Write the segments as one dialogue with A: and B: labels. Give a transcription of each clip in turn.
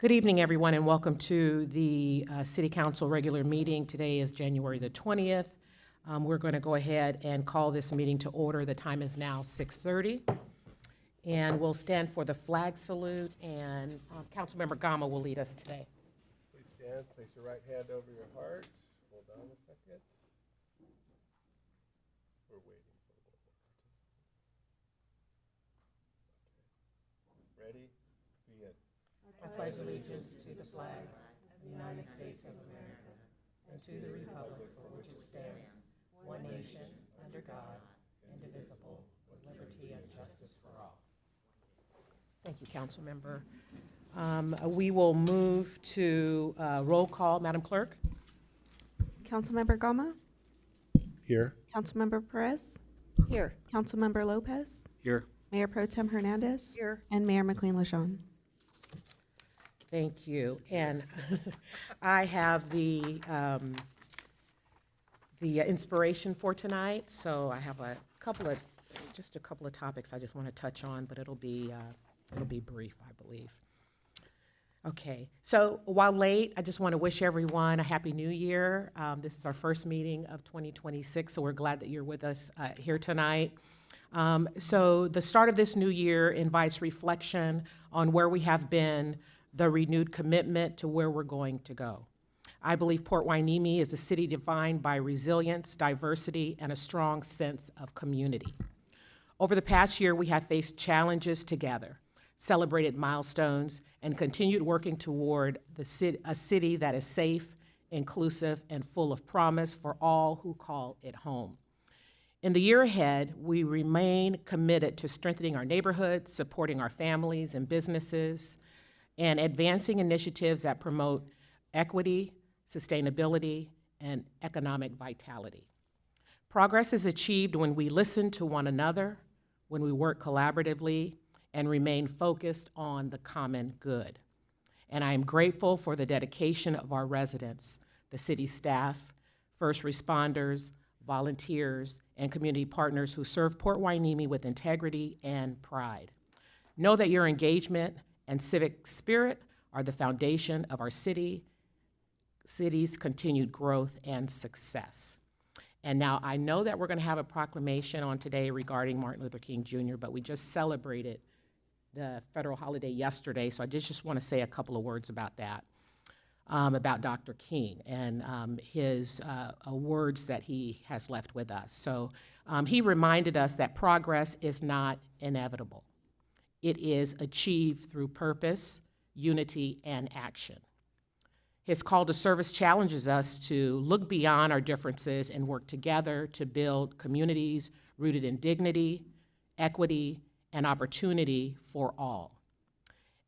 A: Good evening, everyone, and welcome to the City Council regular meeting. Today is January the 20th. We're going to go ahead and call this meeting to order. The time is now 6:30. And we'll stand for the flag salute, and Councilmember Gama will lead us today.
B: Please stand, place your right hand over your heart. Hold on a second. We're waiting for the Ready? Begin.
A: I pledge allegiance to the flag of the United States of America and to the republic for which it stands, one nation, under God, indivisible, with liberty and justice for all. Thank you, Councilmember. We will move to roll call. Madam Clerk?
C: Councilmember Gama,
B: Here.
C: Councilmember Perez,
A: Here.
C: Councilmember Lopez,
D: Here.
C: Mayor Pro Tem Hernandez,
A: Here.
C: and Mayor McLean-LeJeune.
A: Thank you. And I have the inspiration for tonight. So I have just a couple of topics I just want to touch on, but it'll be brief, I believe. Okay. So while late, I just want to wish everyone a Happy New Year. This is our first meeting of 2026, so we're glad that you're with us here tonight. So the start of this new year invites reflection on where we have been, the renewed commitment to where we're going to go. I believe Port Hueneme is a city defined by resilience, diversity, and a strong sense of community. Over the past year, we have faced challenges together, celebrated milestones, and continued working toward a city that is safe, inclusive, and full of promise for all who call it home. In the year ahead, we remain committed to strengthening our neighborhoods, supporting our families and businesses, and advancing initiatives that promote equity, sustainability, and economic vitality. Progress is achieved when we listen to one another, when we work collaboratively, and remain focused on the common good. And I am grateful for the dedication of our residents, the city staff, first responders, volunteers, and community partners who serve Port Hueneme with integrity and pride. Know that your engagement and civic spirit are the foundation of our city's continued growth and success. And now I know that we're going to have a proclamation on today regarding Martin Luther King Jr., but we just celebrated the federal holiday yesterday, so I just want to say a couple of words about that, about Dr. King and his words that he has left with us. So he reminded us that progress is not inevitable. It is achieved through purpose, unity, and action. His call to service challenges us to look beyond our differences and work together to build communities rooted in dignity, equity, and opportunity for all.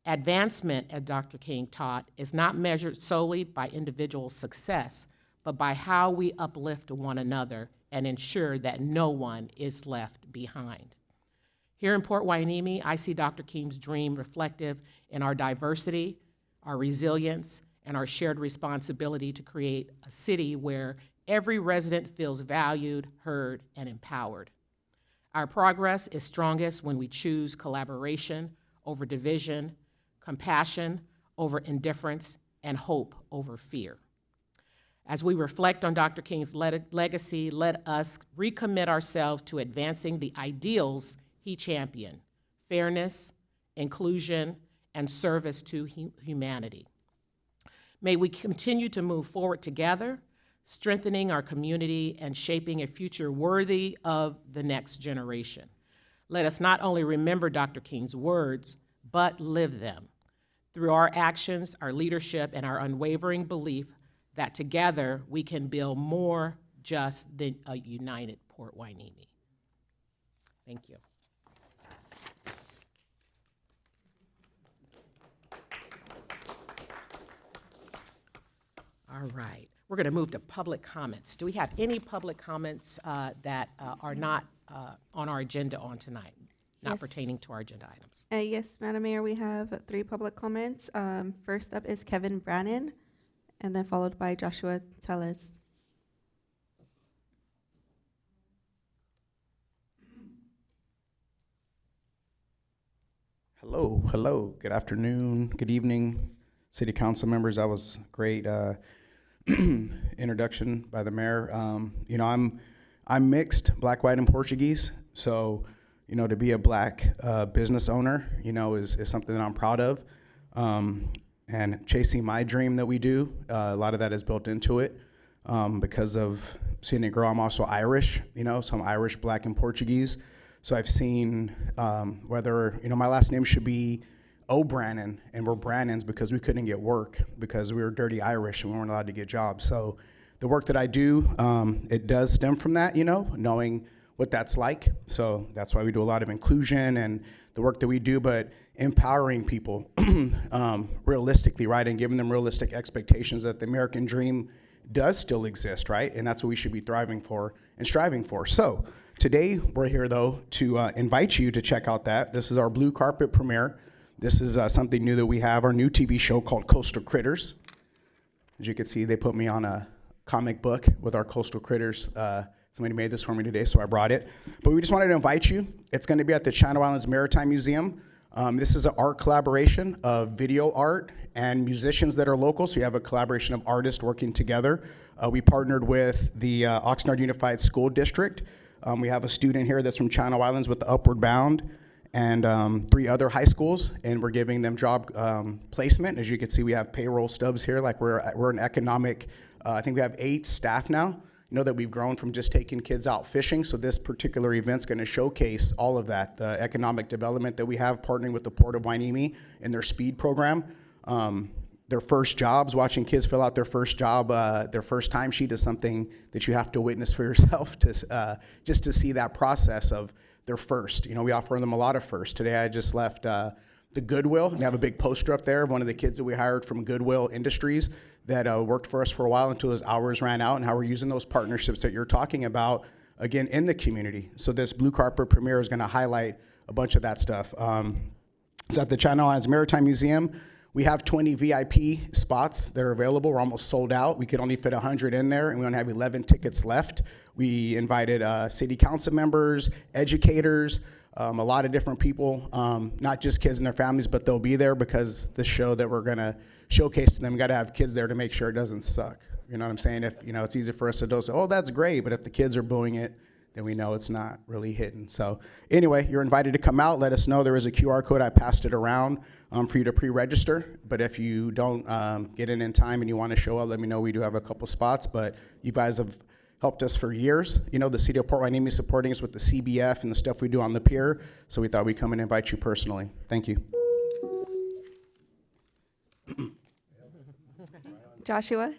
A: Advancement, as Dr. King taught, is not measured solely by individual success, but by how we uplift one another and ensure that no one is left behind. Here in Port Hueneme, I see Dr. King's dream reflective in our diversity, our resilience, and our shared responsibility to create a city where every resident feels valued, heard, and empowered. Our progress is strongest when we choose collaboration over division, compassion over indifference, and hope over fear. As we reflect on Dr. King's legacy, let us recommit ourselves to advancing the ideals he championed: fairness, inclusion, and service to humanity. May we continue to move forward together, strengthening our community and shaping a future worthy of the next generation. Let us not only remember Dr. King's words, but live them through our actions, our leadership, and our unwavering belief that together we can build more just than a united Port Hueneme. Thank you. All right, we're going to move to public comments. Do we have any public comments that are not on our agenda on tonight, not
C: Yes.
A: pertaining to our agenda items?
C: Yes, Madam Mayor, we have 3 public comments. First up is Kevin Brannon, and then followed by Joshua Tellez.
D: Hello, good afternoon, good evening, city council members. That was great introduction by the mayor. You know, I'm mixed, black, white, and Portuguese. So, you know, to be a black business owner, you know, is something that I'm proud of. And chasing my dream that we do, a lot of that is built into it because of seeing it grow. I'm also Irish, you know, so I'm Irish, black, and Portuguese. So I've seen whether, you know, my last name should be O'Brannan, and we're Brannans because we couldn't get work because we were dirty Irish and we weren't allowed to get jobs. So the work that I do, it does stem from that, you know, knowing what that's like. So that's why we do a lot of inclusion and the work that we do, but empowering people realistically, right, and giving them realistic expectations that the American dream does still exist, right? And that's what we should be thriving for and striving for. So today we're here, though, to invite you to check out that. This is our blue carpet premiere. This is something new that we have, our new TV show called Coastal Critters. As you can see, they put me on a comic book with our Coastal Critters. Somebody made this for me today, so I brought it. But we just wanted to invite you. It's going to be at the Channel Islands Maritime Museum. This is an art collaboration of video art and musicians that are local, so you have a collaboration of artists working together. We partnered with the Oxnard Unified School District. We have a student here that's from Channel Islands with the Upward Bound, and 3 other high schools, and we're giving them job placement. As you can see, we have payroll stubs here, like we're an economic, I think we have 8 staff now. You know that we've grown from just taking kids out fishing, so this particular event's gonna showcase all of that, the economic development that we have, partnering with the Port of Hueneme in their SPEED program. Their first jobs, watching kids fill out their first job, their first timesheet is something that you have to witness for yourself to just to see that process of their first. You know, we offer them a lot of firsts. Today I just left the Goodwill. We have a big poster up there of one of the kids that we hired from Goodwill Industries that worked for us for a while until his hours ran out, and how we're using those partnerships that you're talking about, again, in the community. So this blue carpet premiere is gonna highlight a bunch of that stuff. It's at the Channel Islands Maritime Museum. We have 20 VIP spots that are available. We're almost sold out. We could only fit 100 in there, and we only have 11 tickets left. We invited city council members, educators, a lot of different people, not just kids and their families, but they'll be there because the show that we're gonna showcase to them, we gotta have kids there to make sure it doesn't suck. You know what I'm saying? If, you know, it's easy for us to say, oh, that's great, but if the kids are booing it, then we know it's not really hitting. So anyway, you're invited to come out. Let us know. There is a QR code. I passed it around for you to pre-register. But if you don't get in time and you want to show up, let me know. We do have a couple spots, but you guys have helped us for years. You know, the city of Port Hueneme is supporting us with the CBF and the stuff we do on the pier. So we thought we'd come and invite you personally. Thank you.
C: Joshua?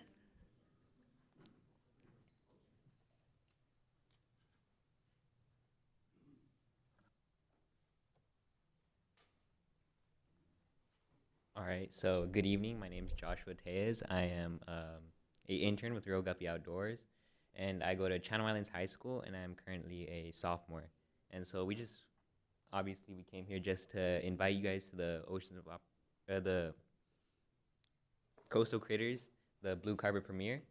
E: All right, so good evening. My name is Joshua Tejas. I am an intern with Real Guppy Outdoors, and I go to Channel Islands High School, and I'm currently a sophomore. And so we came here just to invite you guys to the Coastal Critters, the Blue Carpet premiere.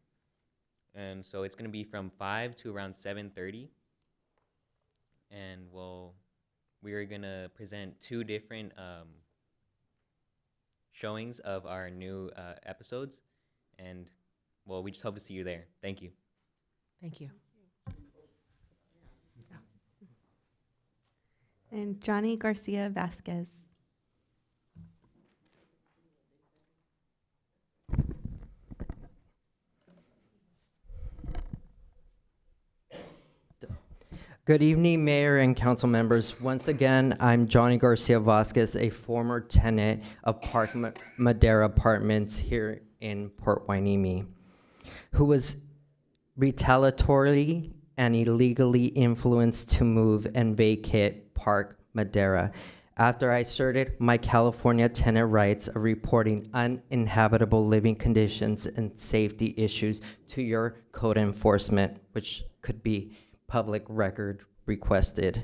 E: And so it's gonna be from 5 to around 7:30. And we are gonna present 2 different showings of our new episodes, and we just hope to see you there. Thank you.
A: Thank you.
C: And Johnny Garcia Vasquez.
F: Good evening, Mayor and council members. Once again, I'm Johnny Garcia Vasquez, a former tenant of Park Madera Apartments here in Port Hueneme, who was retaliatorily and illegally influenced to move and vacate Park Madera after I asserted my California tenant rights of reporting uninhabitable living conditions and safety issues to your code enforcement, which could be public record requested.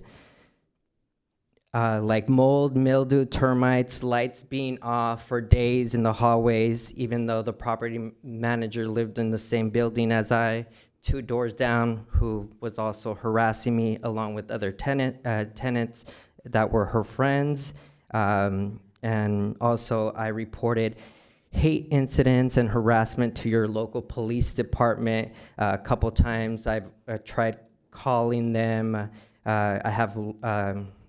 F: Like mold, mildew, termites, lights being off for days in the hallways, even though the property manager lived in the same building as I, 2 doors down, who was also harassing me along with other tenants that were her friends. And also I reported hate incidents and harassment to your local police department. A couple times I've tried calling them. I have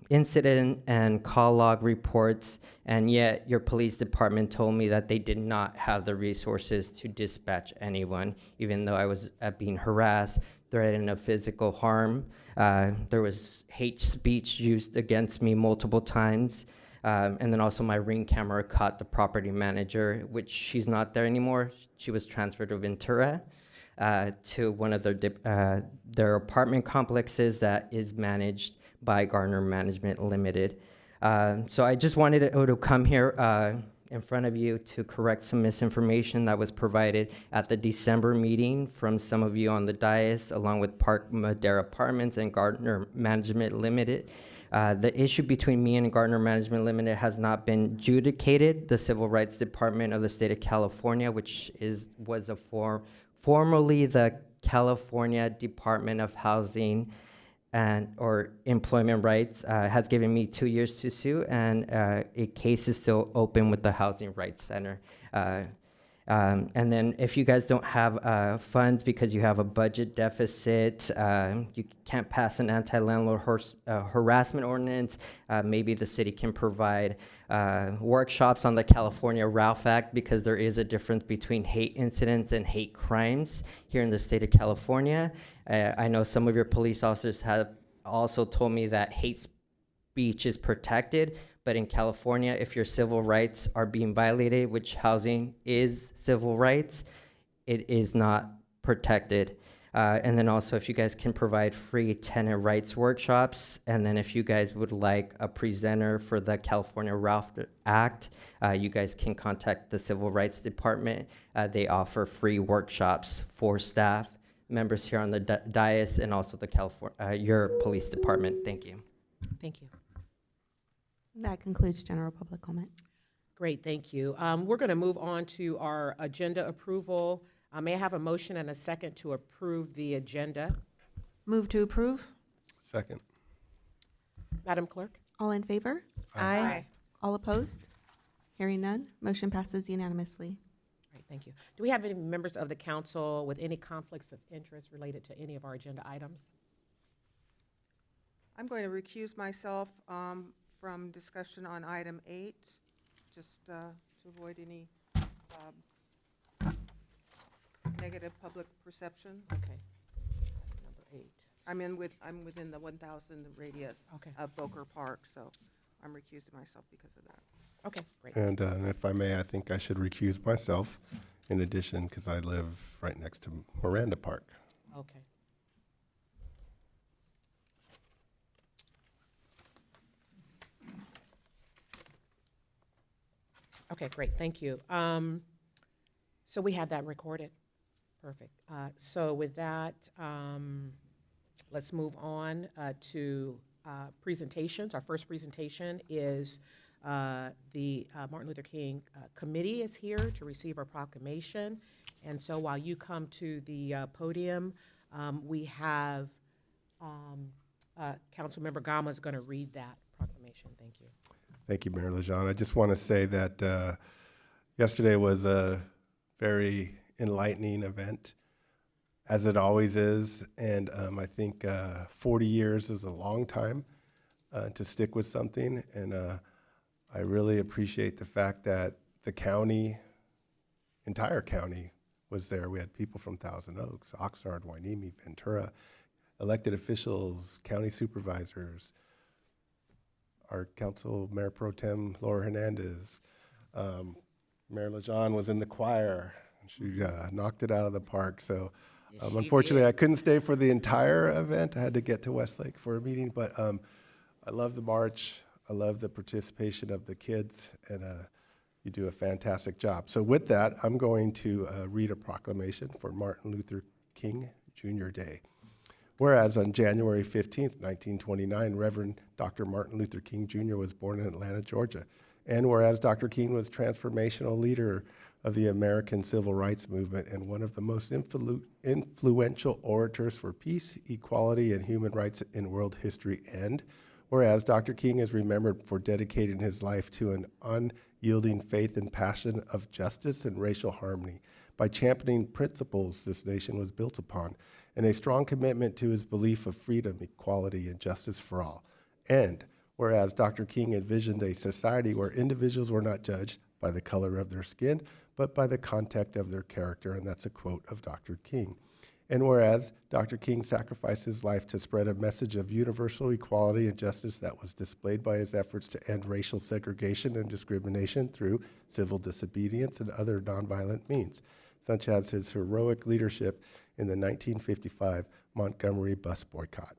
F: incident and call log reports, and yet your police department told me that they did not have the resources to dispatch anyone, even though I was being harassed, threatened of physical harm. There was hate speech used against me multiple times. And then also my Ring camera caught the property manager, which she's not there anymore. She was transferred to Ventura to one of their apartment complexes that is managed by Gardner Management Limited. So I just wanted to come here in front of you to correct some misinformation that was provided at the December meeting from some of you on the dais, along with Park Madera Apartments and Gardner Management Limited. The issue between me and Gardner Management Limited has not been adjudicated. The Civil Rights Department of the state of California, which was formerly the California Department of Housing or Employment Rights, has given me 2 years to sue, and a case is still open with the Housing Rights Center. And then if you guys don't have funds because you have a budget deficit, you can't pass an anti-landlord harassment ordinance, maybe the city can provide workshops on the California Ralph Act, because there is a difference between hate incidents and hate crimes here in the state of California. I know some of your police officers have also told me that hate speech is protected, but in California, if your civil rights are being violated, which housing is civil rights, it is not protected. And then also, if you guys can provide free tenant rights workshops, and then if you guys would like a presenter for the California Ralph Act, you guys can contact the Civil Rights Department. They offer free workshops for staff members here on the dais, and also the your police department. Thank you.
A: Thank you.
C: That concludes general public comment.
A: Great, thank you. We're going to move on to our agenda approval. May I have a motion and a second to approve the agenda?
G: Move to approve?
B: Second.
A: Madam Clerk?
C: All in favor?
G: Aye.
C: All opposed? Hearing none, motion passes unanimously.
A: Great, thank you. Do we have any members of the council with any conflicts of interest related to any of our agenda items?
G: I'm going to recuse myself from discussion on item 8, just to avoid any negative public perception.
A: Okay. Number 8.
G: I'm within the 1,000 radius
A: Okay.
G: of Boker Park, so I'm recusing myself because of that.
A: Okay, great.
B: And if I may, I think I should recuse myself in addition, because I live right next to Miranda Park.
A: Okay. Okay, great, thank you. So we have that recorded. Perfect. So with that, let's move on to presentations. Our first presentation is the Martin Luther King Committee is here to receive our proclamation. And so while you come to the podium, we have Councilmember Gama is going to read that proclamation. Thank you.
B: Thank you, Mayor Lejeune. I just want to say that yesterday was a very enlightening event, as it always is. And I think 40 years is a long time to stick with something. And I really appreciate the fact that the county, entire county, was there. We had people from Thousand Oaks, Oxnard, Hueneme, Ventura, elected officials, county supervisors, our council, Mayor Pro Tem Laura Hernandez. Mayor Lejeune was in the choir. She knocked it out of the park. So unfortunately, I couldn't stay for the entire event. I had to get to Westlake for a meeting, but I love the march. I love the participation of the kids, and you do a fantastic job. So with that, I'm going to read a proclamation for Martin Luther King Jr. Day. Whereas on January 15th, 1929, Reverend Dr. Martin Luther King Jr. was born in Atlanta, Georgia. And whereas Dr. King was transformational leader of the American Civil Rights Movement and one of the most influential orators for peace, equality, and human rights in world history. And whereas Dr. King is remembered for dedicating his life to an unyielding faith and passion of justice and racial harmony by championing principles this nation was built upon, and a strong commitment to his belief of freedom, equality, and justice for all. And whereas Dr. King envisioned a society where individuals were not judged by the color of their skin, but by the content of their character, and that's a quote of Dr. King. And whereas Dr. King sacrificed his life to spread a message of universal equality and justice that was displayed by his efforts to end racial segregation and discrimination through civil disobedience and other nonviolent means, such as his heroic leadership in the 1955 Montgomery bus boycott,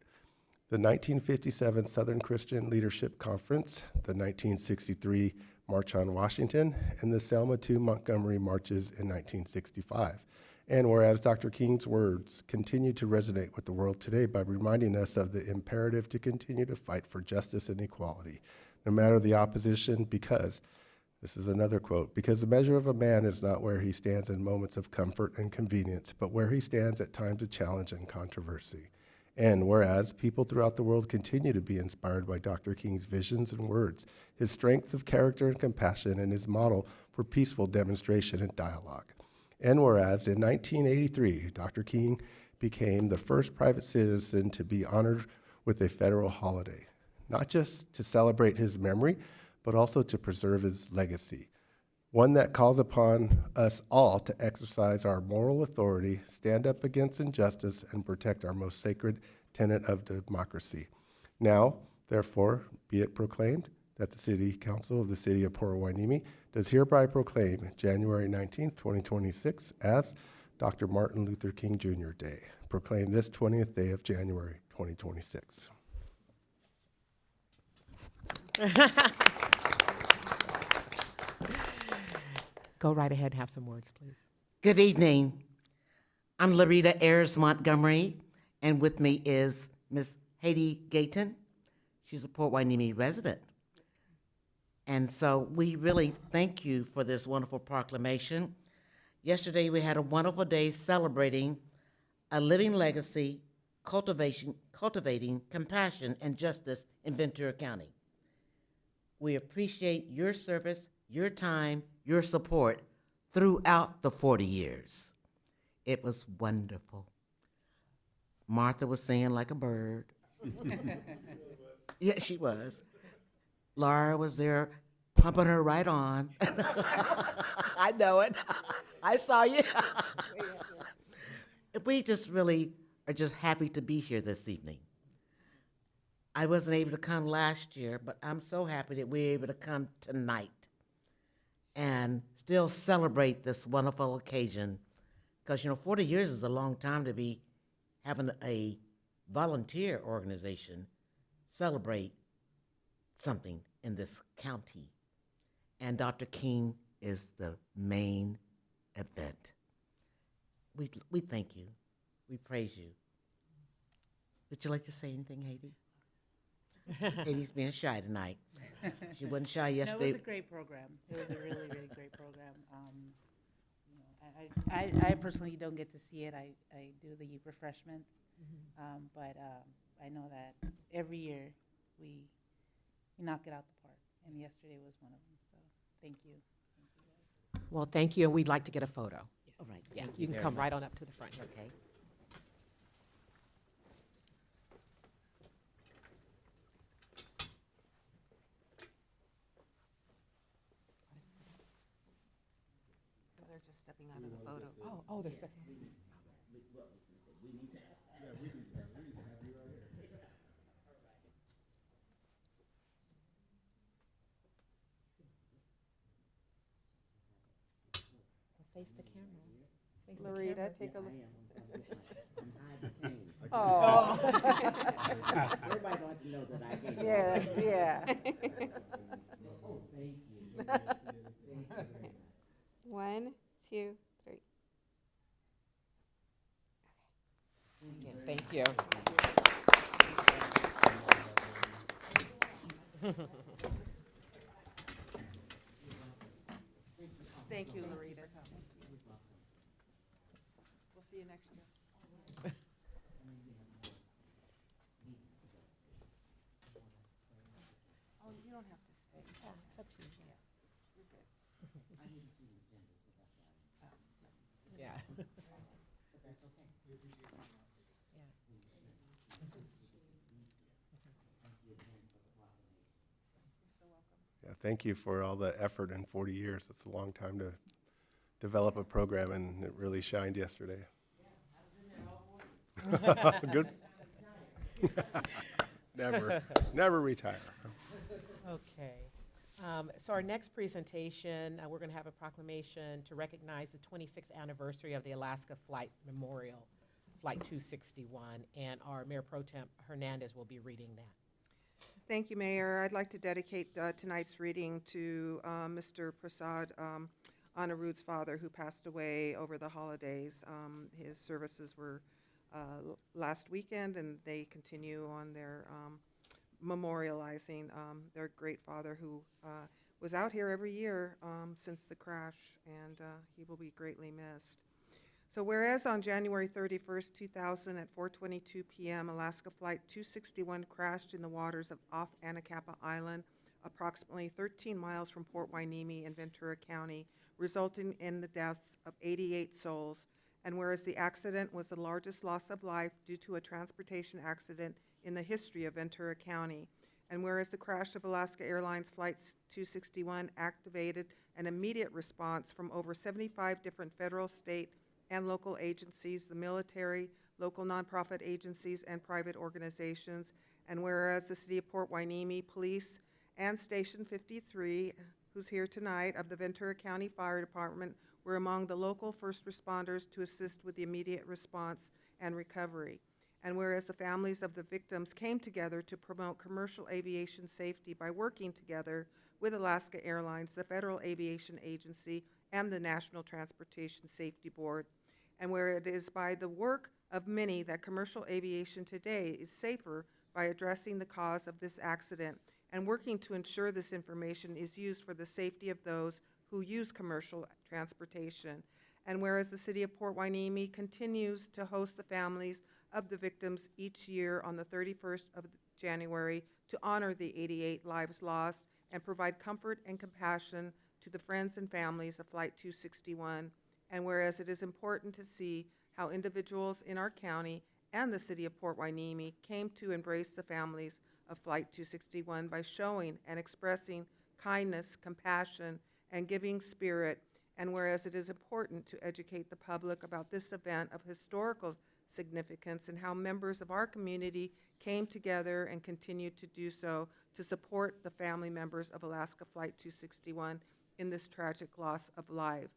B: the 1957 Southern Christian Leadership Conference, the 1963 March on Washington, and the Selma to Montgomery marches in 1965. And whereas Dr. King's words continue to resonate with the world today by reminding us of the imperative to continue to fight for justice and equality, no matter the opposition, because, this is another quote, because the measure of a man is not where he stands in moments of comfort and convenience, but where he stands at times of challenge and controversy. And whereas people throughout the world continue to be inspired by Dr. King's visions and words, his strength of character and compassion, and his model for peaceful demonstration and dialogue. And whereas in 1983, Dr. King became the first private citizen to be honored with a federal holiday, not just to celebrate his memory, but also to preserve his legacy, one that calls upon us all to exercise our moral authority, stand up against injustice, and protect our most sacred tenet of democracy. Now, therefore, be it proclaimed that the City Council of the City of Port Hueneme does hereby proclaim January 19th, 2026 as Dr. Martin Luther King Jr. Day. Proclaim this 20th day of January 2026.
A: Go right ahead and have some words, please.
H: Good evening. I'm Larita Ayers Montgomery, and with me is Miss Haiti Gayton. She's a Port Hueneme resident. And so we really thank you for this wonderful proclamation. Yesterday we had a wonderful day celebrating a living legacy, cultivating compassion and justice in Ventura County. We appreciate your service, your time, your support throughout the 40 years. It was wonderful. Martha was singing like a bird. Yeah, she was. Laura was there pumping her right on. I know it. I saw you. We just really are just happy to be here this evening. I wasn't able to come last year, but I'm so happy that we're able to come tonight and still celebrate this wonderful occasion. Because, 40 years is a long time to be having a volunteer organization celebrate something in this county. And Dr. King is the main event. We thank you. We praise you. Would you like to say anything, Haiti? Haiti's being shy tonight. She wasn't shy
I: No,
H: yesterday.
I: it was a great program. It was a really, really great program. I personally don't get to see it. I do the refreshments, but I know that every year we knock it out the park, and yesterday was one of them. So thank you.
A: Well, thank you, and we'd like to get a photo.
H: All right.
A: Yeah,
H: thank
A: you can
H: very
A: come
H: much.
A: right on up to the front here.
H: Okay.
G: They're just stepping out of the photo.
A: Oh, they're stepping. Face the camera. Face the camera.
G: Larita, take a look.
H: Oh.
G: Everybody wants to know that I gave. Yeah, yeah.
C: One, two, three.
A: Thank you.
G: Thank you, Larita. We'll see you next year.
B: thank you for all the effort in 40 years. It's a long time to develop a program, and it really shined yesterday. Good. Never retire.
A: Okay. So our next presentation, we're going to have a proclamation to recognize the 26th anniversary of the Alaska Flight Memorial, Flight 261, and our Mayor Pro Tem Hernandez will be reading that.
G: Thank you, Mayor. I'd like to dedicate tonight's reading to Mr. Prasad Anirudh's father, who passed away over the holidays. His services were last weekend, and they continue on their memorializing their great father, who was out here every year since the crash, and he will be greatly missed. So whereas on January 31st, 2000 at 4:22 p.m., Alaska Flight 261 crashed in the waters off Anacapa Island, approximately 13 miles from Port Hueneme in Ventura County, resulting in the deaths of 88 souls. And whereas the accident was the largest loss of life due to a transportation accident in the history of Ventura County, and whereas the crash of Alaska Airlines Flight 261 activated an immediate response from over 75 different federal, state, and local agencies, the military, local nonprofit agencies, and private organizations, and whereas the City of Port Hueneme Police and Station 53, who's here tonight, of the Ventura County Fire Department were among the local first responders to assist with the immediate response and recovery. And whereas the families of the victims came together to promote commercial aviation safety by working together with Alaska Airlines, the Federal Aviation Agency, and the National Transportation Safety Board. And where it is by the work of many that commercial aviation today is safer by addressing the cause of this accident and working to ensure this information is used for the safety of those who use commercial transportation. And whereas the City of Port Hueneme continues to host the families of the victims each year on the 31st of January to honor the 88 lives lost and provide comfort and compassion to the friends and families of Flight 261. And whereas it is important to see how individuals in our county and the City of Port Hueneme came to embrace the families of Flight 261 by showing and expressing kindness, compassion, and giving spirit, and whereas it is important to educate the public about this event of historical significance and how members of our community came together and continue to do so to support the family members of Alaska Flight 261 in this tragic loss of life.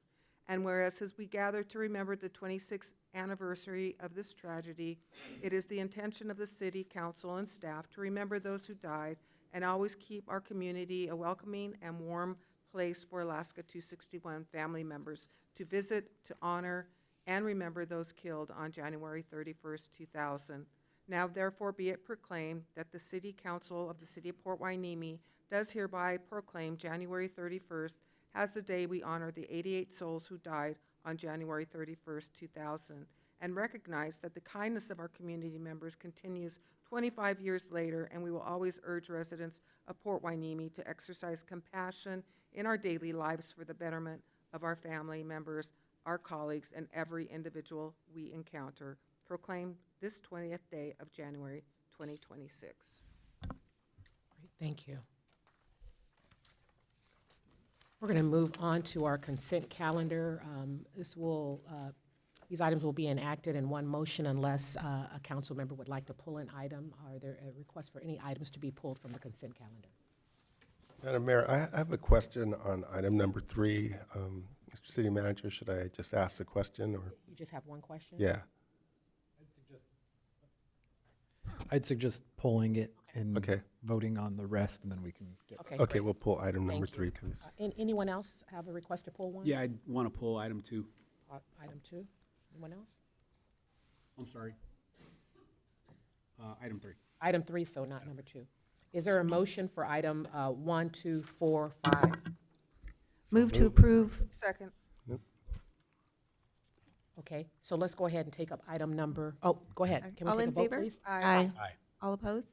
G: And whereas as we gather to remember the 26th anniversary of this tragedy, it is the intention of the City Council and staff to remember those who died and always keep our community a welcoming and warm place for Alaska 261 family members to visit, to honor, and remember those killed on January 31st, 2000. Now therefore be it proclaimed that the City Council of the City of Port Hueneme does hereby proclaim January 31st as the day we honor the 88 souls who died on January 31st, 2000, and recognize that the kindness of our community members continues 25 years later, and we will always urge residents of Port Hueneme to exercise compassion in our daily lives for the betterment of our family members, our colleagues, and every individual we encounter. Proclaim this 20th day of January 2026.
A: Great, thank you. We're going to move on to our consent calendar. These items will be enacted in one motion unless a council member would like to pull an item. Are there requests for any items to be pulled from the consent calendar?
B: Madam Mayor, I have a question on item number 3. Mr. City Manager, should I just ask the question, or?
A: You just have one question?
B: Yeah.
J: I'd suggest pulling it and
B: Okay.
J: voting on the rest, and then we can get.
A: Okay,
B: Okay,
A: great.
B: we'll pull item number
A: Thank you.
B: 3, please.
A: Anyone else have a request to pull one?
K: Yeah, I want to pull item 2.
A: Item 2? Anyone else?
K: I'm sorry. Item 3.
A: Item 3, so not number 2. Is there a motion for item 1, 2, 4, 5?
C: Move to approve.
G: Second.
A: Okay, so let's go ahead and take up item number, go ahead. Can we
C: All
A: take a
C: in
A: vote,
C: favor?
A: please?
G: Aye.
K: Aye.
C: All opposed?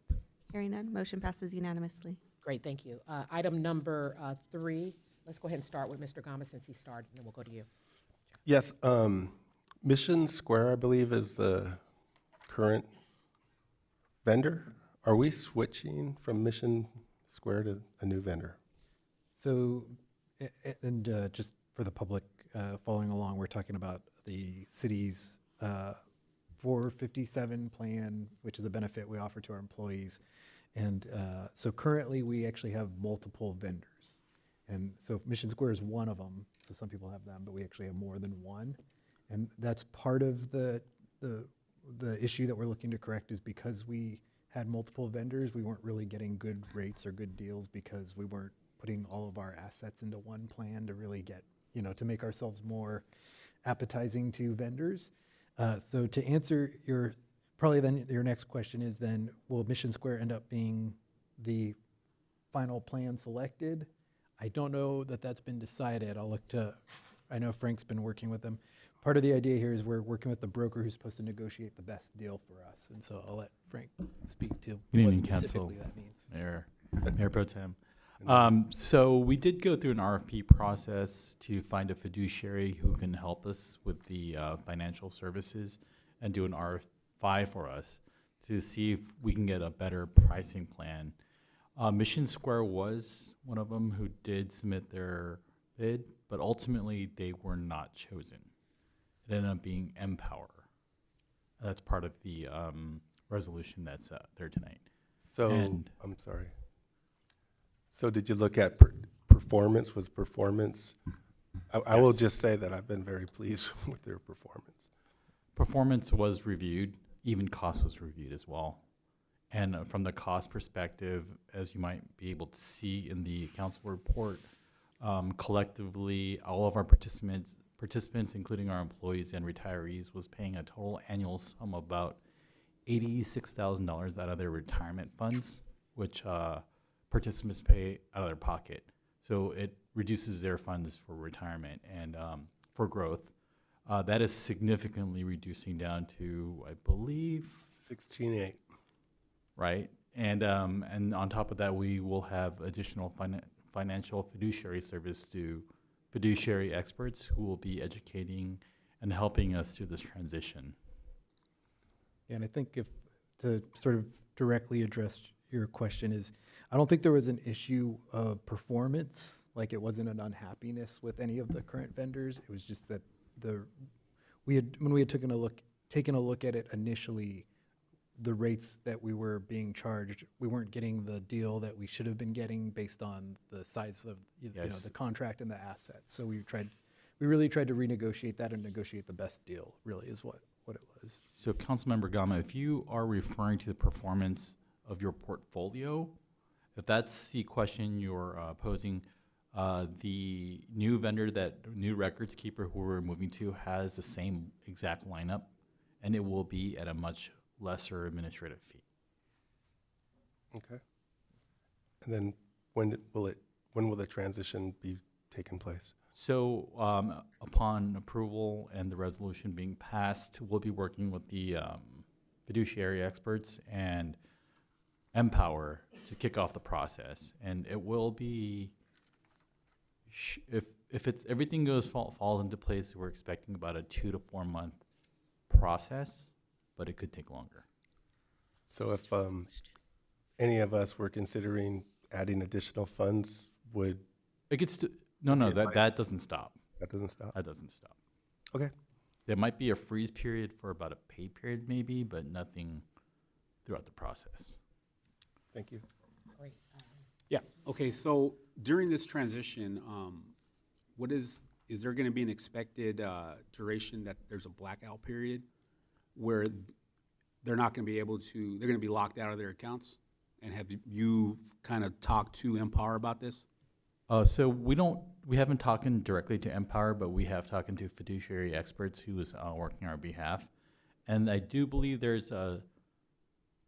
C: Hearing none, motion passes unanimously.
A: Great, thank you. Item number 3, let's go ahead and start with Mr. Gama since he started, and then we'll go to you.
B: Yes, Mission Square, I believe, is the current vendor. Are we switching from Mission Square to a new vendor?
J: So, just for the public following along, we're talking about the city's 457 plan, which is a benefit we offer to our employees. And so currently, we actually have multiple vendors. And so Mission Square is one of them. So some people have them, but we actually have more than one. And that's part of the issue that we're looking to correct, is because we had multiple vendors, we weren't really getting good rates or good deals because we weren't putting all of our assets into one plan to really get, to make ourselves more appetizing to vendors. So to answer your next question is then, will Mission Square end up being the final plan selected? I don't know that that's been decided. I know Frank's been working with them. Part of the idea here is we're working with the broker who's supposed to negotiate the best deal for us. And so I'll let Frank speak to
L: Good
J: what
L: evening, Council.
J: specifically that means.
L: Mayor Pro Tem. So we did go through an RFP process to find a fiduciary who can help us with the financial services and do an RFI for us to see if we can get a better pricing plan. Mission Square was one of them who did submit their bid, but ultimately they were not chosen. It ended up being Empower. That's part of the resolution that's there tonight.
B: So,
L: And-
B: I'm sorry. So did you look at performance? Was performance? I will
L: Yes.
B: just say that I've been very pleased with their performance.
L: Performance was reviewed, even cost was reviewed as well. And from the cost perspective, as you might be able to see in the council report, collectively, all of our participants, including our employees and retirees, was paying a total annual sum of about $86,000 out of their retirement funds, which participants pay out of their pocket. So it reduces their funds for retirement and for growth. That is significantly reducing down to, I believe,
B: 16.8.
L: right? And on top of that, we will have additional financial fiduciary service to fiduciary experts who will be educating and helping us through this transition.
J: And I think to sort of directly address your question is, I don't think there was an issue of performance, like it wasn't an unhappiness with any of the current vendors. It was just that when we had taken a look at it initially, the rates that we were being charged, we weren't getting the deal that we should have been getting based on the size of
L: Yes.
J: the contract and the assets. So we really tried to renegotiate that and negotiate the best deal, really is what it was.
L: So Councilmember Gama, if you are referring to the performance of your portfolio, if that's the question you're posing, the new new records keeper who we're moving to has the same exact lineup, and it will be at a much lesser administrative fee.
B: Okay. And then when will the transition be taking place?
L: So upon approval and the resolution being passed, we'll be working with the fiduciary experts and Empower to kick off the process. And it will be, if everything falls into place, we're expecting about a 2 to 4 month process, but it could take longer.
B: So if any of us were considering adding additional funds, would
L: It gets to, that doesn't stop.
B: that doesn't stop?
L: That doesn't stop.
B: Okay.
L: There might be a freeze period for about a pay period maybe, but nothing throughout the process.
B: Thank you.
K: Yeah, okay, so during this transition, is there gonna be an expected duration that there's a blackout period where they're not gonna be able to, they're gonna be locked out of their accounts? And have you kind of talked to Empower about this?
L: So we haven't talked directly to Empower, but we have talked to fiduciary experts who is working on our behalf. And I do believe there's a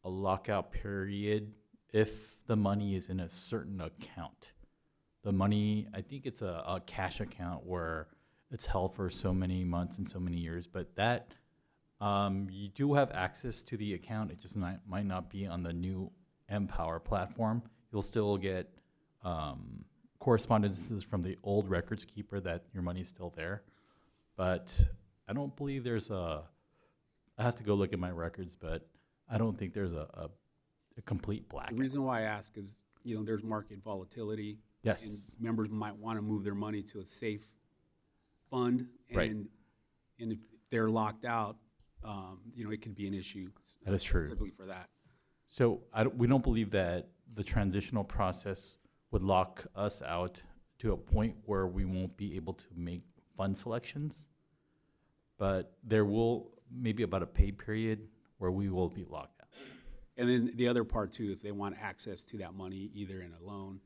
L: lockout period if the money is in a certain account. The money, I think it's a cash account where it's held for so many months and so many years, but that, you do have access to the account. It just might not be on the new Empower platform. You'll still get correspondences from the old records keeper that your money's still there. But I don't believe I have to go look at my records, but I don't think there's a complete blackout.
K: The reason why I ask is, there's market volatility.
L: Yes.
K: And members might want to move their money to a safe fund.
L: Right.
K: And if they're locked out, you know, it could be an issue.
L: That is true.
K: Specifically for that.
L: So we don't believe that the transitional process would lock us out to a point where we won't be able to make fund selections. But there will maybe about a pay period where we will be locked out.
K: And then the other part too, if they want access to that money, either in a loan.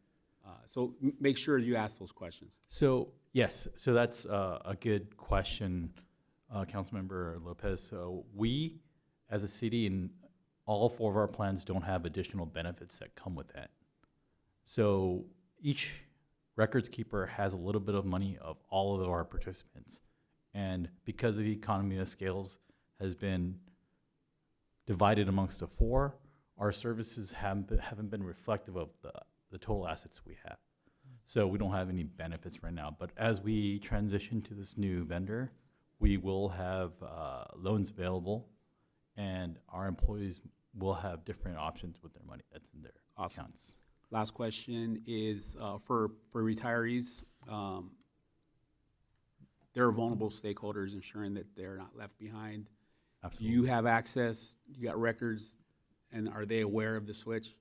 K: So make sure you ask those questions.
L: So, yes, so that's a good question, Councilmember Lopez. So we, as a city, in all 4 of our plans don't have additional benefits that come with that. So each records keeper has a little bit of money of all of our participants. And because the economy of scales has been divided amongst the 4, our services haven't been reflective of the total assets we have. So we don't have any benefits right now. But as we transition to this new vendor, we will have loans available, and our employees will have different options with their money that's in their accounts.
K: Last question is for retirees. They're vulnerable stakeholders, ensuring that they're not left behind.
L: Absolutely.
K: Do you have access? You got records, and are they aware of the switch?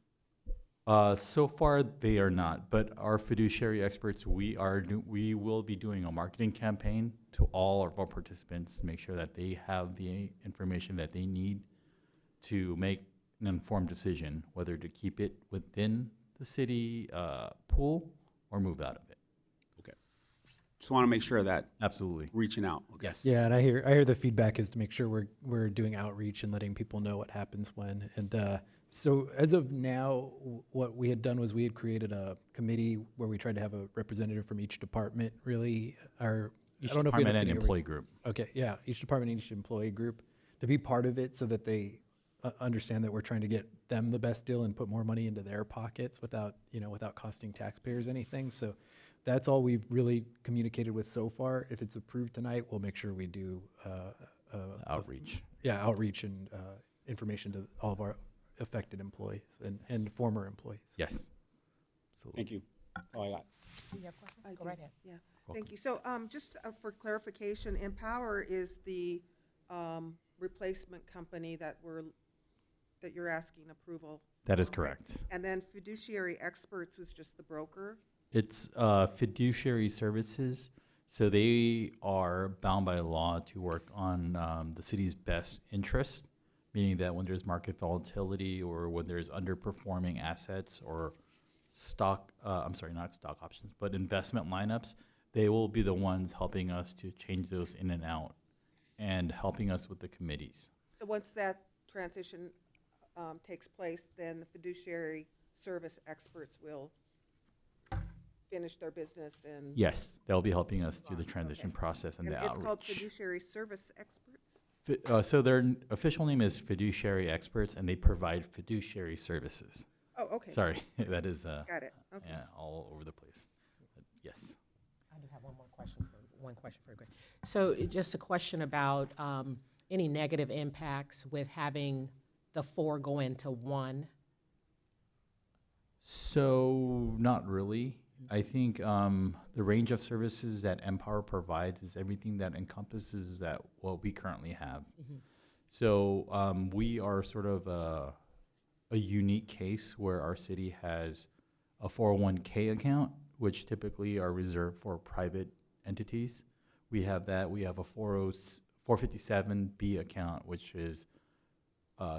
L: So far, they are not. But our fiduciary experts, we will be doing a marketing campaign to all of our participants to make sure that they have the information that they need to make an informed decision, whether to keep it within the city pool or move out of it.
K: Okay. Just want to make sure that
L: Absolutely.
K: reaching out. Okay.
L: Yes.
J: Yeah, and I hear the feedback is to make sure we're doing outreach and letting people know what happens when. And so as of now, what we had done was we had created a committee where we tried to have a representative from each department. Really,
L: Each
J: I don't know if we
L: department
J: ended up
L: and
J: getting
L: employee group.
J: Okay, yeah, each department and each employee group to be part of it so that they understand that we're trying to get them the best deal and put more money into their pockets without costing taxpayers anything. So that's all we've really communicated with so far. If it's approved tonight, we'll make sure we do
L: Outreach.
J: outreach and information to all of our affected employees and former employees.
L: Yes. Absolutely.
K: Thank you. All I got.
A: You have questions?
G: I
A: Go
G: do.
A: right ahead.
G: Yeah, thank you. So just for clarification, Empower is the replacement company that you're asking approval?
L: That is correct.
G: And then Fiduciary Experts was just the broker?
L: It's fiduciary services, so they are bound by law to work on the city's best interest, meaning that when there's market volatility or when there's underperforming assets or not stock options, but investment lineups, they will be the ones helping us to change those in and out and helping us with the committees.
G: So once that transition takes place, then the Fiduciary Service Experts will finish their business and?
L: Yes, they'll be helping us through the transition process and the
G: It's called
L: outreach.
G: Fiduciary Service Experts?
L: So their official name is Fiduciary Experts, and they provide fiduciary services.
G: Oh, okay.
L: Sorry, that is
G: Got it, okay.
L: yeah, all over the place. But yes.
A: I do have one question for you, Greg. So just a question about any negative impacts with having the 4 go into 1?
L: So not really. I think the range of services that Empower provides is everything that encompasses that what we currently have. So we are sort of a unique case where our city has a 401k account, which typically are reserved for private entities. We have that. We have a 457B account, which is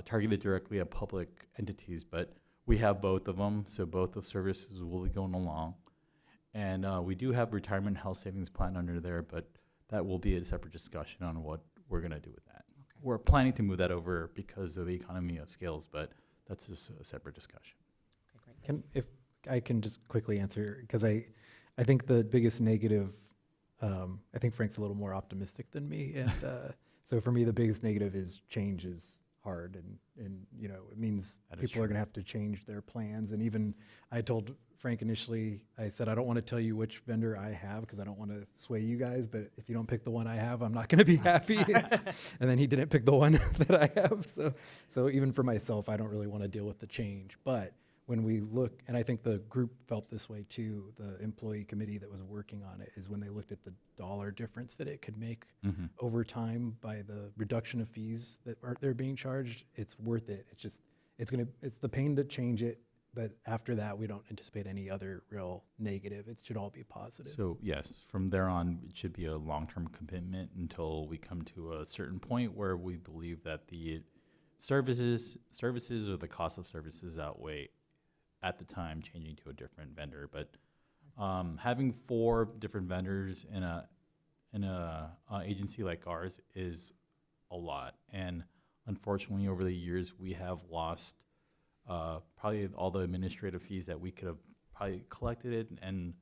L: targeted directly at public entities, but we have both of them, so both the services will be going along. And we do have retirement health savings plan under there, but that will be a separate discussion on what we're going to do with that. Okay. We're planning to move that over because of the economy of scales, but that's just a separate discussion.
A: Okay, great.
J: If I can just quickly answer, because I think the biggest negative, I think Frank's a little more optimistic than me, and so for me the biggest negative is change is hard, and it means people are going to have to change their plans. And even I told Frank initially, I said I don't want to tell you which vendor I have because I don't want to sway you guys, but if you don't pick the one I have, I'm not going to be happy. And then he didn't pick the one that I have, so even for myself, I don't really want to deal with the change. But when we look, and I think the group felt this way too, the employee committee that was working on it, is when they looked at the dollar difference that it could make over time by the reduction of fees that they're being charged, it's worth it. It's just, it's the pain to change it, but after that, we don't anticipate any other real negative. It should all be positive.
L: So yes, from there on, it should be a long-term commitment until we come to a certain point where we believe that the services or the cost of services outweigh at the time changing to a different vendor. But having 4 different vendors in a agency like ours is a lot. And unfortunately, over the years, we have lost probably all the administrative fees that we could have probably collected it and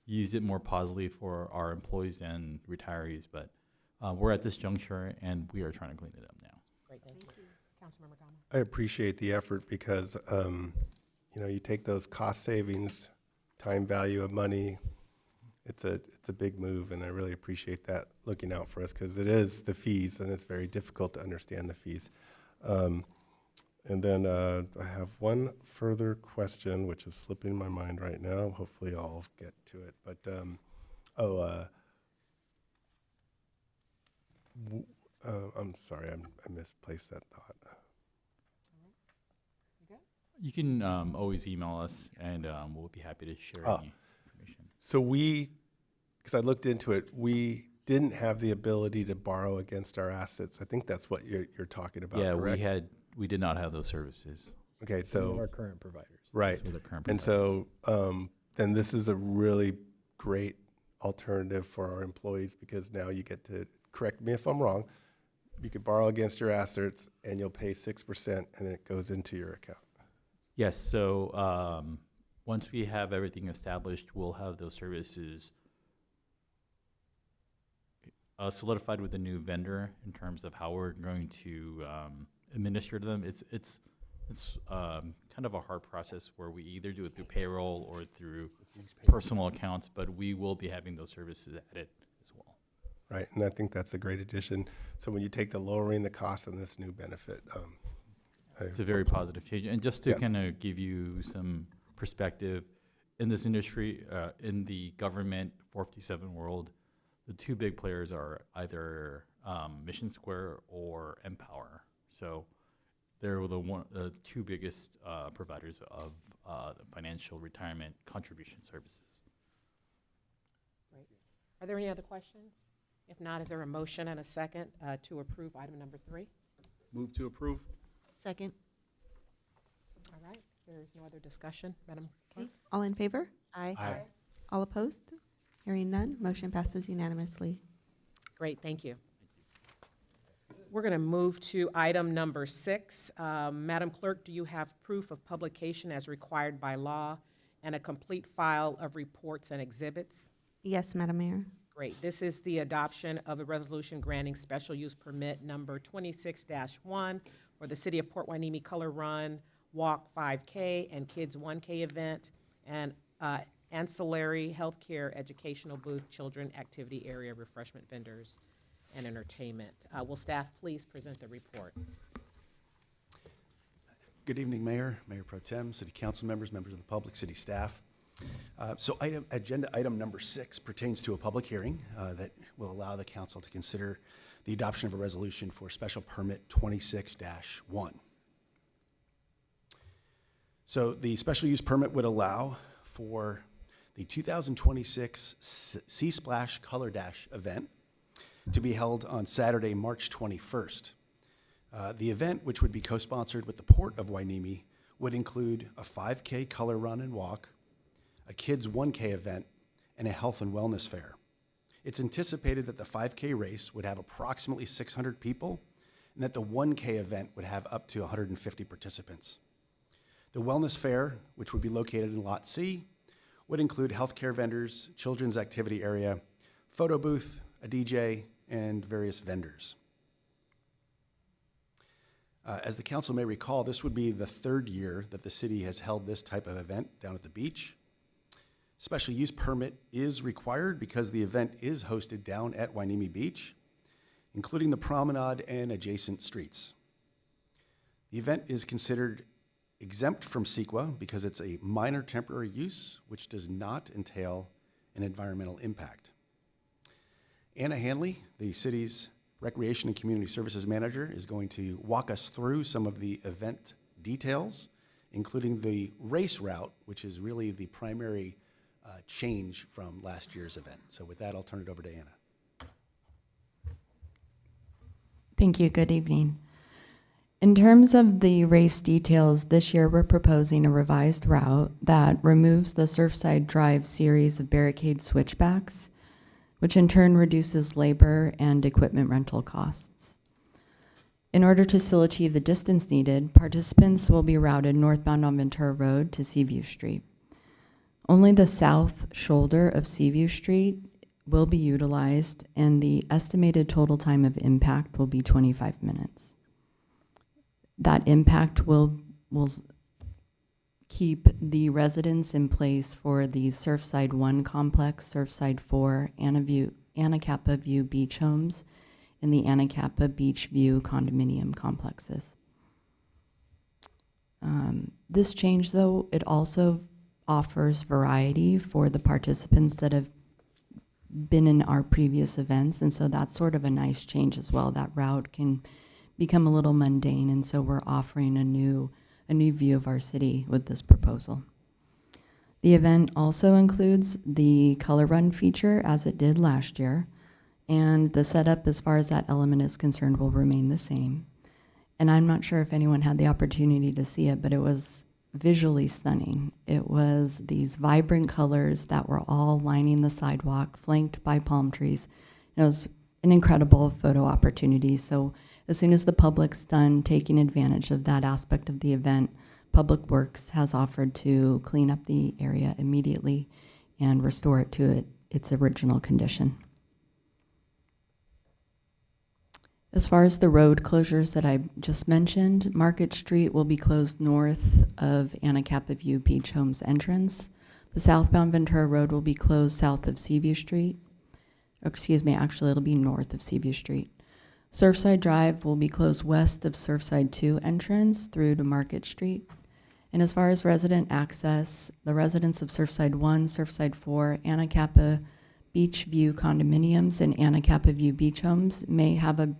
L: used it more positively for our employees and retirees. But we're at this juncture, and we are trying to clean it up now.
A: Great, thank you. Councilmember Gama.
B: I appreciate the effort because, you take those cost savings, time value of money, it's a big move, and I really appreciate that looking out for us because it is the fees, and it's very difficult to understand the fees. And then I have one further question, which is slipping my mind right now. Hopefully I'll get to it. But, I'm sorry, I misplaced that thought.
L: You can always email us, and we'll be happy to share any information.
B: So because I looked into it, we didn't have the ability to borrow against our assets. I think that's what you're talking about,
L: Yeah,
B: correct?
L: we did not have those services.
B: Okay,
J: Some of
B: so,
J: our current providers.
B: right.
L: Those were the current
B: And so then this is a really great alternative for our employees because now you get to, correct me if I'm wrong, you could borrow against your assets and you'll pay 6% and then it goes into your account.
L: Yes, so once we have everything established, we'll have those services solidified with a new vendor in terms of how we're going to administer them. It's kind of a hard process where we either do it through payroll or through personal accounts, but we will be having those services added as well.
B: Right, and I think that's a great addition. So when you take the lowering the cost and this new benefit,
L: It's a very positive change. And just to
B: Yeah.
L: kind of give you some perspective, in this industry, in the government 457 world, the 2 big players are either Mission Square or Empower. So they're the 2 biggest providers of the financial retirement contribution services.
A: Great. Are there any other questions? If not, is there a motion and a second to approve item number 3?
K: Move to approve.
H: Second.
A: All right, there is no other discussion, Madam Clerk?
C: All in favor?
H: Aye.
K: Aye.
C: All opposed? Hearing none, motion passes unanimously.
A: Great, thank you. We're going to move to item number 6. Madam Clerk, do you have proof of publication as required by law and a complete file of reports and exhibits?
C: Yes, Madam Mayor.
A: Great. This is the adoption of a resolution granting special use permit number 26-1 for the City of Port Hueneme Color Run, Walk 5K, and Kids 1K event, and ancillary healthcare educational booth, children activity area, refreshment vendors, and entertainment. Will staff please present the report?
M: Good evening, Mayor, Mayor Pro Tem, City Council members, members of the public, city staff. So agenda item number 6 pertains to a public hearing that will allow the council to consider the adoption of a resolution for special permit 26-1. So the special use permit would allow for the 2026 Sea Splash Color Dash event to be held on Saturday, March 21st. The event, which would be co-sponsored with the Port of Hueneme, would include a 5K color run and walk, a kids 1K event, and a health and wellness fair. It's anticipated that the 5K race would have approximately 600 people, and that the 1K event would have up to 150 participants. The wellness fair, which would be located in Lot C, would include healthcare vendors, children's activity area, photo booth, a DJ, and various vendors. As the council may recall, this would be the 3rd year that the city has held this type of event down at the beach. Special use permit is required because the event is hosted down at Hueneme Beach, including the promenade and adjacent streets. The event is considered exempt from CEQA because it's a minor temporary use, which does not entail an environmental impact. Anna Hanley, the city's Recreation and Community Services Manager, is going to walk us through some of the event details, including the race route, which is really the primary change from last year's event. So with that, I'll turn it over to Anna.
N: Thank you. Good evening. In terms of the race details, this year we're proposing a revised route that removes the Surfside Drive series of barricade switchbacks, which in turn reduces labor and equipment rental costs. In order to still achieve the distance needed, participants will be routed northbound on Ventura Road to Seaview Street. Only the south shoulder of Seaview Street will be utilized, and the estimated total time of impact will be 25 minutes. That impact will keep the residents in place for the Surfside 1 complex, Surfside 4, Anacapa View Beach Homes, and the Anacapa Beach View condominium complexes. This change, though, it also offers variety for the participants that have been in our previous events, and so that's sort of a nice change as well. That route can become a little mundane, and so we're offering a new view of our city with this proposal. The event also includes the color run feature as it did last year, and the setup as far as that element is concerned will remain the same. And I'm not sure if anyone had the opportunity to see it, but it was visually stunning. It was these vibrant colors that were all lining the sidewalk, flanked by palm trees. It was an incredible photo opportunity. So as soon as the public's done taking advantage of that aspect of the event, Public Works has offered to clean up the area immediately and restore it to its original condition. As far as the road closures that I just mentioned, Market Street will be closed north of Anacapa View Beach Homes entrance. The southbound Ventura Road will be closed south of Seaview Street. Excuse me, actually it'll be north of Seaview Street. Surfside Drive will be closed west of Surfside 2 entrance through to Market Street. And as far as resident access, the residents of Surfside 1, Surfside 4, Anacapa Beach View condominiums, and Anacapa View Beach Homes may have a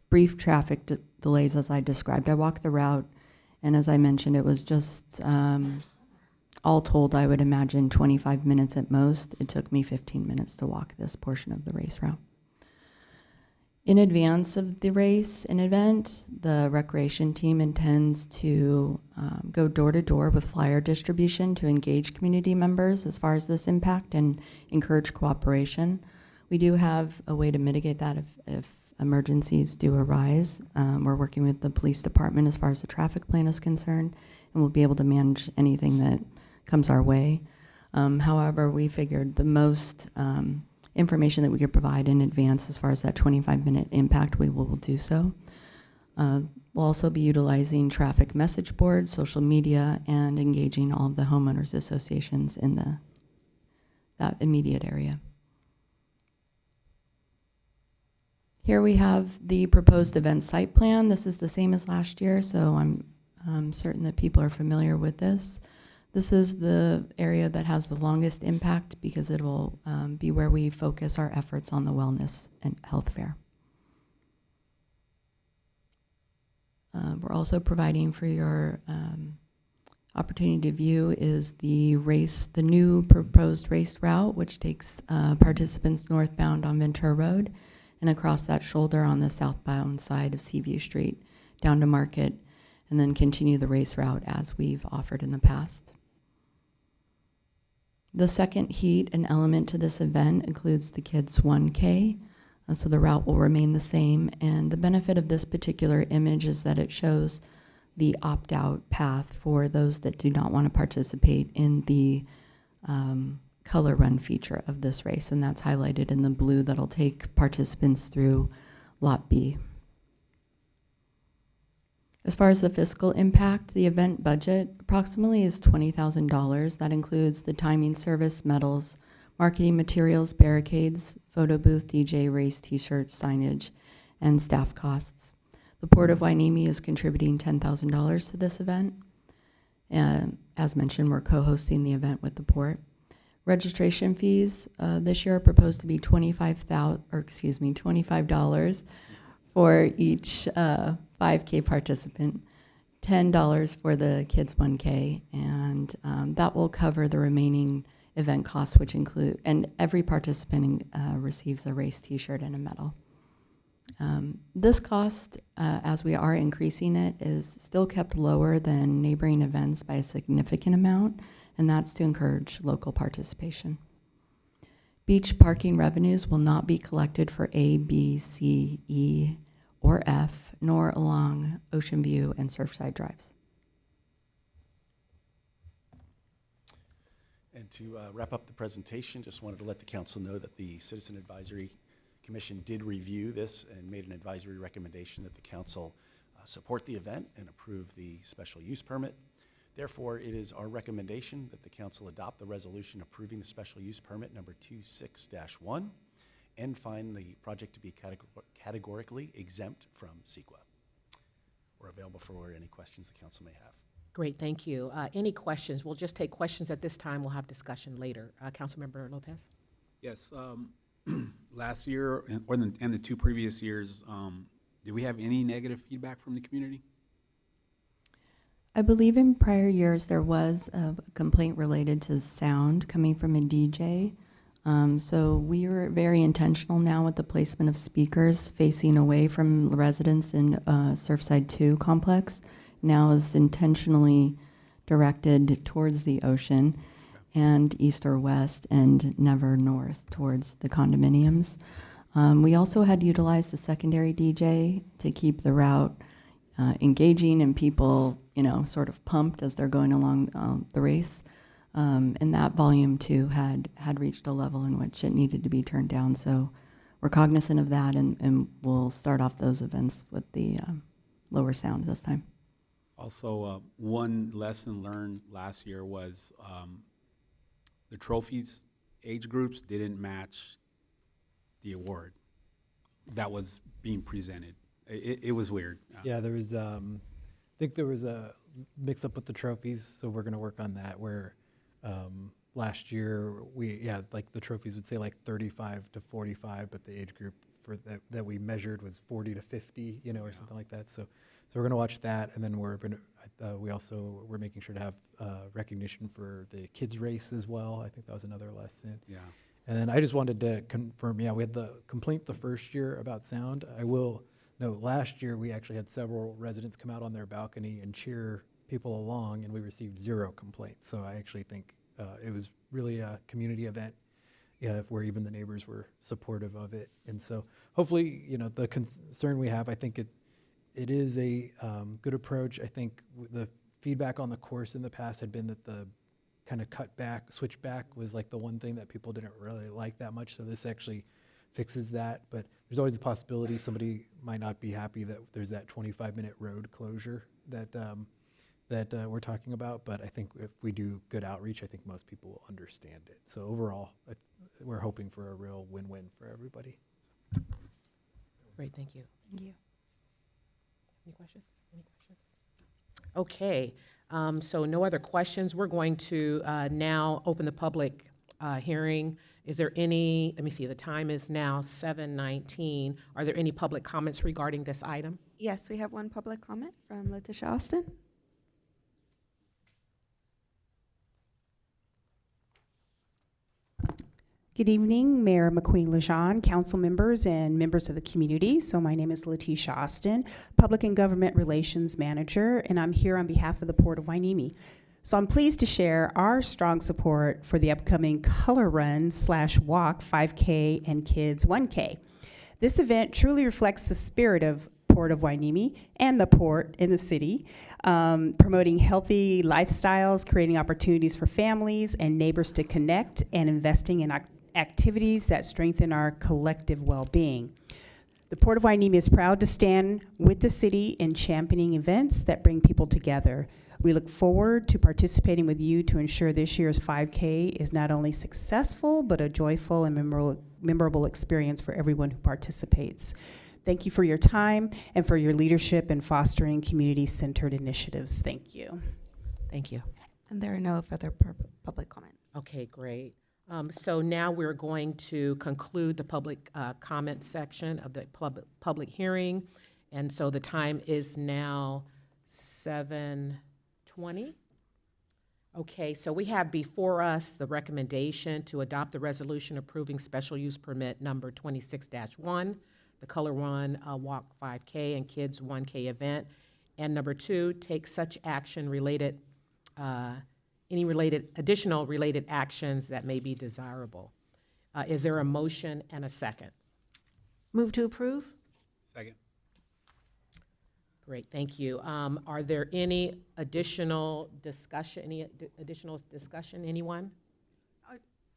N: brief traffic delays as I described. I walked the route, and as I mentioned, it was just all told, I would imagine 25 minutes at most. It took me 15 minutes to walk this portion of the race route. In advance of the race and event, the recreation team intends to go door to door with flyer distribution to engage community members as far as this impact and encourage cooperation. We do have a way to mitigate that if emergencies do arise. We're working with the police department as far as the traffic plan is concerned, and we'll be able to manage anything that comes our way. However, we figured the most information that we could provide in advance as far as that 25-minute impact, we will do so. We'll also be utilizing traffic message boards, social media, and engaging all of the homeowners associations in that immediate area. Here we have the proposed event site plan. This is the same as last year, so I'm certain that people are familiar with this. This is the area that has the longest impact because it will be where we focus our efforts on the wellness and health fair. We're also providing for your opportunity to view is the new proposed race route, which takes participants northbound on Ventura Road and across that shoulder on the southbound side of Seaview Street down to Market, and then continue the race route as we've offered in the past. The second heat and element to this event includes the Kids 1K, so the route will remain the same, and the benefit of this particular image is that it shows the opt-out path for those that do not want to participate in the color run feature of this race, and that's highlighted in the blue that'll take participants through Lot B. As far as the fiscal impact, the event budget approximately is $20,000. That includes the timing service, medals, marketing materials, barricades, photo booth, DJ, race, t-shirts, signage, and staff costs. The Port of Hueneme is contributing $10,000 to this event. As mentioned, we're co-hosting the event with the port. Registration fees this year are proposed to be $25 for each 5K participant, $10 for the kids 1K, and that will cover the remaining event costs, which include, and every participant receives a race T-shirt and a medal. This cost, as we are increasing it, is still kept lower than neighboring events by a significant amount, and that's to encourage local participation. Beach parking revenues will not be collected for A, B, C, E, or F, nor along Ocean View and Surfside Drives.
M: And to wrap up the presentation, just wanted to let the council know that the Citizen Advisory Commission did review this and made an advisory recommendation that the council support the event and approve the special use permit. Therefore, it is our recommendation that the council adopt the resolution approving the special use permit number 26-1 and find the project to be categorically exempt from CEQA. We're available for any questions the council may have.
A: Great, thank you. Any questions? We'll just take questions at this time. We'll have discussion later. Councilmember Lopez?
K: Yes, last year and the two previous years, did we have any negative feedback from the community?
N: I believe in prior years there was a complaint related to sound coming from a DJ. So we are very intentional now with the placement of speakers facing away from residents in Surfside 2 complex. Now is intentionally directed towards the ocean and east or west and never north towards the condominiums. We also had utilized the secondary DJ to keep the route engaging and people, sort of pumped as they're going along the race. And that volume too had reached a level in which it needed to be turned down. So we're cognizant of that, and we'll start off those events with the lower sound this time.
K: Also, one lesson learned last year was the trophies age groups didn't match the award that was being presented. It was weird.
J: Yeah, there was, I think there was a mix-up with the trophies, so we're going to work on that, where last year, like the trophies would say like 35 to 45, but the age group for that we measured was 40 to 50, or something like that. So we're going to watch that, and then we're making sure to have recognition for the kids race as well. I think that was another lesson.
K: Yeah.
J: And then I just wanted to confirm, we had the complaint the first year about sound. I will note, last year we actually had several residents come out on their balcony and cheer people along, and we received 0 complaints. So I actually think it was really a community event, where even the neighbors were supportive of it. And so hopefully, the concern we have, I think it is a good approach. I think the feedback on the course in the past had been that the kind of switch back was like the one thing that people didn't really like that much. So this actually fixes that, but there's always a possibility somebody might not be happy that there's that 25-minute road closure that we're talking about. But I think if we do good outreach, I think most people will understand it. So overall, we're hoping for a real win-win for everybody.
A: Great, thank you.
C: Thank you.
A: Any questions? Okay, so no other questions. We're going to now open the public hearing. Is there any, let me see, the time is now 7:19. Are there any public comments regarding this item?
C: Yes, we have one public comment from Letitia Austin.
O: Good evening, Mayor McQueen-Lejean, council members, and members of the community. So my name is Letitia Austin, Public and Government Relations Manager, and I'm here on behalf of the Port of Hueneme. So I'm pleased to share our strong support for the upcoming Color Run / Walk 5K and Kids 1K. This event truly reflects the spirit of Port of Hueneme and the port in the city, promoting healthy lifestyles, creating opportunities for families and neighbors to connect, and investing in activities that strengthen our collective well-being. The Port of Hueneme is proud to stand with the city in championing events that bring people together. We look forward to participating with you to ensure this year's 5K is not only successful, but a joyful and memorable experience for everyone who participates. Thank you for your time and for your leadership in fostering community-centered initiatives. Thank you.
A: Thank you.
C: And there are no further public comments.
A: Okay, great. So now we're going to conclude the public comment section of the public hearing. And so the time is now 7:20. Okay, so we have before us the recommendation to adopt the resolution approving special use permit number 26-1, the Color Run Walk 5K and Kids 1K event. And number 2, take such action related, any additional related actions that may be desirable. Is there a motion and a second?
H: Move to approve?
K: Second.
A: Great, thank you. Are there any additional discussion, anyone?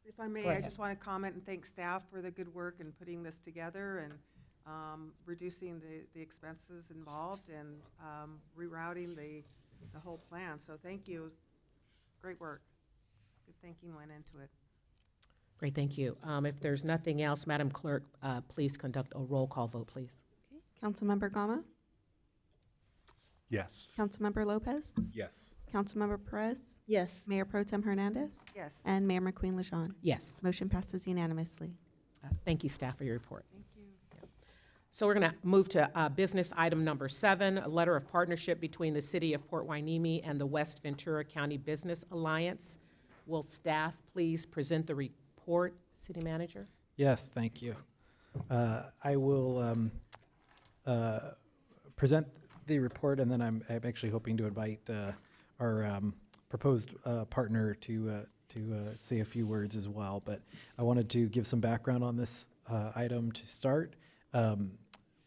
G: If I may,
A: Go
G: I
A: ahead.
G: just want to comment and thank staff for the good work in putting this together and reducing the expenses involved and rerouting the whole plan. So thank you. It was great work. Good thinking went into it.
A: Great, thank you. If there's nothing else, Madam Clerk, please conduct a roll call vote, please.
C: Councilmember Gama,
B: Yes.
C: Councilmember Lopez,
K: Yes.
C: Councilmember Perez,
H: Yes.
C: Mayor Pro Tem Hernandez,
G: Yes.
C: and Mayor McQueen LaJean.
A: Yes.
C: Motion passes unanimously.
A: Thank you, staff, for your report.
G: Thank you.
A: So we're going to move to business item number 7, a letter of partnership between the City of Port Hueneme and the West Ventura County Business Alliance. Will staff please present the report, City Manager?
J: Yes, thank you. I will present the report, and then I'm actually hoping to invite our proposed partner to say a few words as well. But I wanted to give some background on this item to start.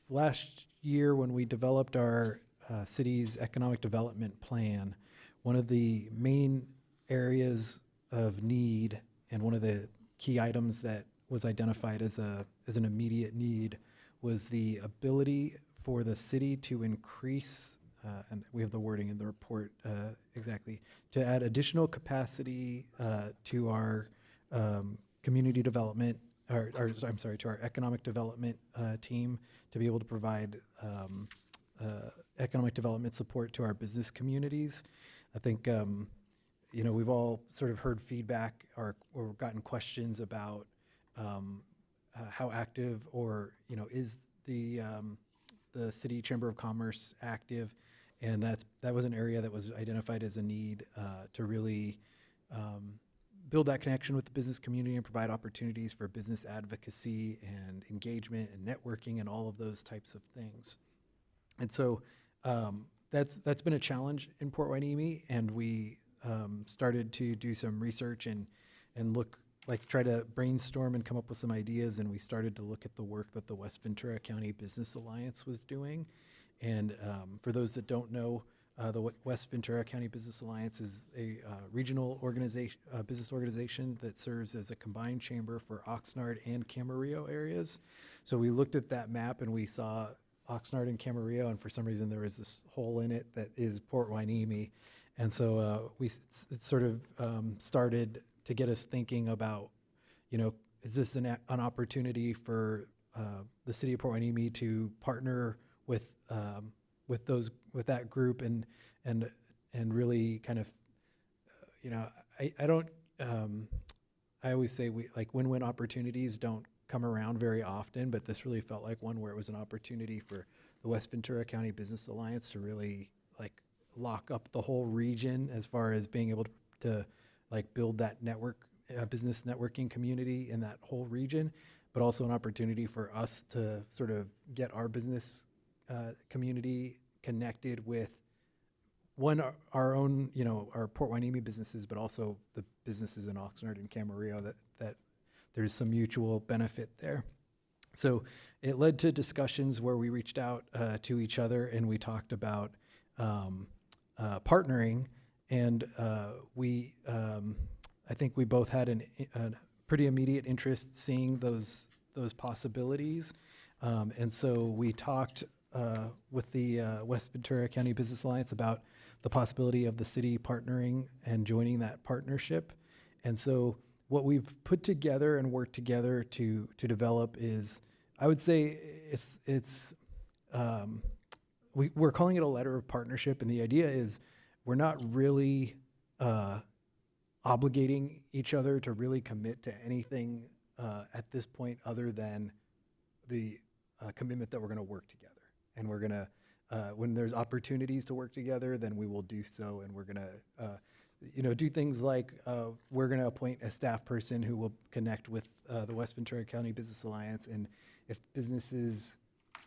J: Last year, when we developed our city's economic development plan, one of the main areas of need and one of the key items that was identified as an immediate need was the ability for the city to increase, and we have the wording in the report exactly, to add additional capacity to our community development, to our economic development team to be able to provide economic development support to our business communities. I think, we've all sort of heard feedback or gotten questions about how active or, is the City Chamber of Commerce active, and that was an area that was identified as a need to really build that connection with the business community and provide opportunities for business advocacy and engagement and networking and all of those types of things. And so that's been a challenge in Port Hueneme, and we started to do some research and try to brainstorm and come up with some ideas, and we started to look at the work that the West Ventura County Business Alliance was doing. And for those that don't know, the West Ventura County Business Alliance is a regional business organization that serves as a combined chamber for Oxnard and Camarillo areas. So we looked at that map and we saw Oxnard and Camarillo, and for some reason there was this hole in it that is Port Hueneme. And so it sort of started to get us thinking about, is this an opportunity for the city of Port Hueneme to partner with that group and really kind of, I always say win-win opportunities don't come around very often, but this really felt like one where it was an opportunity for the West Ventura County Business Alliance to really lock up the whole region as far as being able to build that network, business networking community in that whole region, but also an opportunity for us to sort of get our business community connected with our own, our Port Hueneme businesses, but also the businesses in Oxnard and Camarillo that there's some mutual benefit there. So it led to discussions where we reached out to each other and we talked about partnering, and I think we both had a pretty immediate interest seeing those possibilities, and so we talked with the West Ventura County Business Alliance about the possibility of the city partnering and joining that partnership. And so what we've put together and worked together to develop is, I would say we're calling it a letter of partnership, and the idea is we're not really obligating each other to really commit to anything at this point other than the commitment that we're going to work together. And we're going to, when there's opportunities to work together, then we will do so. And we're going to, do things like we're going to appoint a staff person who will connect with the West Ventura County Business Alliance. And if businesses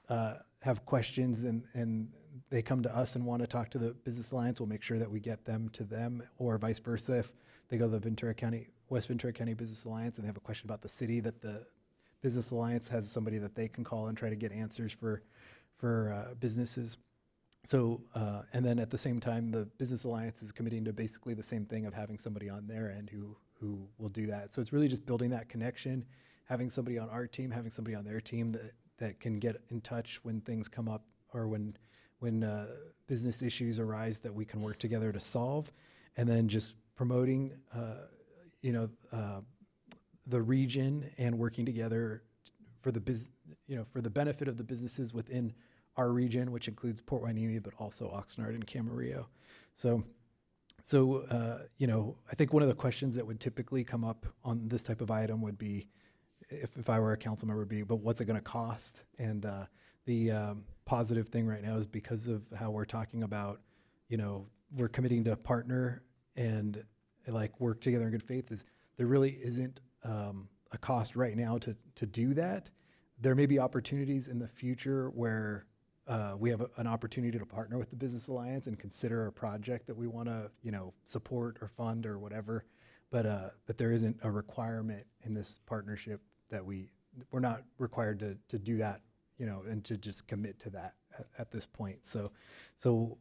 J: have questions and they come to us and want to talk to the Business Alliance, we'll make sure that we get them to them, or vice versa. If they go to the West Ventura County Business Alliance and they have a question about the city, that the Business Alliance has somebody that they can call and try to get answers for businesses. So, and then at the same time, the Business Alliance is committing to basically the same thing of having somebody on their end who will do that. So it's really just building that connection, having somebody on our team, having somebody on their team that can get in touch when things come up, or when business issues arise that we can work together to solve, and then just promoting, the region and working together for for the benefit of the businesses within our region, which includes Port Hueneme, but also Oxnard and Camarillo. So, I think one of the questions that would typically come up on this type of item would be, if I were a council member, would be, but what's it going to cost? And the positive thing right now is, because of how we're talking about, we're committing to partner and like work together in good faith, is there really isn't a cost right now to do that. There may be opportunities in the future where we have an opportunity to partner with the Business Alliance and consider a project that we want to, support or fund or whatever. But there isn't a requirement in this partnership that we're not required to do that, and to just commit to that at this point. So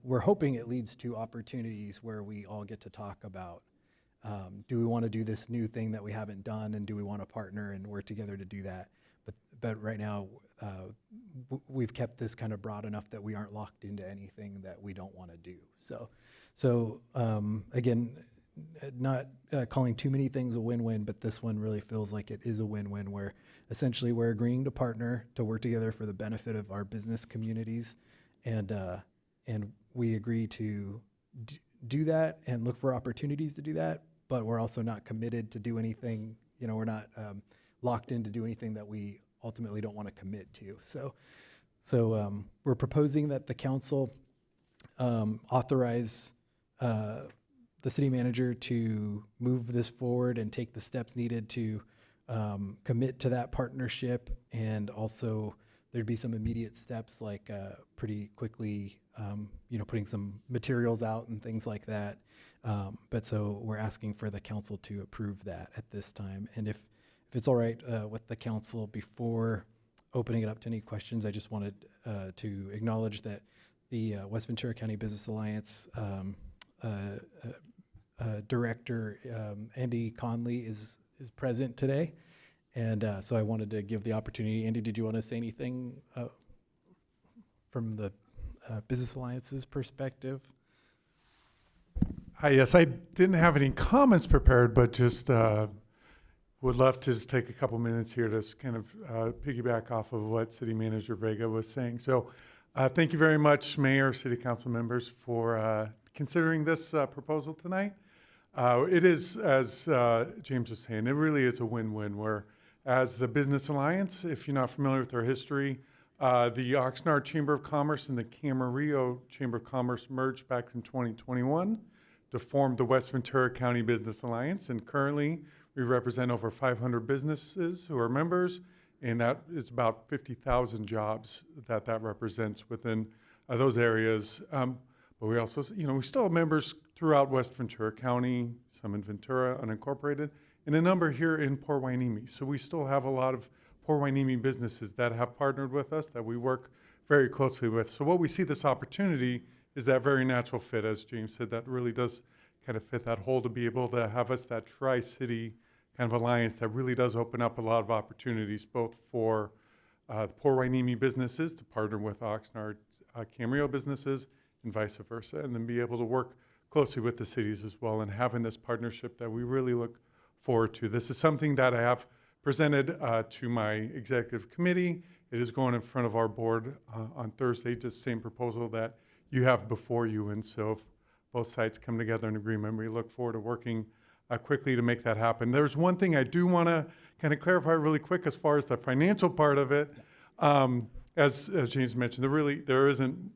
J: we're hoping it leads to opportunities where we all get to talk about, do we want to do this new thing that we haven't done, and do we want to partner and work together to do that? But right now, we've kept this kind of broad enough that we aren't locked into anything that we don't want to do. So again, not calling too many things a win-win, but this one really feels like it is a win-win, where essentially we're agreeing to partner to work together for the benefit of our business communities, and we agree to do that and look for opportunities to do that. But we're also not committed to do anything. We're not locked in to do anything that we ultimately don't want to commit to. So we're proposing that the council authorize the city manager to move this forward and take the steps needed to commit to that partnership. And also there'd be some immediate steps, like pretty quickly, putting some materials out and things like that. But so we're asking for the council to approve that at this time. And if it's all right with the council, before opening it up to any questions, I just wanted to acknowledge that the West Ventura County Business Alliance Director, Andy Conley, is present today. And so I wanted to give the opportunity. Andy, did you want to say anything from the Business Alliance's perspective?
P: Hi, yes, I didn't have any comments prepared, but just would love to just take a couple minutes here to kind of piggyback off of what City Manager Vega was saying. So thank you very much, Mayor, City Council members, for considering this proposal tonight. It is, as James was saying, it really is a win-win, where as the Business Alliance, if you're not familiar with our history, the Oxnard Chamber of Commerce and the Camarillo Chamber of Commerce merged back in 2021 to form the West Ventura County Business Alliance. And currently, we represent over 500 businesses who are members, and that is about 50,000 jobs that represents within those areas. But we also, we still have members throughout West Ventura County, some in Ventura, unincorporated, and a number here in Port Hueneme. So we still have a lot of Port Hueneme businesses that have partnered with us, that we work very closely with. So what we see this opportunity is that very natural fit, as James said, that really does kind of fit that hole, to be able to have us that tri-city kind of alliance that really does open up a lot of opportunities, both for the Port Hueneme businesses to partner with Oxnard Camarillo businesses, and vice versa, and then be able to work closely with the cities as well, and having this partnership that we really look forward to. This is something that I have presented to my executive committee. It is going in front of our board on Thursday, just same proposal that you have before you. And so both sides come together in agreement. We look forward to working quickly to make that happen. There's one thing I do want to kind of clarify really quick as far as the financial part of it. As James mentioned, there isn't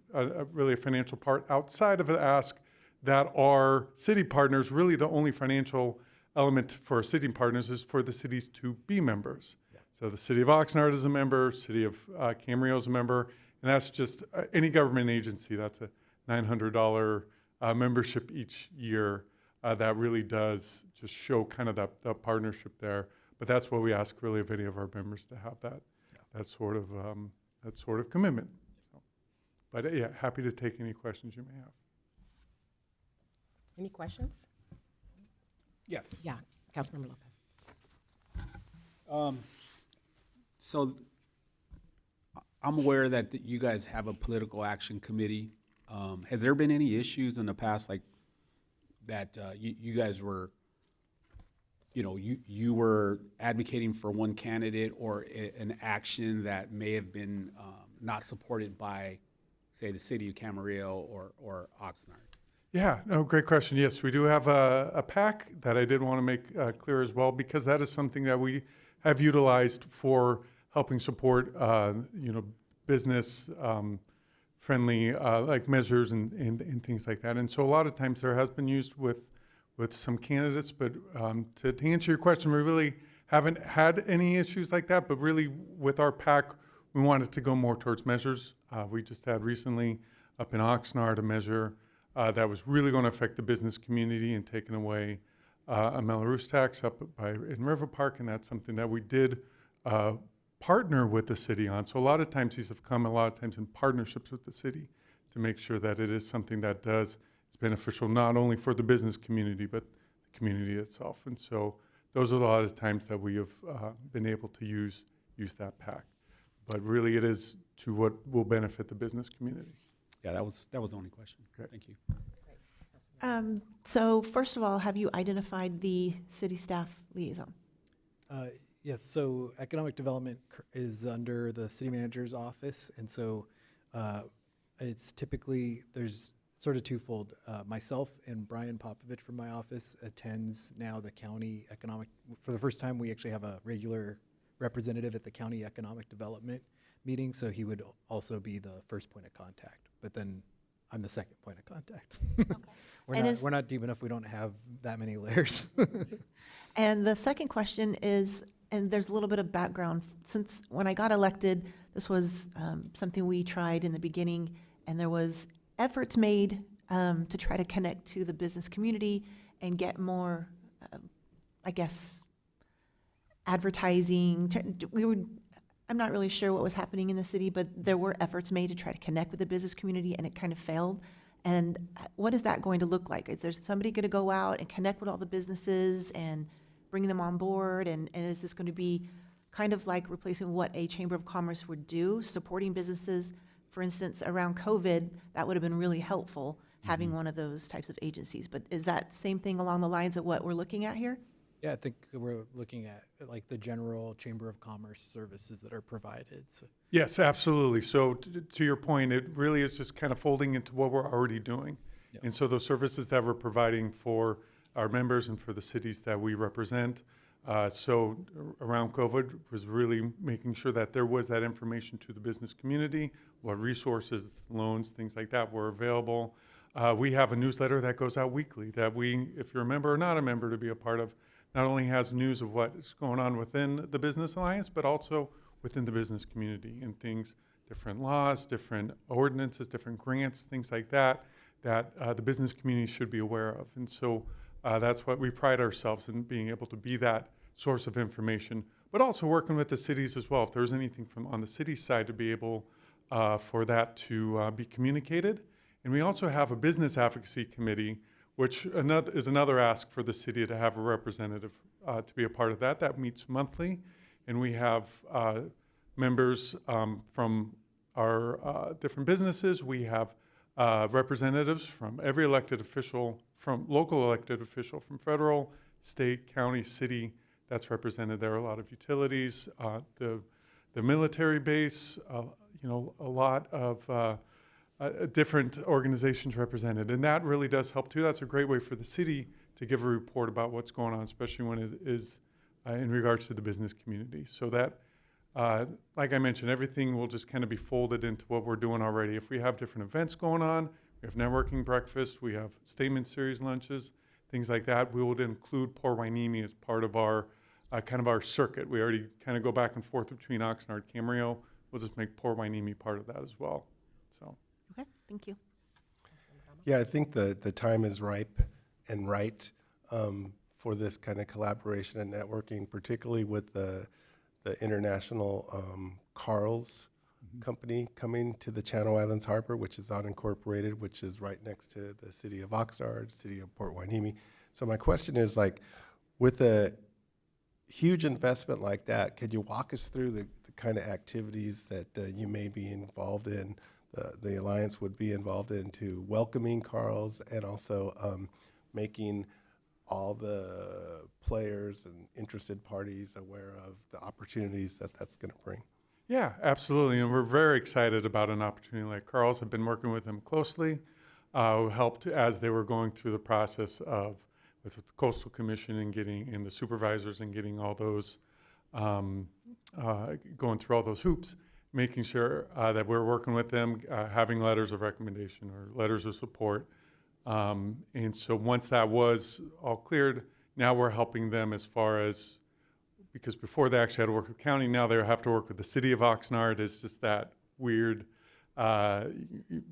P: really a financial part outside of the ask that our city partners, really the only financial element for our city partners is for the cities to be members. So the city of Oxnard is a member, city of Camarillo is a member, and that's just any government agency. That's a $900 membership each year. That really does just show kind of that partnership there. But that's what we ask really of any of our members, to have that sort of commitment. So, but yeah, happy to take any questions you may have.
A: Any questions?
K: Yes.
A: Yeah, Councilmember Lopez.
K: So I'm aware that you guys have a political action committee. Has there been any issues in the past, like that you guys were, you were advocating for one candidate, or an action that may have been not supported by, say, the city of Camarillo or Oxnard?
P: Yeah, no, great question. Yes, we do have a PAC that I did want to make clear as well, because that is something that we have utilized for helping support, business friendly like measures and things like that. And so a lot of times there has been used with some candidates, but to answer your question, we really haven't had any issues like that. But really, with our PAC, we wanted to go more towards measures. We just had recently up in Oxnard a measure that was really going to affect the business community and taking away a Melrose tax up in River Park, and that's something that we did partner with the city on. So a lot of times these have come a lot of times in partnerships with the city to make sure that it is something that is beneficial not only for the business community, but the community itself. And so those are a lot of times that we have been able to use that PAC. But really it is to what will benefit the business community.
K: Yeah, that was the only question.
P: Okay.
K: Thank you.
Q: So first of all, have you identified the city staff liaison?
J: Yes, so economic development is under the city manager's office, and so it's typically, there's sort of twofold. Myself and Brian Popovich from my office attends now the county economic, for the first time we actually have a regular representative at the county economic development meeting, so he would also be the first point of contact, but then I'm the second point of contact.
Q: Okay.
J: We're not deep enough, we don't have that many layers.
Q: And the second question is, and there's a little bit of background, since when I got elected, this was something we tried in the beginning, and there was efforts made to try to connect to the business community and get more, I guess, advertising. I'm not really sure what was happening in the city, but there were efforts made to try to connect with the business community, and it kind of failed. And what is that going to look like? Is there somebody going to go out and connect with all the businesses and bring them on board? And is this going to be kind of like replacing what a Chamber of Commerce would do, supporting businesses? For instance, around COVID, that would have been really helpful, having one of those types of agencies. But is that same thing along the lines of what we're looking at here?
J: Yeah, I think we're looking at like the general Chamber of Commerce services that are provided. So.
P: Yes, absolutely. So to your point, it really is just kind of folding into what we're already doing. Yep. And so those services that we're providing for our members and for the cities that we represent. So around COVID was really making sure that there was that information to the business community, what resources, loans, things like that were available. We have a newsletter that goes out weekly that we, if you're a member or not a member to be a part of, not only has news of what is going on within the Business Alliance, but also within the business community and things, different laws, different ordinances, different grants, things like that, that the business community should be aware of. And so that's what we pride ourselves in, being able to be that source of information, but also working with the cities as well. If there's anything from on the city side to be able for that to be communicated. And we also have a business advocacy committee, which is another ask for the city to have a representative to be a part of that. That meets monthly, and we have members from our different businesses. We have representatives from every elected official, from local elected official, from federal, state, county, city, that's represented there. A lot of utilities, the military base, a lot of different organizations represented. And that really does help too. That's a great way for the city to give a report about what's going on, especially when it is in regards to the business community. So that, like I mentioned, everything will just kind of be folded into what we're doing already. If we have different events going on, we have networking breakfast, we have statement series lunches, things like that, we would include Port Hueneme as part of our kind of our circuit. We already kind of go back and forth between Oxnard, Camarillo. We'll just make Port Hueneme part of that as well. So.
Q: Okay, thank you.
B: Yeah, I think the time is ripe and right for this kind of collaboration and networking, particularly with the international Carl's company coming to the Channel Islands Harbor, which is unincorporated, which is right next to the city of Oxnard, city of Port Hueneme. So my question is, like, with a huge investment like that, could you walk us through the kind of activities that you may be involved in, the Alliance would be involved in, to welcoming Carl's and also making all the players and interested parties aware of the opportunities that that's going to bring?
P: Yeah, absolutely. And we're very excited about an opportunity like Carl's. I've been working with them closely, helped as they were going through the process with the Coastal Commission and and the supervisors and getting all those, going through all those hoops, making sure that we're working with them, having letters of recommendation or letters of support. And so once that was all cleared, now we're helping them as far as, because before they actually had to work with the county, now they have to work with the city of Oxnard. It's just that weird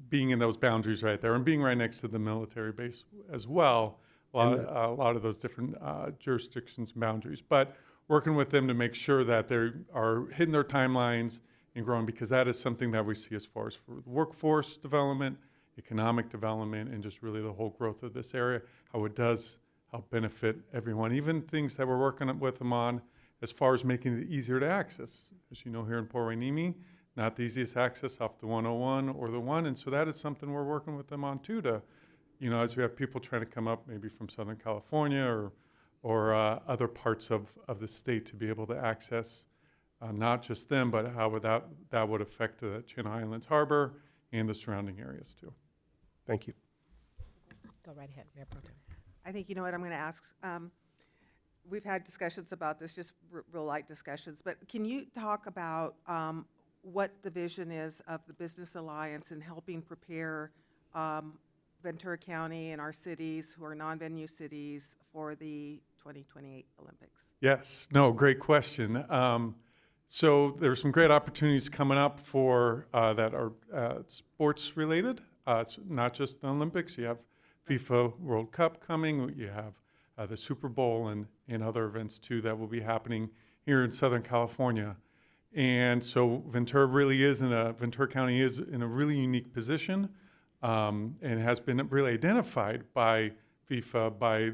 P: being in those boundaries right there and being right next to the military base as well. A lot of those different jurisdictions and boundaries. But working with them to make sure that they are hitting their timelines and growing, because that is something that we see as far as for workforce development, economic development, and just really the whole growth of this area, how it does help benefit everyone. Even things that we're working with them on as far as making it easier to access. As you know, here in Port Hueneme, not the easiest access off the 101 or the 1, and so that is something we're working with them on too, to, you know, as we have people trying to come up maybe from Southern California or other parts of the state to be able to access not just them, but how that would affect the Channel Islands Harbor and the surrounding areas too.
B: Thank you.
A: Go right ahead, Mayor Pro Tem.
G: I think, you know what, I'm going to ask, we've had discussions about this, just real light discussions, but can you talk about what the vision is of the Business Alliance in helping prepare Ventura County and our cities who are non-venue cities for the 2028 Olympics?
P: Yes, no, great question. So there's some great opportunities coming up for that are sports related. It's not just the Olympics. You have FIFA World Cup coming. You have the Super Bowl and other events too that will be happening here in Southern California. And so Ventura County is in a really unique position and has been really identified by FIFA, by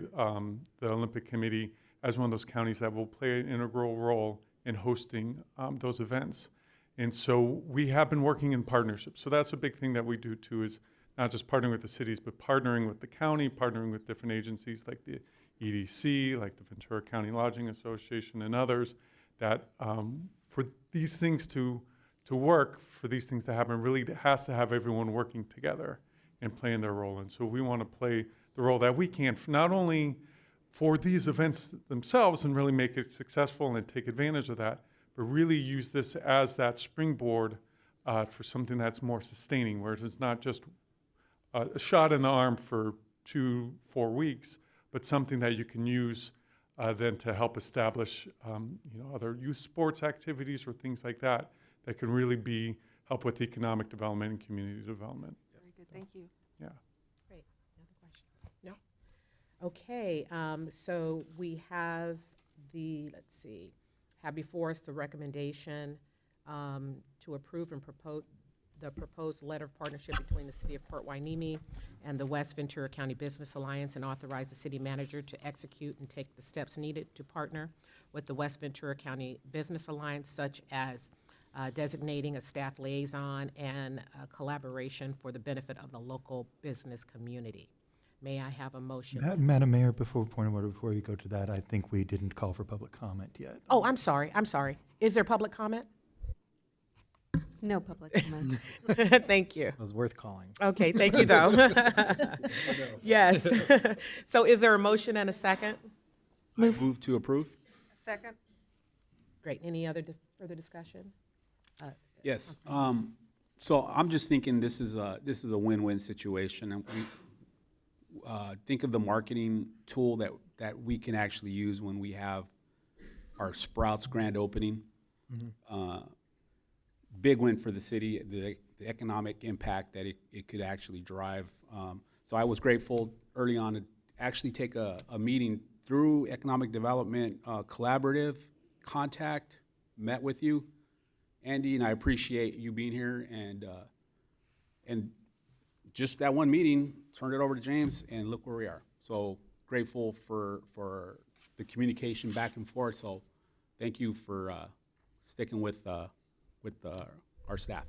P: the Olympic Committee, as one of those counties that will play an integral role in hosting those events. And so we have been working in partnership. So that's a big thing that we do too, is not just partnering with the cities, but partnering with the county, partnering with different agencies like the EDC, like the Ventura County Lodging Association and others, that for these things to work, for these things to happen, really has to have everyone working together and playing their role. And so we want to play the role that we can, not only for these events themselves and really make it successful and take advantage of that, but really use this as that springboard for something that's more sustaining, where it's not just a shot in the arm for 2-4 weeks, but something that you can use then to help establish other youth sports activities or things like that that can really help with economic development and community development.
G: Very good, thank you.
P: Yeah.
A: Great. Any other questions? No? Okay, so we have have before us the recommendation to approve and propose the proposed letter of partnership between the City of Port Hueneme and the West Ventura County Business Alliance, and authorize the city manager to execute and take the steps needed to partner with the West Ventura County Business Alliance, such as designating a staff liaison and collaboration for the benefit of the local business community. May I have a motion?
R: Madam Mayor, before we go to that, I think we didn't call for public comment yet.
A: Oh, I'm sorry. Is there public comment?
C: No public comments.
A: Thank you.
J: It was worth calling.
A: Okay, thank you, though. Yes. So is there a motion and a second?
K: Move to approve?
G: Second?
A: Great. Any other further discussion?
K: Yes. So I'm just thinking this is a win-win situation. And we think of the marketing tool that we can actually use when we have our Sprouts grand opening. Big win for the city, the economic impact that it could actually drive. So I was grateful early on to actually take a meeting through Economic Development Collaborative Contact, met with you, Andy, and I appreciate you being here, and just that one meeting, turned it over to James, and look where we are. So grateful for the communication back and forth, so thank you for sticking with our staff.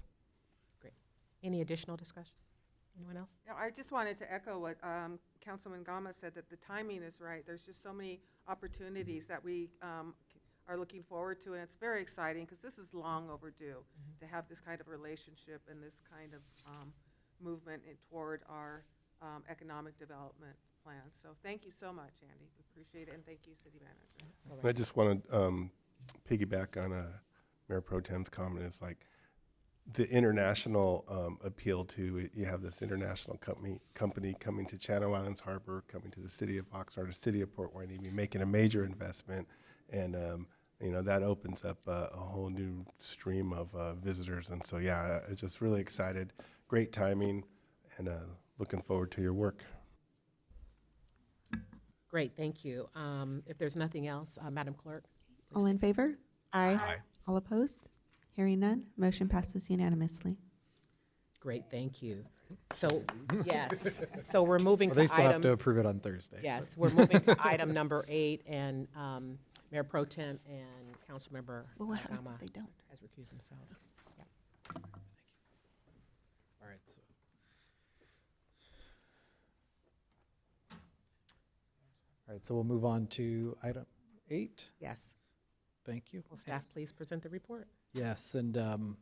A: Great. Any additional discussion? Anyone else?
G: Yeah, I just wanted to echo what Councilman Gama said, that the timing is right. There's just so many opportunities that we are looking forward to, and it's very exciting because this is long overdue to have this kind of relationship and this kind of movement toward our economic development plan. So thank you so much, Andy. We appreciate it, and thank you, City Manager.
B: I just want to piggyback on Mayor Pro Tem's comment. It's like the international appeal to, you have this international company coming to Channel Islands Harbor, coming to the city of Oxnard, the city of Port Hueneme, making a major investment, and that opens up a whole new stream of visitors. And so, yeah, I'm just really excited. Great timing, and looking forward to your work.
A: Great, thank you. If there's nothing else, Madam Clerk?
C: All in favor?
Q: Aye.
C: All opposed? Hearing none, motion passes unanimously.
A: Great, thank you. So, yes, so we're moving
J: Well,
A: to
J: they still have
A: item.
J: to approve it on Thursday.
A: Yes, we're moving to item number 8, and Mayor Pro Tem and Councilmember
Q: Well, what happens
A: Gama
Q: if they don't?
A: has recused himself.
J: All right. All right, so we'll move on to item 8.
A: Yes.
J: Thank you.
A: Will staff please present the report?
J: Yes, and I'm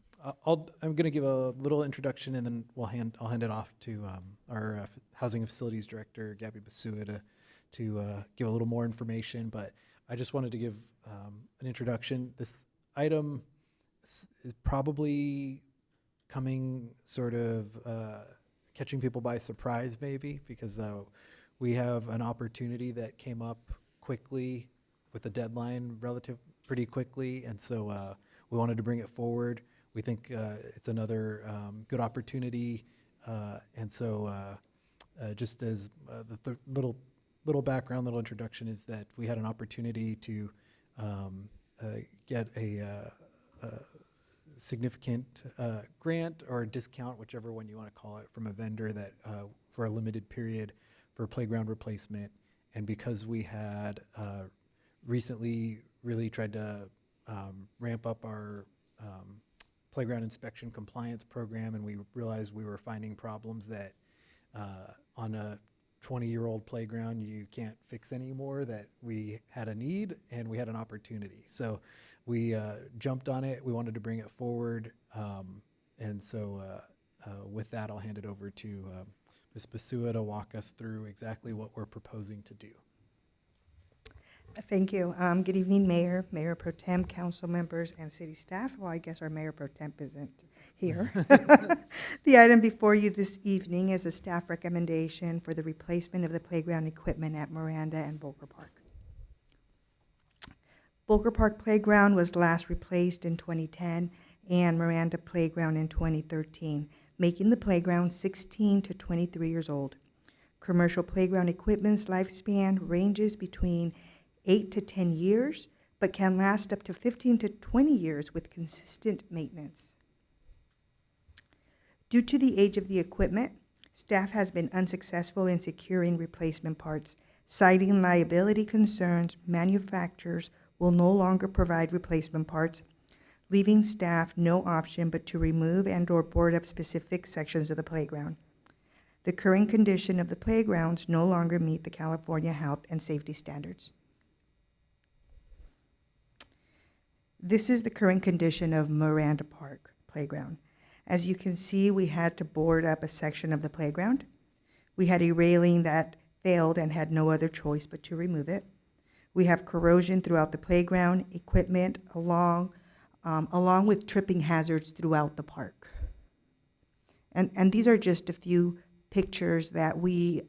J: going to give a little introduction, and then I'll hand it off to our Housing and Facilities Director, Gabby Basua, to give a little more information. But I just wanted to give an introduction. This item is probably coming sort of catching people by surprise, maybe, because we have an opportunity that came up quickly with the deadline pretty quickly, and so we wanted to bring it forward. We think it's another good opportunity, and so just as the little background, little introduction is that we had an opportunity to get a significant grant or discount, whichever one you want to call it, from a vendor that for a limited period for playground replacement. And because we had recently really tried to ramp up our playground inspection compliance program, and we realized we were finding problems that on a 20-year-old playground you can't fix anymore, that we had a need and we had an opportunity. So we jumped on it. We wanted to bring it forward. And so with that, I'll hand it over to Ms. Basua to walk us through exactly what we're proposing to do.
S: Thank you. Good evening, Mayor, Mayor Pro Tem, council members, and city staff. Well, I guess our Mayor Pro Tem isn't here. The item before you this evening is a staff recommendation for the replacement of the playground equipment at Miranda and Bolker Park. Bolker Park Playground was last replaced in 2010 and Miranda Playground in 2013, making the playground 16 to 23 years old. Commercial playground equipment's lifespan ranges between 8 to 10 years, but can last up to 15 to 20 years with consistent maintenance. Due to the age of the equipment, staff has been unsuccessful in securing replacement parts, citing liability concerns. Manufacturers will no longer provide replacement parts, leaving staff no option but to remove and/or board up specific sections of the playground. The current condition of the playgrounds no longer meet the California health and safety standards. This is the current condition of Miranda Park. playground. As you can see, we had to board up a section of the playground. We had a railing that failed and had no other choice but to remove it. We have corrosion throughout the playground, equipment along with tripping hazards throughout the park. And these are just a few pictures that we,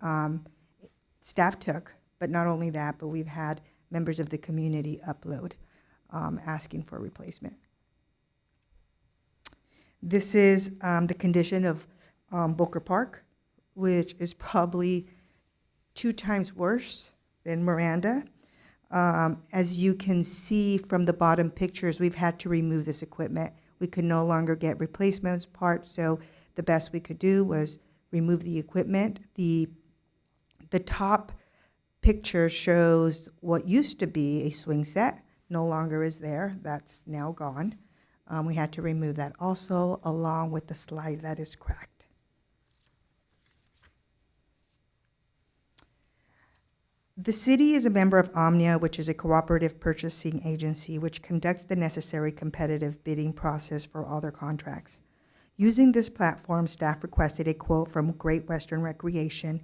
S: staff took, but not only that, but we've had members of the community upload asking for replacement. This is the condition of Booker Park, which is probably 2 times worse than Miranda. As you can see from the bottom pictures, we've had to remove this equipment. We could no longer get replacement parts, so the best we could do was remove the equipment. The top picture shows what used to be a swing set, no longer is there. That's now gone. We had to remove that also, along with the slide that is cracked. The city is a member of Omnia, which is a cooperative purchasing agency which conducts the necessary competitive bidding process for all their contracts. Using this platform, staff requested a quote from Great Western Recreation,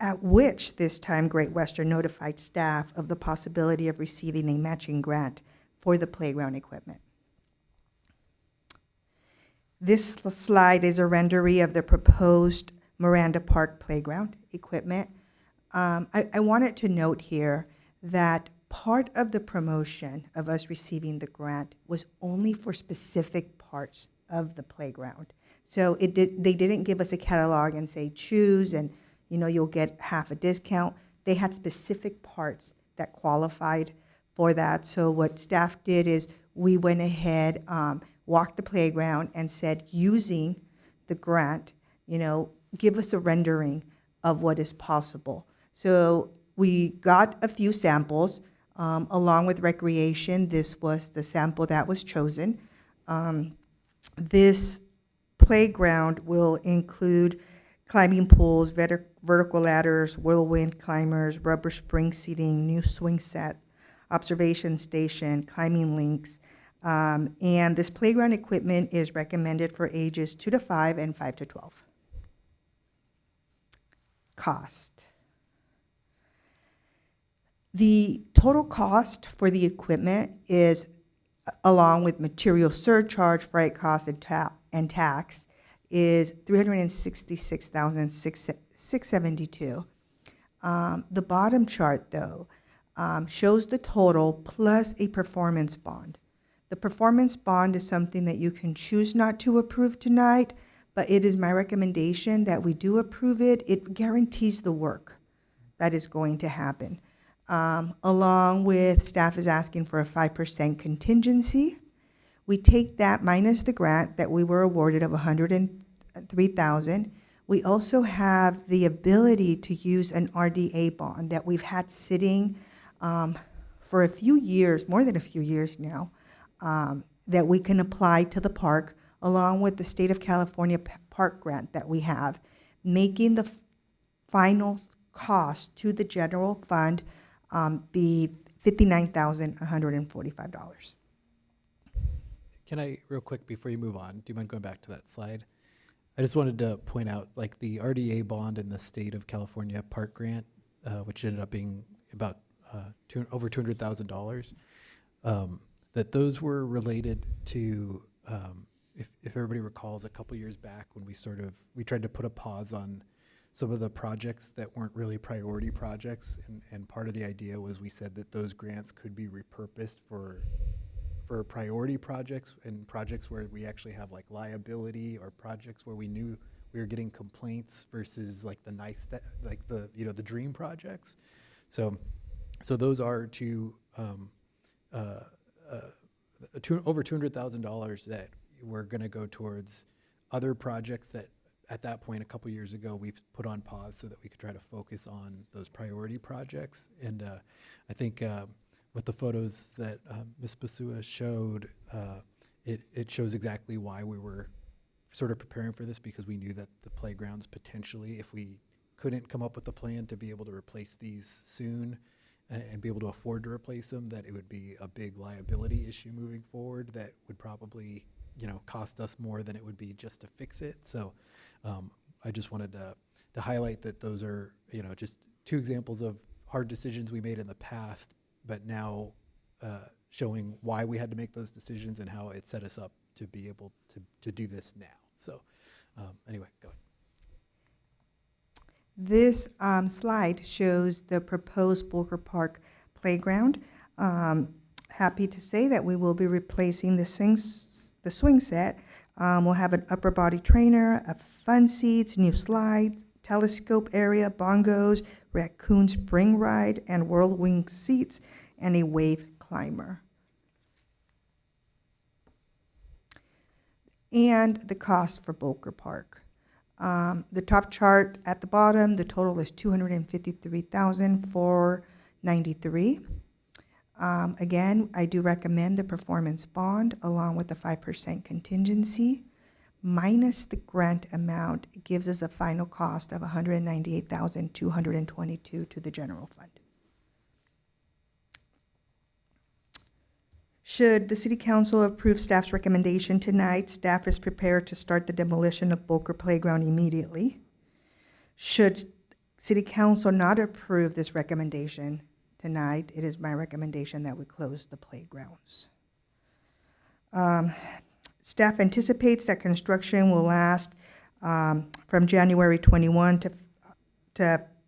S: at which this time Great Western notified staff of the possibility of receiving a matching grant for the playground equipment. This slide is a rendering of the proposed Miranda Park playground equipment. I wanted to note here that part of the promotion of us receiving the grant was only for specific parts of the playground. So they didn't give us a catalog and say choose and you'll get half a discount. They had specific parts that qualified for that. So what staff did is we went ahead, walked the playground and said, using the grant, give us a rendering of what is possible. So we got a few samples along with recreation. This was the sample that was chosen. This playground will include climbing pools, vertical ladders, whirlwind climbers, rubber spring seating, new swing set, observation station, climbing links. And this playground equipment is recommended for ages 2 to 5 and 5 to 12. Cost. The total cost for the equipment is, along with material surcharge, freight costs, and tax, is $366,672. The bottom chart, though, shows the total plus a performance bond. The performance bond is something that you can choose not to approve tonight, but it is my recommendation that we do approve it. It guarantees the work that is going to happen. Along with staff is asking for a 5% contingency. We take that minus the grant that we were awarded of $103,000. We also have the ability to use an RDA bond that we've had sitting for a few years, more than a few years now, that we can apply to the park, along with the State of California Park grant that we have, making the final cost to the general fund be $59,145.
J: Can I, real quick, before you move on, do you mind going back to that slide? I just wanted to point out, like the RDA bond and the State of California Park grant, which ended up being about over $200,000, that those were related to, if everybody recalls, a couple years back when we tried to put a pause on some of the projects that weren't really priority projects, and part of the idea was we said that those grants could be repurposed for priority projects and projects where we actually have like liability, or projects where we knew we were getting complaints versus like the the dream projects. So those are over $200,000 that we're going to go towards other projects that at that point a couple years ago we put on pause so that we could try to focus on those priority projects. And I think with the photos that Ms. Basua showed, it shows exactly why we were sort of preparing for this, because we knew that the playgrounds potentially, if we couldn't come up with a plan to be able to replace these soon and be able to afford to replace them, that it would be a big liability issue moving forward that would probably cost us more than it would be just to fix it. So I just wanted to highlight that those are, just two examples of hard decisions we made in the past, but now showing why we had to make those decisions and how it set us up to be able to do this now. So anyway, go ahead.
S: This slide shows the proposed Booker Park playground. Happy to say that we will be replacing the swing set. We'll have an upper body trainer, a fun seats, new slides, telescope area, bongos, raccoon spring ride, and whirlwind seats, and a wave climber. And the cost for Booker Park. The top chart at the bottom, the total is $253,493. Again, I do recommend the performance bond along with the 5% contingency. Minus the grant amount, it gives us a final cost of $198,222 to the general fund. Should the City Council approve staff's recommendation tonight, staff is prepared to start the demolition of Booker Playground immediately. Should City Council not approve this recommendation tonight, it is my recommendation that we close the playgrounds. Staff anticipates that construction will last from January 21 to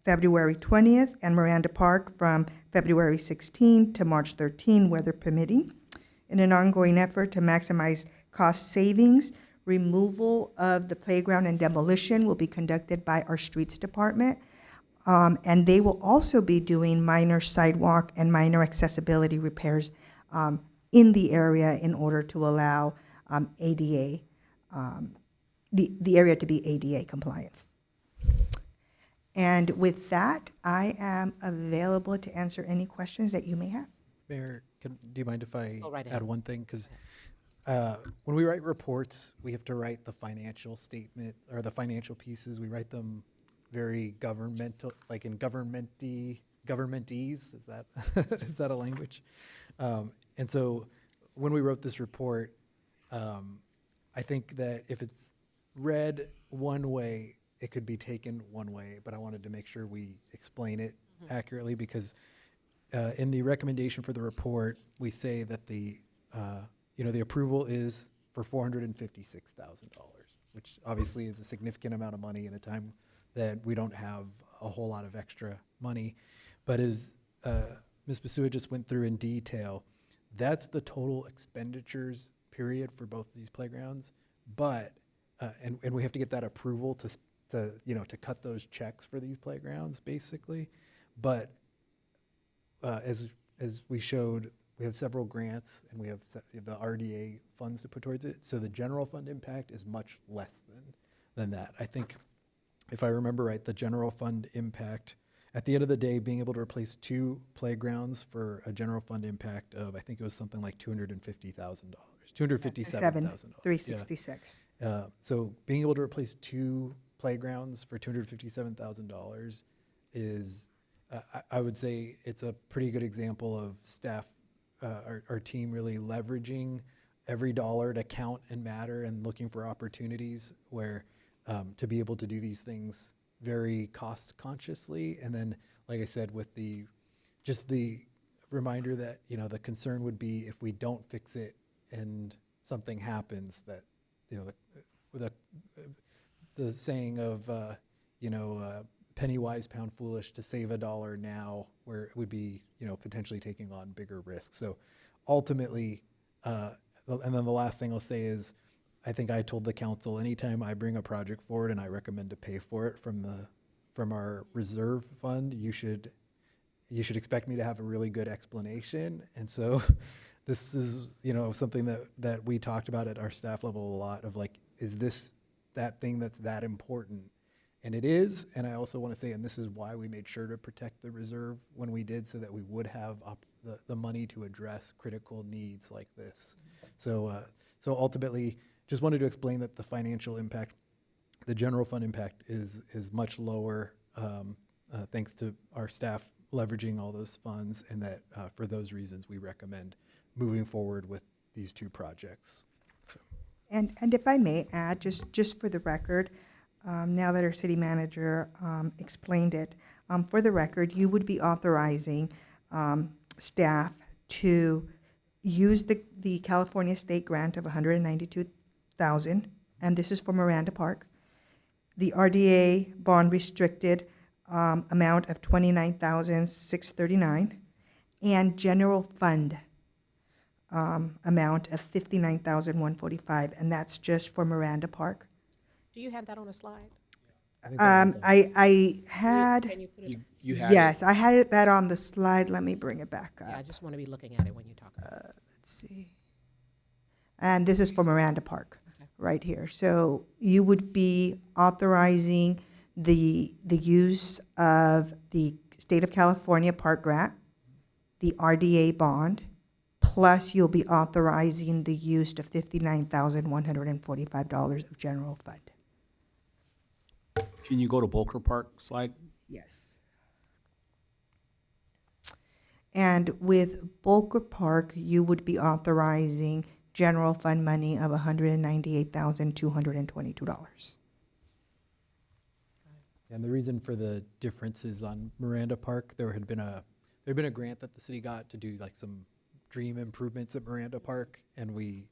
S: February 20th, and Miranda Park from February 16 to March 13, weather permitting. In an ongoing effort to maximize cost savings, removal of the playground and demolition will be conducted by our streets department. And they will also be doing minor sidewalk and minor accessibility repairs in the area in order to allow ADA, the area to be ADA compliant. And with that, I am available to answer any questions that you may have.
J: Mayor, do you mind if I
A: Go right
J: add
A: ahead.
J: one thing? Because when we write reports, we have to write the financial statement or the financial pieces. We write them very governmental, like in governmentese. Is that is that a language? And so when we wrote this report, I think that if it's read one way, it could be taken one way. But I wanted to make sure we explain it accurately because. In the recommendation for the report, we say that the approval is for $456,000, which obviously is a significant amount of money in a time that we don't have a whole lot of extra money. But as Ms. Basua just went through in detail, that's the total expenditures period for both of these playgrounds. But and we have to get that approval to cut those checks for these playgrounds, basically. But as we showed, we have several grants and we have the RDA funds to put towards it. So the general fund impact is much less than that. I think, if I remember right, the general fund impact, at the end of the day, being able to replace 2 playgrounds for a general fund impact of, I think it was something like $250,000, $257,000.
S: 366.
J: Yeah. So being able to replace 2 playgrounds for $257,000 is, I would say it's a pretty good example of staff, our team really leveraging every dollar to count and matter and looking for opportunities where to be able to do these things very cost consciously. And then, like I said, with the reminder that, the concern would be if we don't fix it and something happens that, the saying of, penny wise, pound foolish, to save a dollar now, where it would be, potentially taking on bigger risks. So ultimately, and then the last thing I'll say is, I think I told the council, anytime I bring a project forward and I recommend to pay for it from our reserve fund, you should expect me to have a really good explanation. And so this is, something that we talked about at our staff level a lot of like, is this that thing that's that important? And it is, and I also want to say, and this is why we made sure to protect the reserve when we did, so that we would have the money to address critical needs like this. So ultimately, just wanted to explain that the financial impact, the general fund impact is much lower, thanks to our staff leveraging all those funds, and that for those reasons, we recommend moving forward with these 2 projects. So.
S: And if I may add, just for the record, now that our city manager explained it, for the record, you would be authorizing staff to use the California state grant of $192,000, and this is for Miranda Park. The RDA bond restricted amount of $29,639, and general fund amount of $59,145, and that's just for Miranda Park.
A: Do you have that on a slide?
S: I had,
A: Can you put it?
K: You had
S: yes, I had that on the slide. Let me bring it back
A: Yeah, I
S: up.
A: just want to be looking at it when you talk about it.
S: Let's see. And this is for Miranda Park, right here. So you would be authorizing the use of the State of California Park Grant, the RDA bond, plus you'll be authorizing the use of $59,145 of general fund.
K: Can you go to Volker Park slide?
S: Yes. And with Volker Park, you would be authorizing general fund money of $198,222.
J: And the reason for the differences on Miranda Park, there'd been a grant that the city got to do like some dream improvements at Miranda Park, and we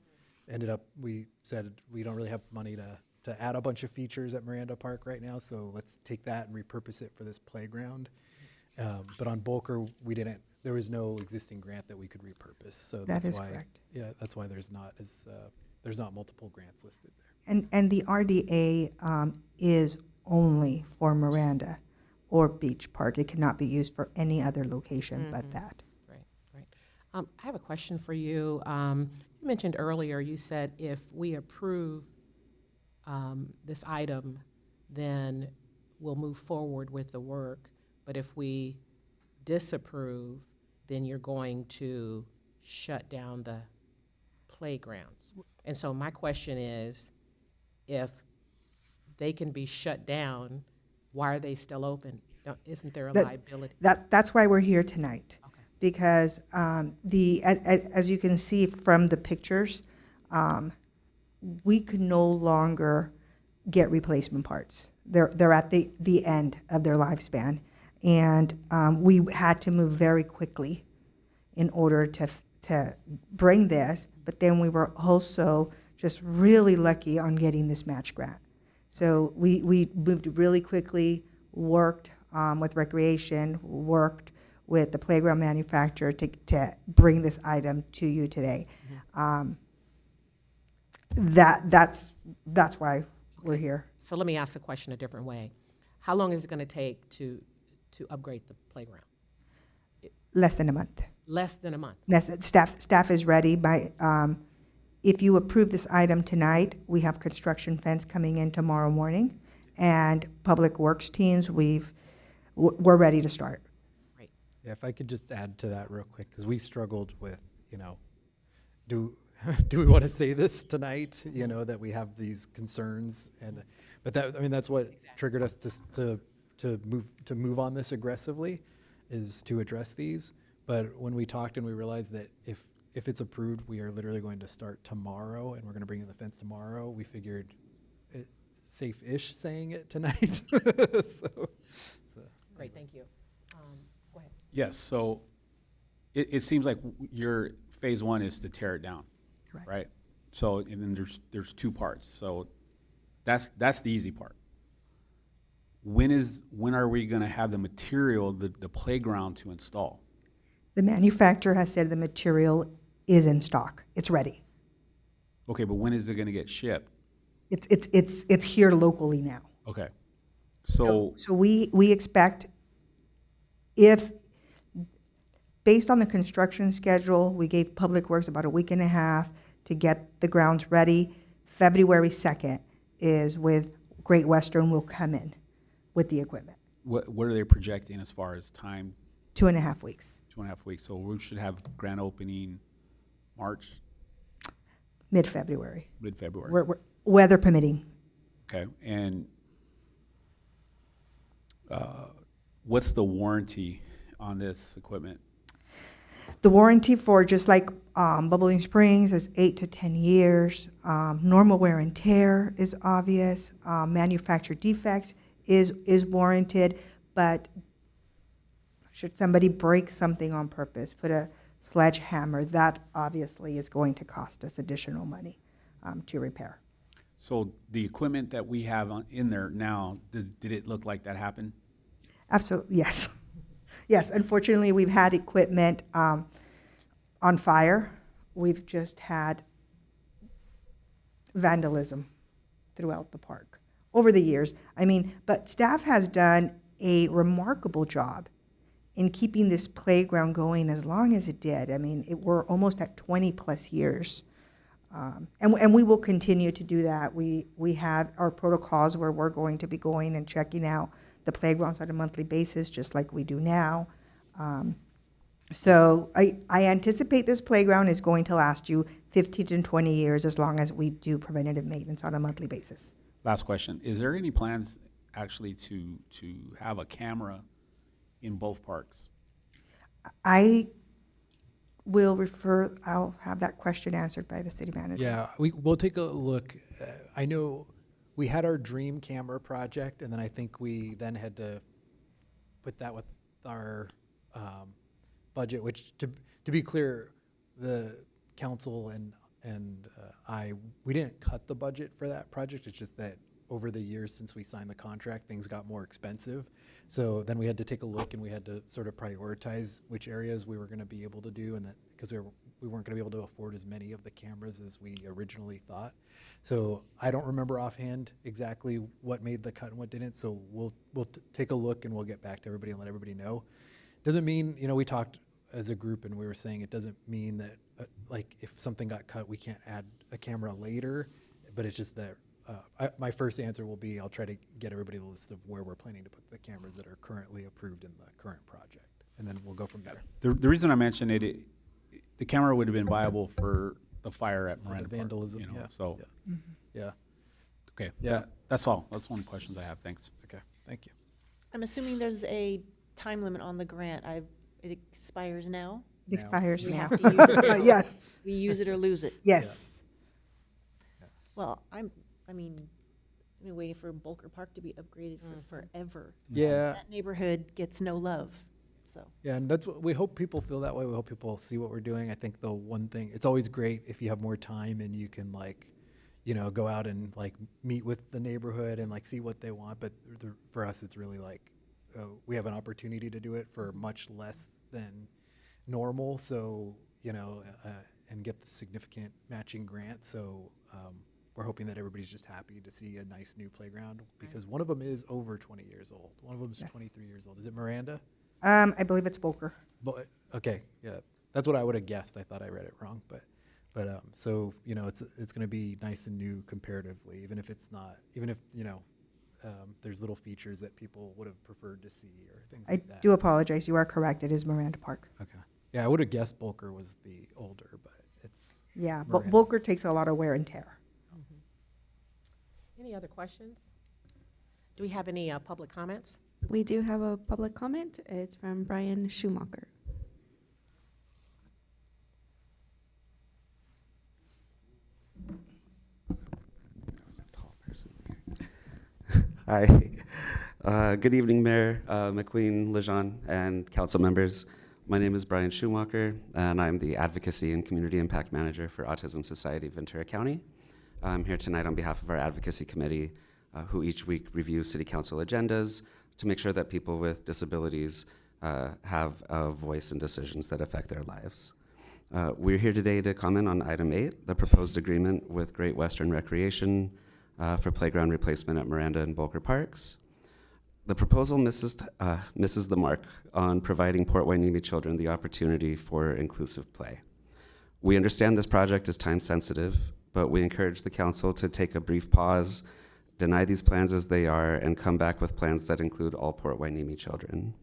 J: said we don't really have money to add a bunch of features at Miranda Park right now, so let's take that and repurpose it for this playground. But on Volker, there was no existing grant that we could repurpose, so
S: That
J: that's
S: is
J: why.
S: correct.
J: Yeah, that's why there's not multiple grants listed there.
S: And the RDA is only for Miranda or Beach Park. It cannot be used for any other location but that.
A: Right. I have a question for you. You mentioned earlier, you said if we approve this item, then we'll move forward with the work. But if we disapprove, then you're going to shut down the playgrounds. And so my question is, if they can be shut down, why are they still open? Isn't there a liability?
S: That's why we're here tonight.
A: Okay.
S: Because as you can see from the pictures, we could no longer get replacement parts. They're at the end of their lifespan. And we had to move very quickly in order to bring this, but then we were also just really lucky on getting this match grant. So we moved really quickly, worked with Recreation, worked with the playground manufacturer to bring this item to you today. That's why we're here.
A: So let me ask the question a different way. How long is it going to take to upgrade the playground?
S: Less than a month.
A: Less than a month.
S: Staff is ready by, if you approve this item tonight, we have construction fence coming in tomorrow morning, and Public Works teams, we're ready to start.
A: Great.
J: Yeah, if I could just add to that real quick, because we struggled with, do we want to say this tonight? That we have these concerns, but that's what triggered us to move on this aggressively, is to address these. But when we talked and we realized that if it's approved, we are literally going to start tomorrow, and we're going to bring in the fence tomorrow, we figured it safe-ish saying it tonight.
A: Great, thank you. Go ahead.
K: Yes, so it seems like your phase one is to tear it down.
S: Correct.
K: Right? So, and then there's two parts. So that's the easy part. When are we gonna have the material, the playground to install?
S: The manufacturer has said the material is in stock. It's ready.
K: Okay, but when is it gonna get shipped?
S: It's here locally now.
K: Okay, so
S: we expect, if, based on the construction schedule, we gave Public Works about a week and a half to get the grounds ready. February 2nd is with Great Western will come in with the equipment.
K: what are they projecting as far as time?
S: 2.5 weeks,
K: 2.5 weeks. So we should have grand opening March,
S: mid-February.
K: mid-February.
S: We're weather permitting.
K: Okay, and what's the warranty on this equipment?
S: The warranty for just like Bubbling Springs is 8 to 10 years. Normal wear and tear is obvious. Manufacturer defect is warranted, but should somebody break something on purpose, put a sledgehammer, that obviously is going to cost us additional money to repair.
K: So the equipment that we have in there now, did it look like that happened?
S: Absolutely, yes. Yes, unfortunately, we've had equipment on fire. We've just had vandalism throughout the park over the years. I mean, but staff has done a remarkable job in keeping this playground going as long as it did. I mean, we're almost at 20 plus years. And we will continue to do that. We have our protocols where we're going to be going and checking out the playgrounds on a monthly basis, just like we do now. So I anticipate this playground is going to last you 15 to 20 years as long as we do preventative maintenance on a monthly basis.
K: Last question. Is there any plans actually to have a camera in both parks?
S: I will refer, I'll have that question answered by the city manager.
J: Yeah, we'll take a look. I know we had our dream camera project, and then I think we then had to put that with our budget, which to be clear, the council and we didn't cut the budget for that project. It's just that over the years since we signed the contract, things got more expensive. So then we had to take a look, and we had to sort of prioritize which areas we were going to be able to do, and that because we weren't going to be able to afford as many of the cameras as we originally thought. So I don't remember offhand exactly what made the cut and what didn't. So we'll take a look, and we'll get back to everybody and let everybody know. Doesn't mean, we talked as a group, and we were saying it doesn't mean that like if something got cut, we can't add a camera later, but it's just that my first answer will be I'll try to get everybody the list of where we're planning to put the cameras that are currently approved in the current project, and then we'll go from there.
K: The reason I mentioned it, the camera would have been viable for the fire at Miranda
J: The vandalism,
K: Park,
J: yeah.
K: So,
J: Yeah.
K: okay,
J: Yeah.
K: that's all. That's the only questions I have. Thanks.
J: Okay. Thank you.
Q: I'm assuming there's a time limit on the grant. It expires now?
S: It expires
Q: We
S: now.
Q: have to use it now.
S: Yes.
Q: We use it or lose it.
S: Yes.
Q: Well, I've been waiting for Bolker Park to be upgraded for forever.
J: Yeah.
Q: That neighborhood gets no love, so.
J: Yeah, and that's what we hope people feel that way. We hope people see what we're doing. I think the one thing, it's always great if you have more time and you can go out and meet with the neighborhood and see what they want. But for us, it's really we have an opportunity to do it for much less than normal. So, and get the significant matching grant. So, we're hoping that everybody's just happy to see a nice new playground because one of them is over 20 years old. One of them is 23 years old. Is it Miranda?
S: I believe it's Bolker.
J: Okay, yeah, that's what I would have guessed. I thought I read it wrong, but so it's going to be nice and new comparatively, even if it's not, even if there's little features that people would have preferred to see or things like that.
S: I do apologize. You are correct. It is Miranda Park.
J: Okay, yeah, I would have guessed Bolker was the older, but it's Miranda.
S: Bolker takes a lot of wear and tear.
A: Any other questions? Do we have any public comments?
C: We do have a public comment. It's from Brian Schumacher.
T: Hi. Good evening, Mayor McQueen, Lejean, and council members. My name is Brian Schumacher, and I'm the Advocacy and Community Impact Manager for Autism Society of Ventura County. I'm here tonight on behalf of our advocacy committee, who each week reviews city council agendas to make sure that people with disabilities have a voice in decisions that affect their lives. We're here today to comment on item 8, the proposed agreement with Great Western Recreation for playground replacement at Miranda and Bolker Parks. The proposal misses the mark on providing Port Hueneme children the opportunity for inclusive play. We understand this project is time sensitive, but we encourage the council to take a brief pause, deny these plans as they are, and come back with plans that include all Port Hueneme children.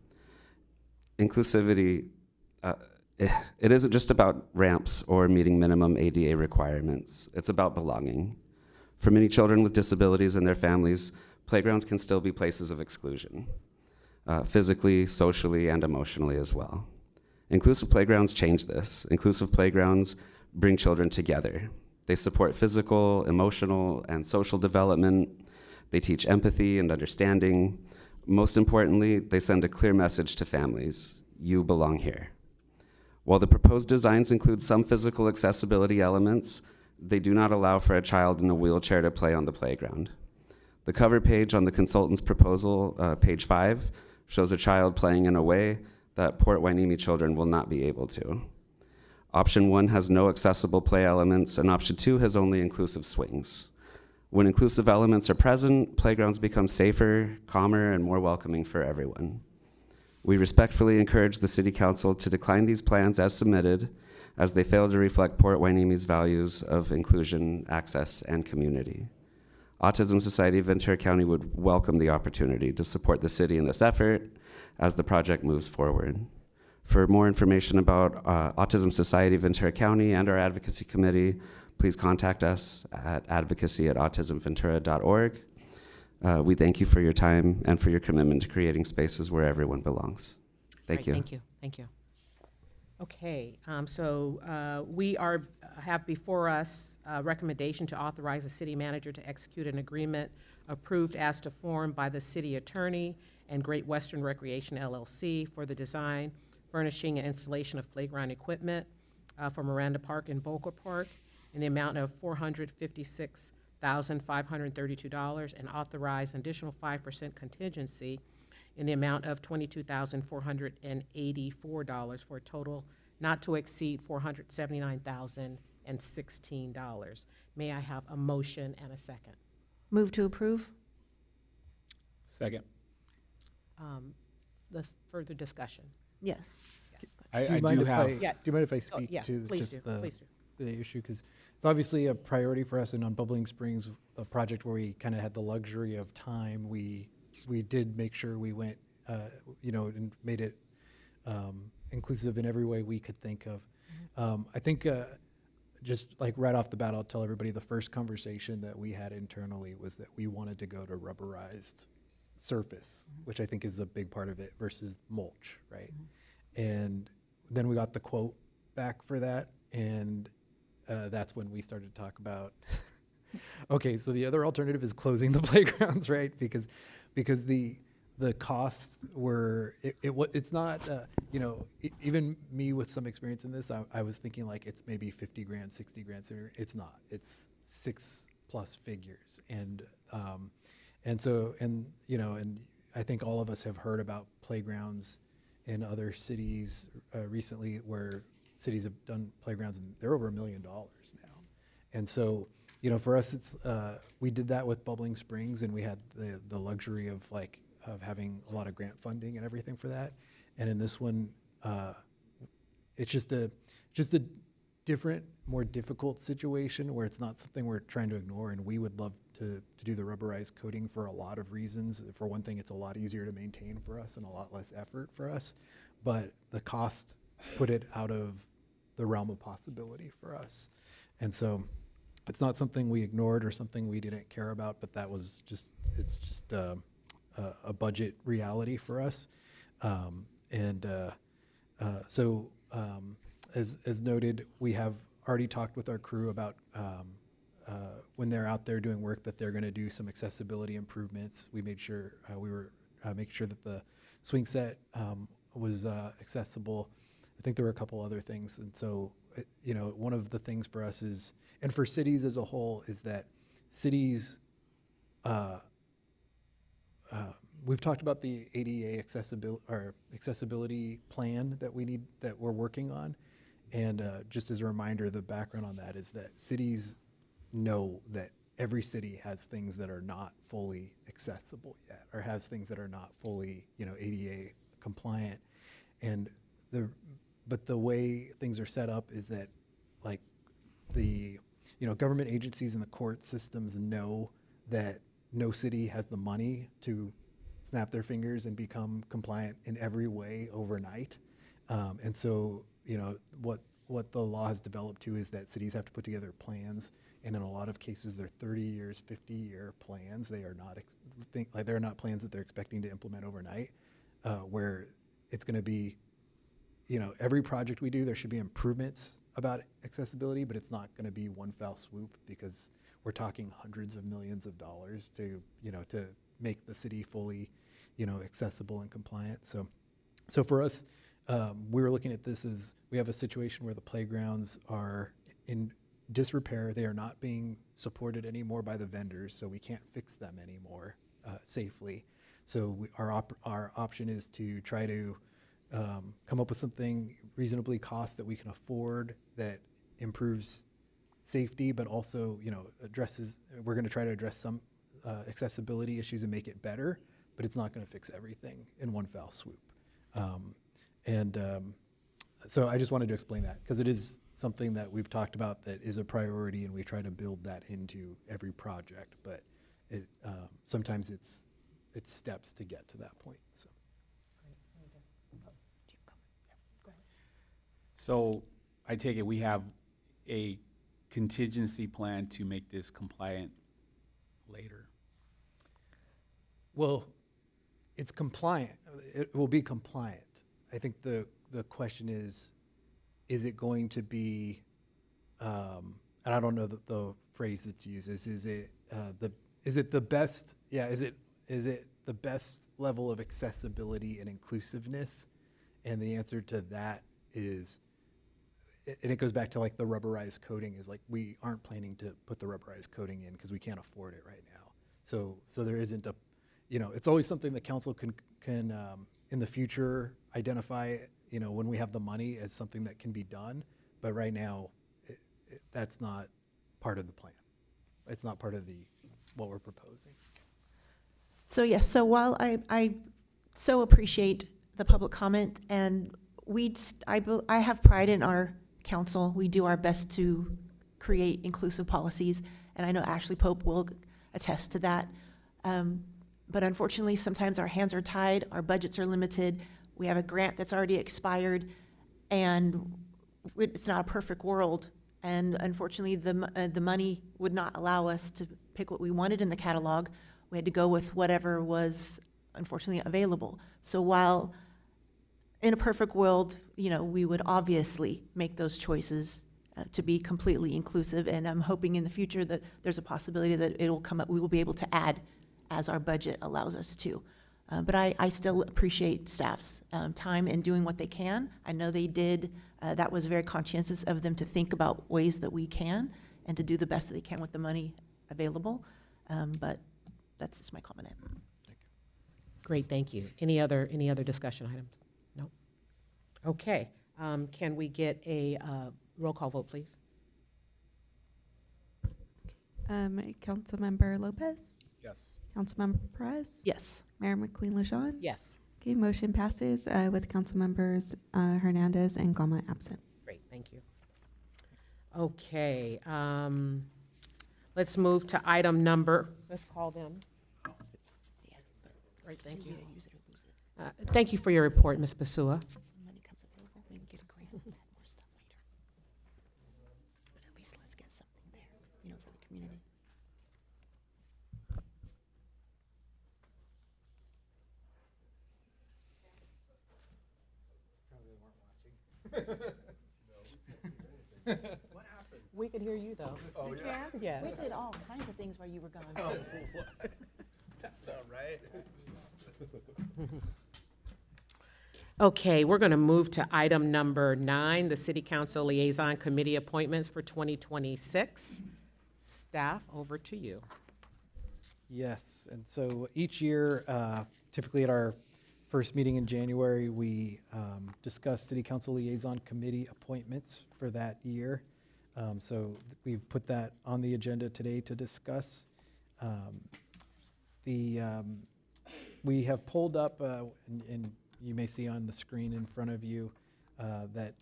T: Inclusivity, it isn't just about ramps or meeting minimum ADA requirements. It's about belonging. For many children with disabilities and their families, playgrounds can still be places of exclusion, physically, socially, and emotionally as well. Inclusive playgrounds change this. Inclusive playgrounds bring children together. They support physical, emotional, and social development. They teach empathy and understanding. Most importantly, they send a clear message to families: you belong here. While the proposed designs include some physical accessibility elements, they do not allow for a child in a wheelchair to play on the playground. The cover page on the consultant's proposal, page 5, shows a child playing in a way that Port Hueneme children will not be able to. Option 1 has no accessible play elements, and option 2 has only inclusive swings. When inclusive elements are present, playgrounds become safer, calmer, and more welcoming for everyone. We respectfully encourage the City Council to decline these plans as submitted, as they fail to reflect Port Hueneme's values of inclusion, access, and community. Autism Society of Ventura County would welcome the opportunity to support the city in this effort as the project moves forward. For more information about Autism Society of Ventura County and our advocacy committee, please contact us at advocacy@autismventura.org. We thank you for your time and for your commitment to creating spaces where everyone belongs. Thank you.
A: Thank you. Thank you. Okay, we have before us a recommendation to authorize the city manager to execute an agreement approved as to form by the city attorney and Great Western Recreation LLC for the design, furnishing, and installation of playground equipment for Miranda Park and Boca Park in the amount of $456,532, and authorize an additional 5% contingency in the amount of $22,484 for a total not to exceed $479,016. May I have a motion and a second?
Q: Move to approve?
K: Second.
A: The further discussion.
Q: Yes.
K: I
J: Do you
K: do
J: mind
K: have.
J: do you mind if I speak
A: yeah,
J: to
A: please
J: just
A: do, please do.
J: the issue? Because it's obviously a priority for us, and on Bubbling Springs, a project where we kind of had the luxury of time, we did make sure we went, and made it inclusive in every way we could think of. I think just like right off the bat, I'll tell everybody the first conversation that we had internally was that we wanted to go to rubberized surface, which I think is a big part of it, versus mulch, right? And then we got the quote back for that, and that's when we started to talk about, okay, so the other alternative is closing the playgrounds, right? Because the costs were, it's not, even me with some experience in this, I was thinking like it's maybe 50 grand, 60 grand. It's not. It's 6+ figures. And I think all of us have heard about playgrounds in other cities recently where cities have done playgrounds, and they're over $1 million now. And so, for us, it's we did that with Bubbling Springs, and we had the luxury of having a lot of grant funding and everything for that. And in this one, it's just a different, more difficult situation where it's not something we're trying to ignore. And we would love to do the rubberized coating for a lot of reasons. For one thing, it's a lot easier to maintain for us and a lot less effort for us. But the cost put it out of the realm of possibility for us. And so it's not something we ignored or something we didn't care about, but that was it's just a budget reality for us. As noted, we have already talked with our crew about when they're out there doing work that they're going to do some accessibility improvements. We made sure we were making sure that the swing set was accessible. I think there were a couple other things. And so, one of the things for us is, and for cities as a whole, is that cities, we've talked about the ADA accessibility plan that we're working on. And just as a reminder, the background on that is that cities know that every city has things that are not fully accessible yet, or has things that are not fully, ADA compliant. And but the way things are set up is that, like, the government agencies and the court systems know that no city has the money to snap their fingers and become compliant in every way overnight. And so, what the law has developed to is that cities have to put together plans, and in a lot of cases, they're 30 years, 50-year plans. They are not they're not plans that they're expecting to implement overnight, where it's going to be you know, every project we do, there should be improvements about accessibility, but it's not going to be one foul swoop because we're talking hundreds of millions of dollars to, you know, to make the city fully, you know, accessible and compliant. So for us, we were looking at this as we have a situation where the playgrounds are in disrepair. They are not being supported anymore by the vendors, so we can't fix them anymore safely. So our option is to try to come up with something reasonably cost that we can afford that improves safety, but also, you know, we're going to try to address some accessibility issues and make it better, but it's not going to fix everything in one foul swoop. So I just wanted to explain that because it is something that we've talked about that is a priority, and we try to build that into every project, but it sometimes it's steps to get to that point.
K: So I take it we have a contingency plan to make this compliant later.
J: Well, it's compliant. It will be compliant. I think the question is it going to be, and I don't know the phrase that's used, is it the best, yeah, is it the best level of accessibility and inclusiveness? And the answer to that is, and it goes back to like the rubberized coating, is like we aren't planning to put the rubberized coating in because we can't afford it right now. So there isn't a, you know, it's always something the council can in the future identify, you know, when we have the money as something that can be done. But right now, that's not part of the plan. It's not part of what we're proposing.
Q: So yes, so while I so appreciate the public comment, and I have pride in our council. We do our best to create inclusive policies, and I know Ashley Pope will attest to that. But unfortunately, sometimes our hands are tied, our budgets are limited. We have a grant that's already expired, and it's not a perfect world. And unfortunately, the money would not allow us to pick what we wanted in the catalog. We had to go with whatever was unfortunately available. So while in a perfect world, you know, we would obviously make those choices to be completely inclusive, and I'm hoping in the future that there's a possibility that it will come up, we will be able to add as our budget allows us to. But I still appreciate staff's time in doing what they can. I know they did, that was very conscientious of them to think about ways that we can and to do the best that they can with the money available. But that's just my comment.
A: Great, thank you. Any other discussion items? No? Okay, can we get a roll call vote, please?
C: Councilmember Lopez?
K: Yes.
C: Councilmember Perez?
Q: Yes.
C: Mayor McQueen-Lejeune?
A: Yes.
C: Okay, motion passes with Councilmembers Hernandez and Goma absent.
A: Great, thank you. Okay, let's move to item number, let's call them. Great, thank you. Thank you for your report, Ms. Basua.
Q: Money comes available, maybe get a grant, add more stuff later. But at least let's get something there, you know, for the community.
K: What happened?
A: We could hear you, though.
K: Oh,
Q: We
K: yeah?
Q: can?
A: Yes.
Q: We did all kinds of things while you were gone.
K: Oh, what? That's not right.
A: Okay, we're going to move to item number 9, the City Council Liaison Committee appointments for 2026. Staff, over to you.
J: Yes, and so each year, typically at our first meeting in January, we discuss City Council Liaison Committee appointments for that year. So we've put that on the agenda today to discuss. We have pulled up, and you may see on the screen in front of you that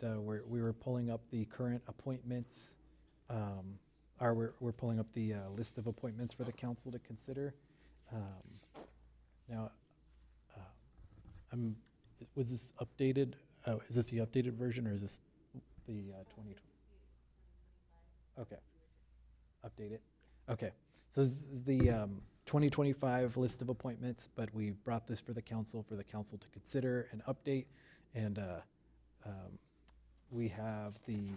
J: we were pulling up the current appointments, we're pulling up the list of appointments for the council to consider. Now, was this updated? Is this the updated version, or is this the 2020? Okay, update it. Okay, so this is the 2025 list of appointments, but we brought this for the council to consider and update. And we have the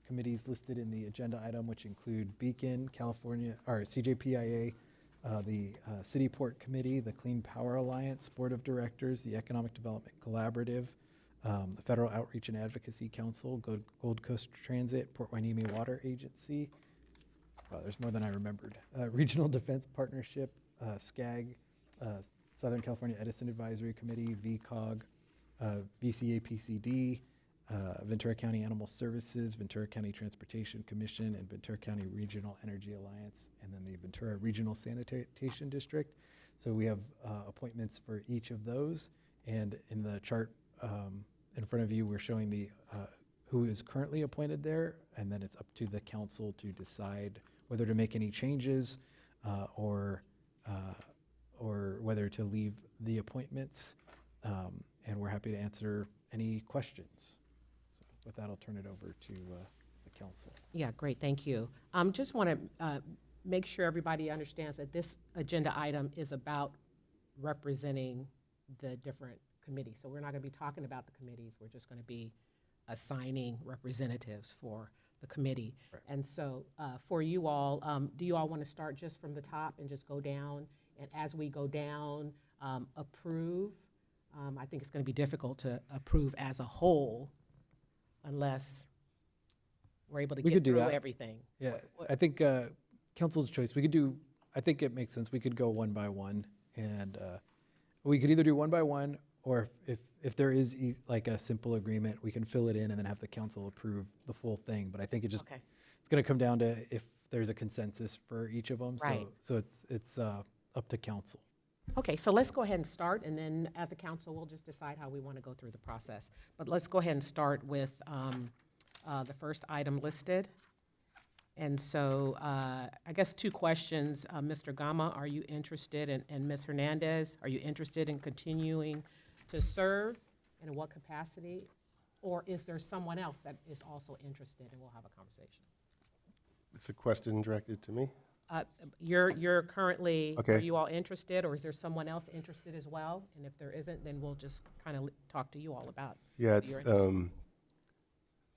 J: committees listed in the agenda item, which include Beacon, California, or CJPIA, the City Port Committee, the Clean Power Alliance Board of Directors, the Economic Development Collaborative, the Federal Outreach and Advocacy Council, Gold Coast Transit, Port Hueneme Water Agency. Wow, there's more than I remembered. Regional Defense Partnership, SCAG, Southern California Edison Advisory Committee, VCOG, VCA-PCD, Ventura County Animal Services, Ventura County Transportation Commission, and Ventura County Regional Energy Alliance, and then the Ventura Regional Sanitation District. So we have appointments for each of those, and in the chart in front of you, we're showing the who is currently appointed there, and then it's up to the council to decide whether to make any changes or whether to leave the appointments. And we're happy to answer any questions. So with that, I'll turn it over to the council.
A: Yeah, great, thank you. Just want to make sure everybody understands that this agenda item is about representing the different committees. So we're not going to be talking about the committees. We're just going to be assigning representatives for the committee.
J: Right.
A: And so for you all, do you all want to start just from the top and just go down? And as we go down, approve. I think it's going to be difficult to approve as a whole unless we're able to
J: We
A: get
J: could do
A: through
J: that.
A: everything.
J: Yeah, I think council's choice. We could do, I think it makes sense. We could go one by one, and we could either do one by one, or if there is like a simple agreement, we can fill it in and then have the council approve the full thing. But I think it just,
A: Okay.
J: it's going to come down to if there's a consensus for each of them.
A: Right.
J: So it's up to council.
A: Okay, so let's go ahead and start, and then as a council, we'll just decide how we want to go through the process. But let's go ahead and start with the first item listed. And so I guess two questions. Mr. Gama, are you interested, and Ms. Hernandez, are you interested in continuing to serve, and in what capacity? Or is there someone else that is also interested, and we'll have a conversation?
B: It's a question directed to me.
A: You're currently,
B: Okay.
A: are you all interested, or is there someone else interested as well? And if there isn't, then we'll just kind of talk to you all about.
B: Yeah,
A: what
B: it's,
A: you're interested in.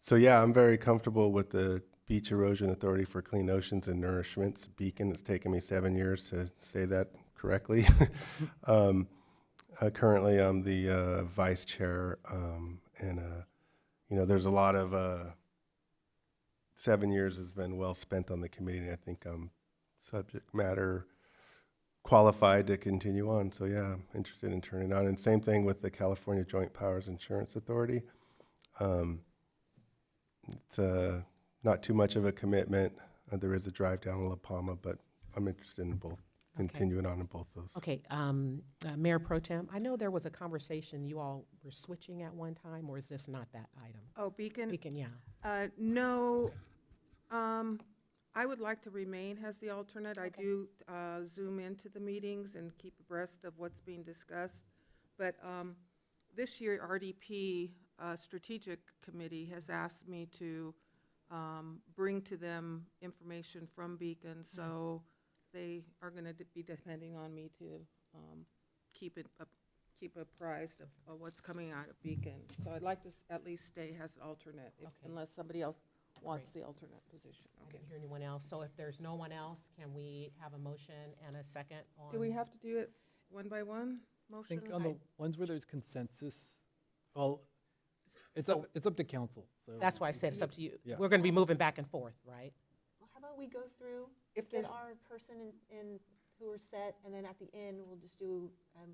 B: so yeah, I'm very comfortable with the Beach Erosion Authority for Clean Oceans and Nourishments, Beacon. It's taken me 7 years to say that correctly. Currently, I'm the vice chair, and you know, there's a lot of 7 years has been well spent on the committee, and I think I'm subject matter qualified to continue on. So yeah, I'm interested in turning on. And same thing with the California Joint Powers Insurance Authority. It's not too much of a commitment. There is a drive down to La Palma, but I'm interested in both, continuing on in both those.
A: Okay, Mayor Pro Tem, I know there was a conversation you all were switching at one time, or is this not that item?
G: Oh, Beacon?
A: Beacon, yeah.
G: No, I would like to remain as the alternate. I do Zoom into the meetings and keep abreast of what's being discussed. But this year, RDP Strategic Committee has asked me to bring to them information from Beacon, so they are going to be depending on me to keep apprised of what's coming out of Beacon. So I'd like to at least stay as alternate, unless somebody else wants the alternate position.
A: I didn't hear anyone else, so if there's no one else, can we have a motion and a second on?
G: Do we have to do it one by one?
J: I
G: Motion?
J: think on the ones where there's consensus, well, it's up to council. So
A: That's why I said it's up to you.
J: Yeah.
A: We're going to be moving back and forth, right?
Q: Well, how about we go through,
G: If
Q: get
G: there's-
Q: our person in who are set, and then at the end, we'll just do,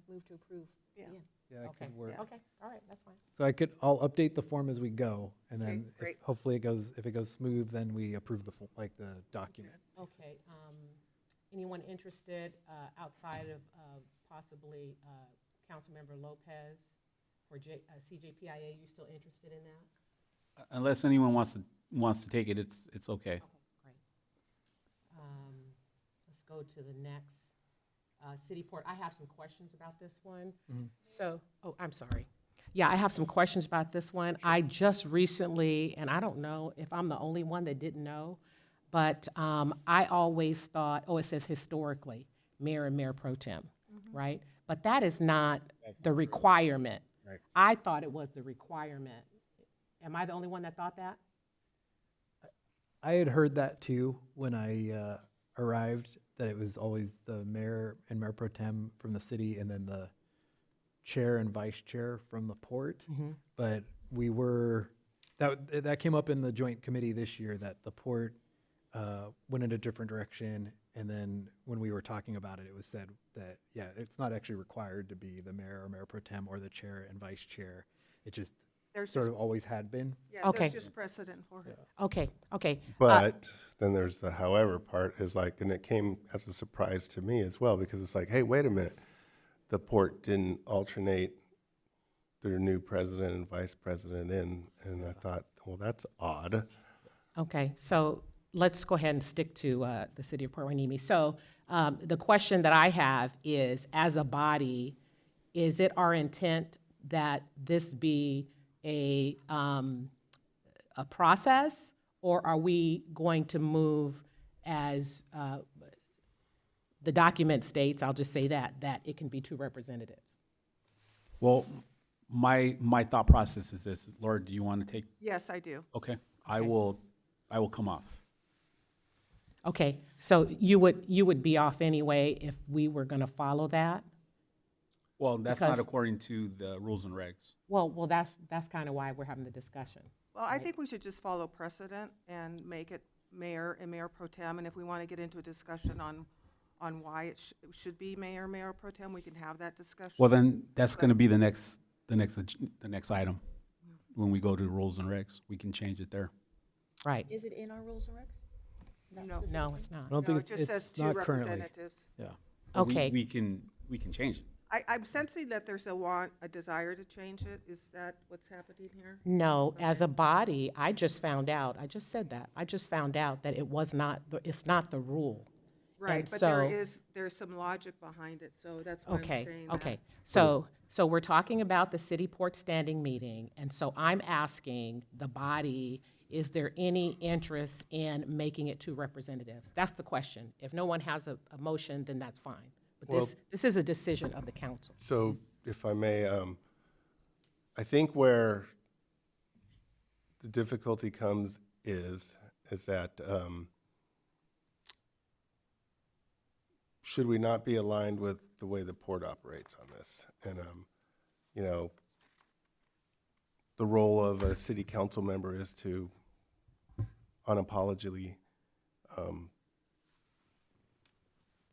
Q: move to approve at the
G: Yeah.
Q: end.
J: Yeah, it
A: Okay.
J: could work.
A: Okay, all right, that's fine.
J: So I'll update the form as we go, and
G: Okay,
J: then if,
G: great.
J: hopefully if it goes smooth, then we approve the the document.
A: Okay, anyone interested outside of possibly Councilmember Lopez for CJPIA? You still interested in that?
K: Unless anyone wants to take it, it's okay.
A: Okay, great. Let's go to the next. City Port, I have some questions about this one. So, oh, I'm sorry. Yeah, I have some questions about this one. I just recently, and I don't know if I'm the only one that didn't know, but I always thought, it says historically, mayor and mayor pro tem, right? But that is not the requirement. I thought it was the requirement. Am I the only one that thought that?
J: I had heard that too when I arrived, that it was always the mayor and mayor pro tem from the city and then the chair and vice chair from the port.
A: Mhm.
J: But that came up in the joint committee this year, that the port went in a different direction. And then when we were talking about it, it was said that, yeah, it's not actually required to be the mayor or mayor pro tem or the chair and vice chair. It just
G: There's
J: sort
G: just-
J: of always had been.
G: Yeah,
A: Okay.
G: there's just precedent for it.
A: Okay, okay.
B: But then there's the however part is like, and it came as a surprise to me as well, because it's like, hey, wait a minute. The port didn't alternate their new president and vice president in, and I thought, well, that's odd.
A: Okay, so let's go ahead and stick to the city of Port Hueneme. So the question that I have is, as a body, is it our intent that this be a process, or are we going to move as the document states, I'll just say that it can be 2 representatives?
K: Well, my thought process is this. Laura, do you want to take?
G: Yes, I do.
K: Okay, I will come off.
A: Okay, so you would be off anyway if we were going to follow that?
K: Well, that's not
A: Because-
K: according to the rules and regs.
A: Well, that's kind of why we're having the discussion.
G: Well, I think we should just follow precedent and make it mayor and mayor pro tem, and if we want to get into a discussion on why it should be mayor pro tem, we can have that discussion.
K: Well, then that's going to be the next item. When we go to rules and regs, we can change it there.
A: Right.
Q: Is it in our rules and regs? Not
G: No.
A: No,
Q: specifically?
A: it's not.
J: I don't
G: No,
J: think
G: it just says
J: it's
G: 2
J: not currently.
G: representatives.
J: Yeah.
K: But
A: Okay.
K: We can change it.
G: I'm sensing that there's a desire to change it. Is that what's happening here?
A: No, as a body, I just found out, I just said that, I just found out that it's not the rule.
G: Right,
A: And
G: but
A: so-
G: there's some logic behind it, so that's why I'm
A: Okay,
G: saying that.
A: okay. So we're talking about the city port standing meeting, and so I'm asking the body, is there any interest in making it 2 representatives? That's the question. If no one has a motion, then that's fine. But this is a decision of the council.
B: So if I may, I think where the difficulty comes is that should we not be aligned with the way the port operates on this? And, you know, the role of a city council member is to unapologetically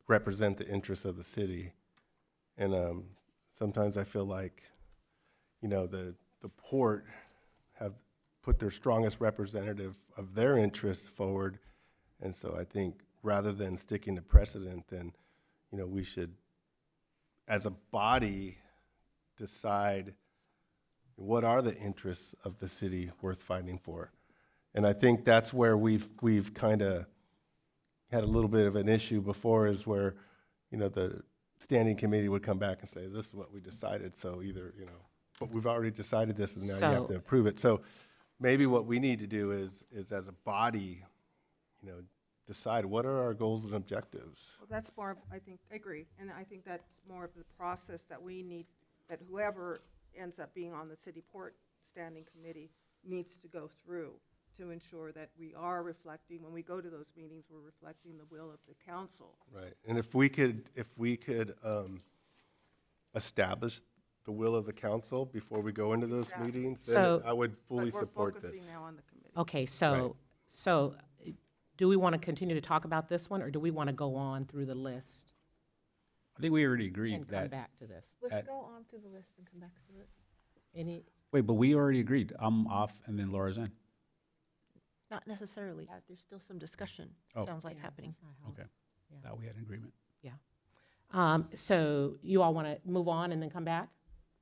B: represent the interests of the city. And sometimes I feel like, you know, the port have put their strongest representative of their interests forward. And so I think rather than sticking to precedent, then, you know, we should, as a body, decide what are the interests of the city worth fighting for. And I think that's where we've kind of had a little bit of an issue before, is where, you know, the standing committee would come back and say, this is what we decided, so either, you know, but we've already decided this and now you have
A: So-
B: to approve it. So maybe what we need to do is as a body, you know, decide what are our goals and objectives.
G: Well, that's more, I think, I agree, and I think that's more of the process that we need, that whoever ends up being on the city port standing committee needs to go through to ensure that we are reflecting, when we go to those meetings, we're reflecting the will of the council.
B: Right, and if we could establish the will of the council before we go into those
G: Exactly.
B: meetings,
A: So-
B: then I would fully
G: But
B: support
G: we're
B: this.
G: focusing now on the committee.
A: Okay, so do we want to continue to talk about this one, or do we want to go on through the list
K: I think we already agreed
A: and come
K: that.
A: back to this?
Q: Let's go on through the list and come back to it.
A: Any,
K: Wait, but we already agreed. I'm off and then Laura's in.
Q: Not necessarily. There's still some discussion,
K: Oh.
Q: sounds like happening.
K: Okay. Thought we had an agreement.
A: so you all want to move on and then come back?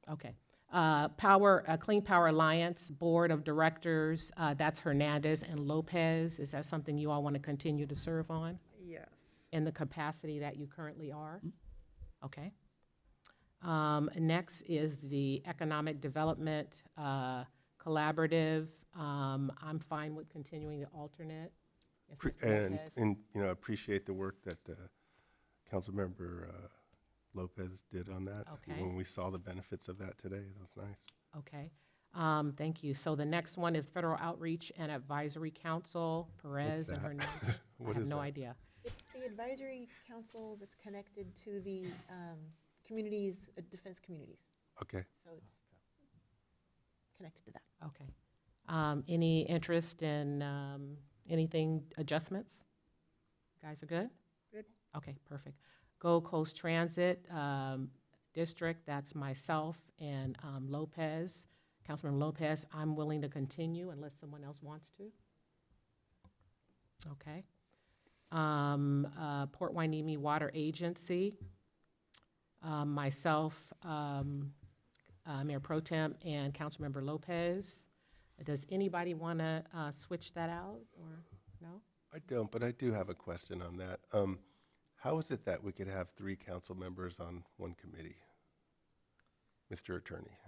A: Okay. Clean Power Alliance Board of Directors, that's Hernandez and Lopez. Is that something you all want to continue to serve on
G: Yes.
A: in the capacity that you currently are? Okay. Next is the Economic Development Collaborative. I'm fine with continuing the alternate. if Ms. Lopez-
B: And, you know, appreciate the work that Councilmember Lopez did on that.
A: Okay.
B: When we saw the benefits of that today, that was nice.
A: Okay. Thank you. So the next one is Federal Outreach and Advisory Council, Perez and
B: that?
A: Hernandez. I
B: What
A: have
B: is
A: no
B: that?
A: idea.
Q: It's the advisory council that's connected to the communities, defense communities.
B: Okay.
Q: So it's connected to that.
A: Okay. Any interest in anything adjustments? Guys are good?
G: Good.
A: Okay, perfect. Gold Coast Transit District, that's myself and Lopez, Councilman Lopez. I'm willing to continue unless someone else wants to. Okay. Port Hueneme Water Agency, myself, Mayor Pro Tem, and Councilmember Lopez. Does anybody want to switch that out, or no?
B: I don't, but I do have a question on that. How is it that we could have 3 council members on one committee? Mr. Attorney.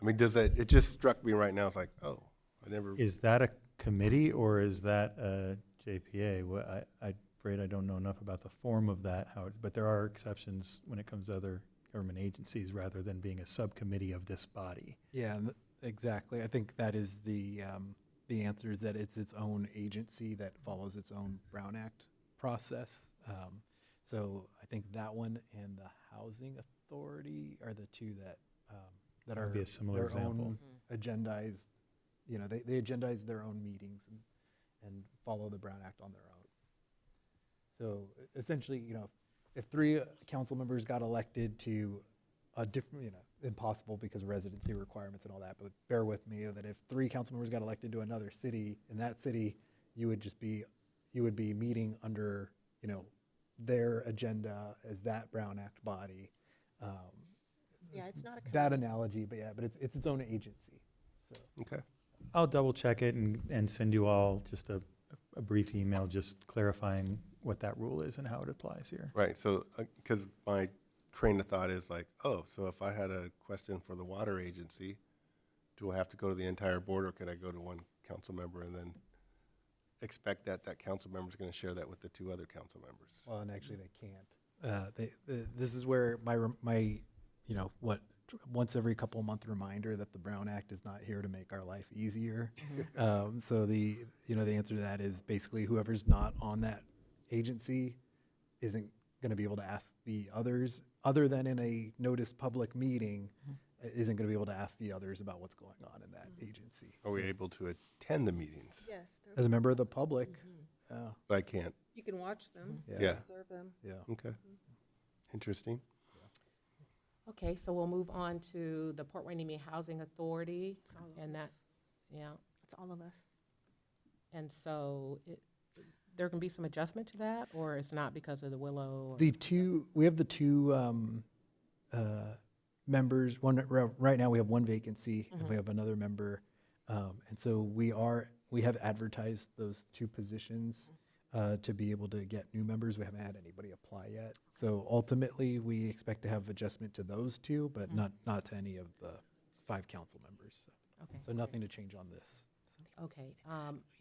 B: I mean, does that, it just struck me right now, it's like, oh, I never.
R: Is that a committee or is that a JPA? I'm afraid I don't know enough about the form of that, but there are exceptions when it comes to other government agencies rather than being a subcommittee of this body.
J: Yeah, exactly. I think that is the answer, is that it's its own agency that follows its own Brown Act process. So I think that one and the Housing Authority are the two that that
R: Would
J: are
R: be a similar
J: their
R: example.
J: own agendized. You know, they agendize their own meetings and follow the Brown Act on their own. So essentially, you know, if 3 council members got elected to a different, you know, impossible because of residency requirements and all that, but bear with me that if 3 council members got elected to another city, in that city, you would be meeting under, you know, their agenda as that Brown Act body.
Q: Yeah, it's not a
J: Bad
Q: committee.
J: analogy, but yeah, but it's its own agency. So
B: Okay.
R: I'll double check it and send you all just a brief email just clarifying what that rule is and how it applies here.
B: Right, so, because my train of thought is like, oh, so if I had a question for the water agency, do I have to go to the entire board, or can I go to one council member and then expect that that council member is going to share that with the 2 other council members?
J: Well, and actually they can't. This is where my you know, once every couple month reminder that the Brown Act is not here to make our life easier. So the answer to that is basically whoever's not on that agency isn't going to be able to ask the others, other than in a noticed public meeting, isn't going to be able to ask the others about what's going on in that agency.
B: Are we
J: So,
B: able to attend the meetings?
G: Yes.
J: as a member of the public?
B: But I can't.
G: You can watch them,
B: Yeah.
G: observe them.
J: Yeah.
B: Okay. Interesting.
A: Okay, so we'll move on to the Port Hueneme Housing Authority,
Q: It's all of
A: and that,
Q: us.
A: yeah.
Q: It's all of us.
A: And so there can be some adjustment to that, or it's not because of the Willow? Or
J: We have the 2 members. Right now we have 1 vacancy, and we have another member, and so we have advertised those 2 positions to be able to get new members. We haven't had anybody apply yet. So ultimately, we expect to have adjustment to those 2, but not to any of the 5 council members.
A: Okay.
J: So nothing to change on this.
A: Okay,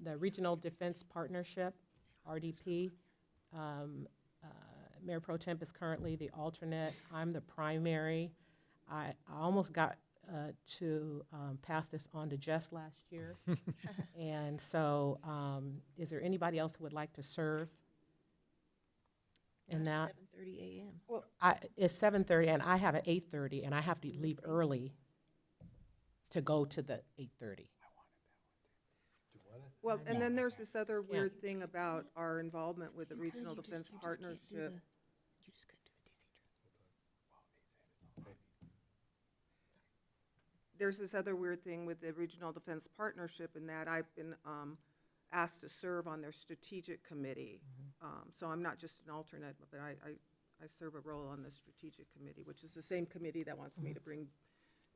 A: the Regional Defense Partnership, RDP, Mayor Pro Temp is currently the alternate. I'm the primary. I almost got to pass this on to Jess last year. And so, is there anybody else who would like to serve in that?
Q: 7:30 a.m.
G: Well,
A: It's 7:30, and I have an 8:30, and I have to leave early to go to the 8:30.
G: Well, and then there's this other weird thing about our involvement with the Regional Defense Partnership. There's this other weird thing with the Regional Defense Partnership in that I've been asked to serve on their strategic committee. So I'm not just an alternate, but I serve a role on the strategic committee, which is the same committee that wants me to bring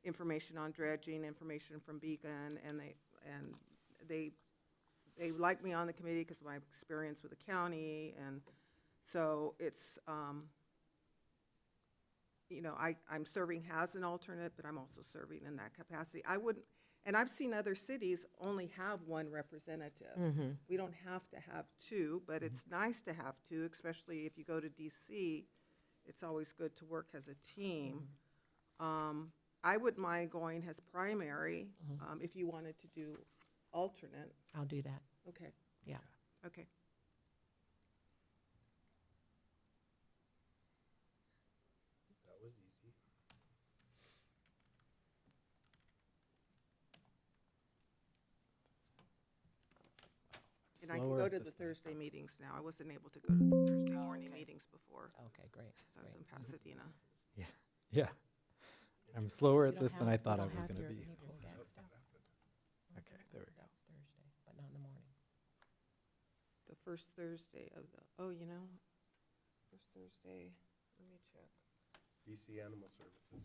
G: information on dredging, information from Beacon, and they like me on the committee because of my experience with the county, and so it's, you know, I'm serving as an alternate, but I'm also serving in that capacity. I wouldn't, and I've seen other cities only have 1 representative. We don't have to have 2, but it's nice to have 2, especially if you go to DC. It's always good to work as a team. I wouldn't mind going as primary, if you wanted to do alternate.
A: I'll do that.
G: Okay,
A: Yeah.
G: okay.
B: That was easy.
G: And I can
J: Slower
G: go
J: at
G: to
J: this
G: the
J: time.
G: Thursday meetings now. I wasn't able to go to the Thursday morning meetings before.
A: Okay, great.
G: So I was in Pasadena.
J: Yeah. I'm slower
A: You
J: at
A: don't
J: this than I
A: have- you
J: thought I
A: don't
J: was
A: have
J: going to
A: your-
J: be.
A: you need your SCAG stuff?
J: Okay, there we go.
A: That was Thursday, but not in the morning.
G: The first Thursday of the, oh, you know, first Thursday, let me check.
B: VC Animal Services.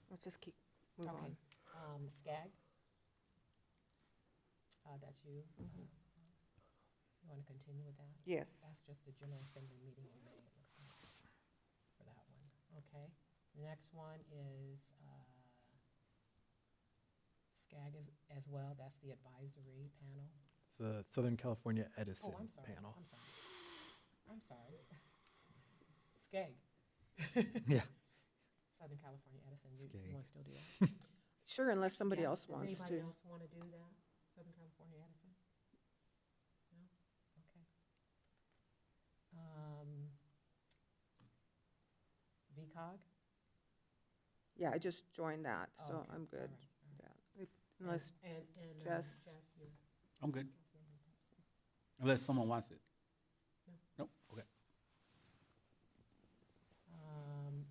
G: Let's just keep, move
A: Okay.
G: on.
A: SCAG? That's you? You want to continue with that?
G: Yes.
A: That's just the General Assembly meeting in May, it looks like, for that one. Okay. The next one is SCAG as well. That's the advisory panel.
J: It's the Southern California Edison
A: Oh, I'm sorry.
J: panel.
A: I'm sorry. SCAG.
J: Yeah.
A: Southern California Edison. You
J: SCAG.
A: want to still do that?
G: Sure, unless somebody
A: Yeah.
G: else wants
A: Does anybody
G: to.
A: else want to do that? Southern California Edison? No? Okay. VCOG?
G: Yeah, I just joined that,
A: Oh,
G: so
A: okay.
G: I'm good.
A: All right, all right.
G: Yeah. Unless
A: And
G: Jess.
A: you're.
K: I'm good. Unless someone wants it.
A: No.
K: Nope, okay.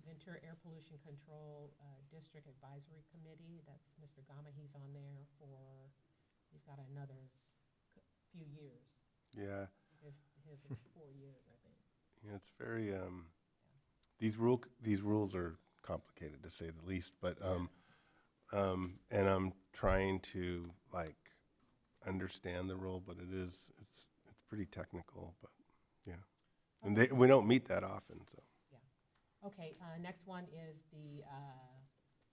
A: Ventura Air Pollution Control District Advisory Committee, that's Mr. Gama, he's on there he's got another few years.
B: Yeah.
A: His is 4 years, I think.
B: Yeah, it's very, these rules are complicated to say the least, but, and I'm trying to like understand the rule, but it's pretty technical, but yeah. And we don't meet that often, so.
A: Yeah. Okay, next one is the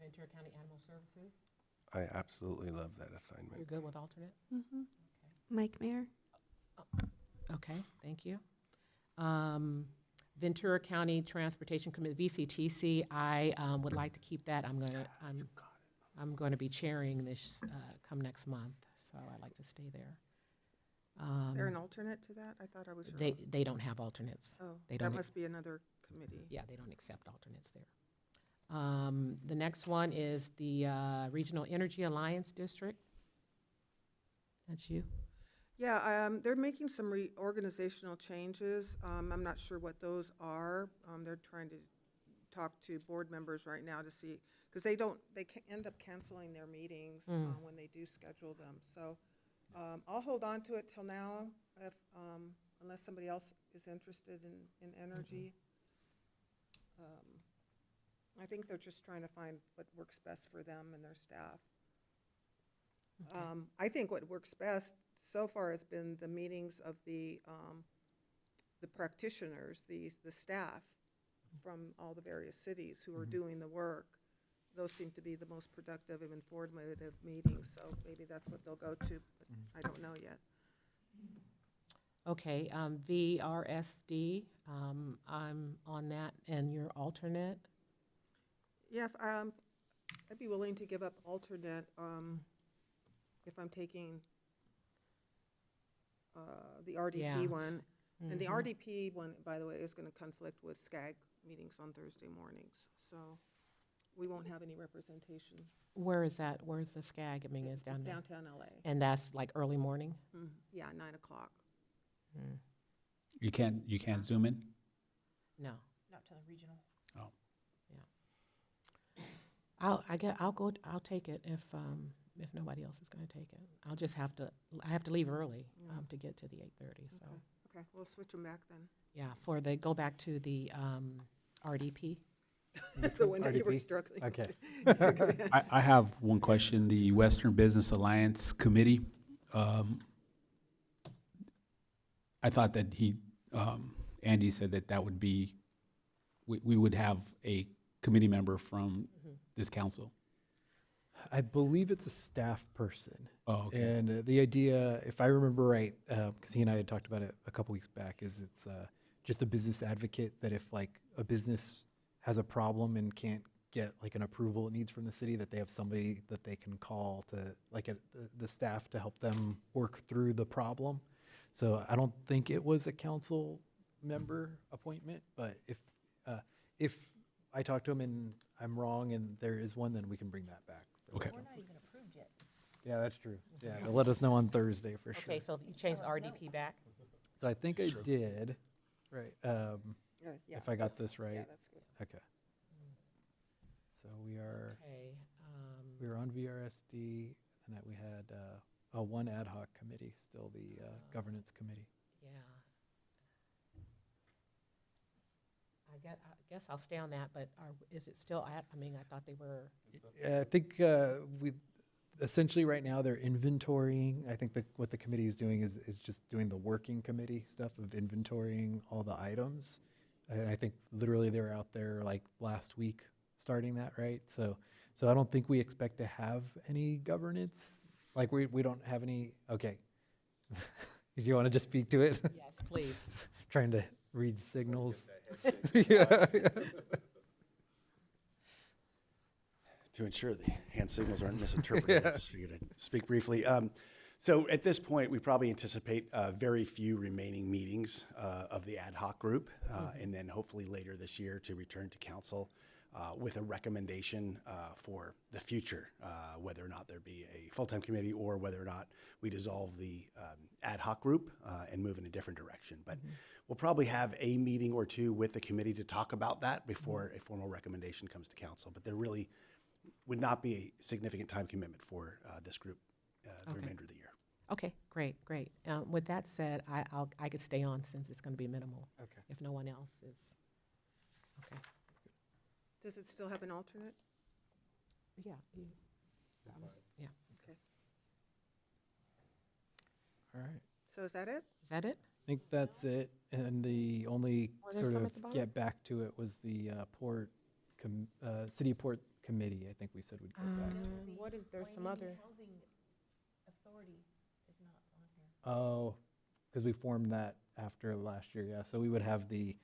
A: Ventura County Animal Services.
B: I absolutely love that assignment.
A: You're good with alternate?
C: Mm-hmm. Mike Mayor?
A: Okay, thank you. Ventura County Transportation Committee, VCTC, I would like to keep that. I'm going to be chairing this come next month, so I'd like to stay there.
G: Is there an alternate to that? I thought I was.
A: They don't have alternates.
G: Oh,
A: They
G: that
A: don't.
G: must be another committee.
A: Yeah, they don't accept alternates there. The next one is the Regional Energy Alliance District. That's you.
G: Yeah, they're making some reorganizational changes. I'm not sure what those are. They're trying to talk to board members right now to see, because they end up canceling their meetings when they do schedule them. So I'll hold on to it till now, if, unless somebody else is interested in energy. I think they're just trying to find what works best for them and their staff.
A: Okay.
G: I think what works best so far has been the meetings of the practitioners, the staff from all the various cities who are doing the work. Those seem to be the most productive and informative meetings, so maybe that's what they'll go to, but I don't know yet.
A: Okay, VRSD, I'm on that, and you're alternate.
G: Yeah, I'd be willing to give up alternate if I'm taking the RDP
A: Yeah.
G: one. And the
A: Mhm.
G: RDP one, by the way, is going to conflict with SCAG meetings on Thursday mornings, so we won't have any representation.
A: Where is that? Where's the SCAG? I mean,
G: It's
A: is down there?
G: downtown LA.
A: And that's like early morning?
G: Yeah, 9 o'clock.
K: You can't zoom in?
A: No.
Q: Not to the regional.
K: Oh.
A: I'll take it if nobody else is gonna take it. I have to leave early, to get to the 8:30, so.
G: Okay, we'll switch them back then.
A: Yeah, go back to the, RDP.
G: The one that you were
J: RDP?
G: struggling
J: Okay.
G: with.
K: I have one question. The Western Business Alliance Committee, I thought that Andy said that would be, we would have a committee member from this council.
J: I believe it's a staff person.
K: Oh, okay.
J: And the idea, if I remember right, because he and I had talked about it a couple weeks back, is it's just a business advocate, that if like a business has a problem and can't get like an approval it needs from the city, that they have somebody that they can call to, like the staff, to help them work through the problem. So I don't think it was a council member appointment, but if I talk to him and I'm wrong and there is one, then we can bring that back.
K: Okay.
Q: We're not even approved yet.
J: Yeah, that's true. Yeah, they'll let us know on Thursday for sure.
A: Okay, so you changed RDP back?
J: So I think I did, right,
G: Yeah,
J: if I got
G: that's-
J: this right.
G: Yeah, that's good.
J: Okay. So we are,
A: Okay,
J: we were on VRSD, and that we had one ad hoc committee, still the governance committee.
A: yeah. I guess I'll stay on that, but is it still, I mean, I thought they were,
J: I think we, essentially right now, they're inventorying. I think what the committee is doing is just doing the working committee stuff of inventorying all the items. And I think literally they were out there like last week starting that, right? So I don't think we expect to have any governance. Like we don't have any, okay. Do you want to just speak to it?
A: yes, please.
J: Trying to read signals. Yeah.
M: To ensure the hand signals aren't misinterpreted, I just figured I'd speak briefly. So at this point, we probably anticipate very few remaining meetings of the ad hoc group, and then hopefully later this year to return to council with a recommendation for the future, whether or not there be a full-time committee or whether or not we dissolve the ad hoc group and move in a different direction. But we'll probably have a meeting or two with the committee to talk about that before a formal recommendation comes to council. But there really would not be a significant time commitment for this group the remainder of the year.
A: Okay, great. With that said, I could stay on since it's going to be minimal.
J: Okay.
A: If no one else is, okay.
G: Does it still have an alternate?
A: Yeah. Yeah.
G: Okay.
J: All right.
G: So is that it?
A: Is that it?
J: I think that's it. And the only
A: Or there's
J: sort
A: some
J: of
A: at the bottom?
J: get back to it was the city port committee. I think we said we'd get back.
A: What is, there's some other,
Q: Housing Authority is not on here.
J: Oh, because we formed that after last year, yeah. So we would have the,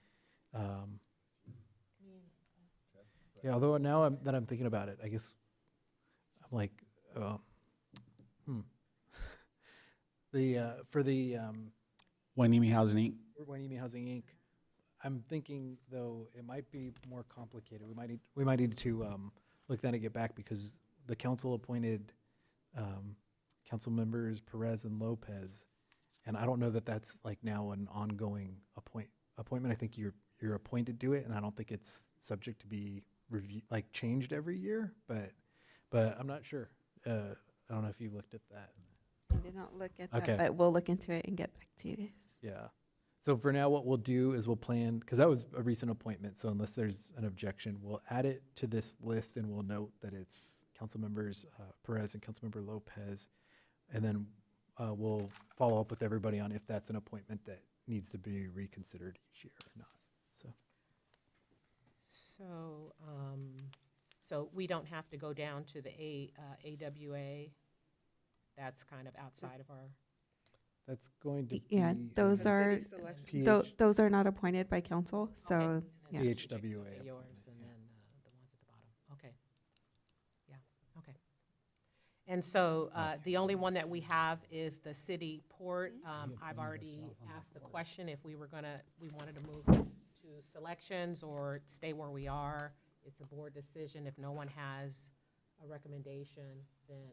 J: yeah, although now that I'm thinking about it, I guess I'm like, for the
K: Hueneme Housing Inc.
J: Hueneme Housing Inc., I'm thinking though it might be more complicated. We might need to look that and get back, because the council appointed council members Perez and Lopez, and I don't know that that's like now an ongoing appointment. I think you're appointed to it, and I don't think it's subject to be changed every year. But I'm not sure. I don't know if you looked at that.
C: I did not look at that,
J: Okay.
C: but we'll look into it and get back to you guys.
J: Yeah. So for now, what we'll do is we'll plan, because that was a recent appointment, so unless there's an objection, we'll add it to this list and we'll note that it's council members Perez and Councilmember Lopez. And then we'll follow up with everybody on if that's an appointment that needs to be reconsidered each year or not.
A: so we don't have to go down to the AWA? That's kind of outside of our,
J: That's going to
C: Yeah,
J: be
C: those are,
G: city selection.
C: those are not appointed by council, so,
A: Okay.
C: yeah.
J: CHWA.
A: yours, and then the ones at the bottom. Okay. Yeah, okay. And so the only one that we have is the city port. I've already asked the question if we wanted to move to selections or stay where we are. It's a board decision. If no one has a recommendation, then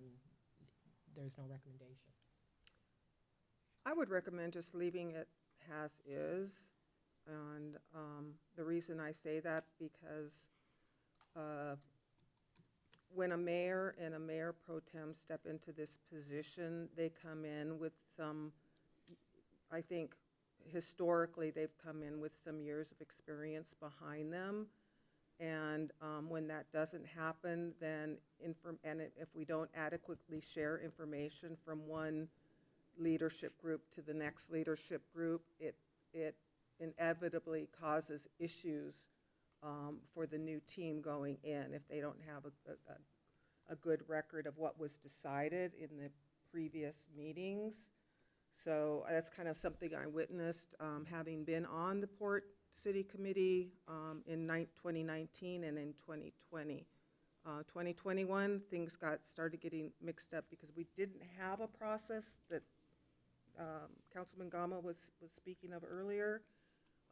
A: there's no recommendation.
G: I would recommend just leaving it as is. And the reason I say that, because when a mayor and a mayor pro tem step into this position, they come in with some, I think historically, they've come in with some years of experience behind them. And when that doesn't happen, then if we don't adequately share information from one leadership group to the next leadership group, it inevitably causes issues for the new team going in if they don't have a good record of what was decided in the previous meetings. So that's kind of something I witnessed, having been on the Port City Committee in 2019 and in 2020. 2021, things started getting mixed up because we didn't have a process that Councilman Gama was speaking of earlier.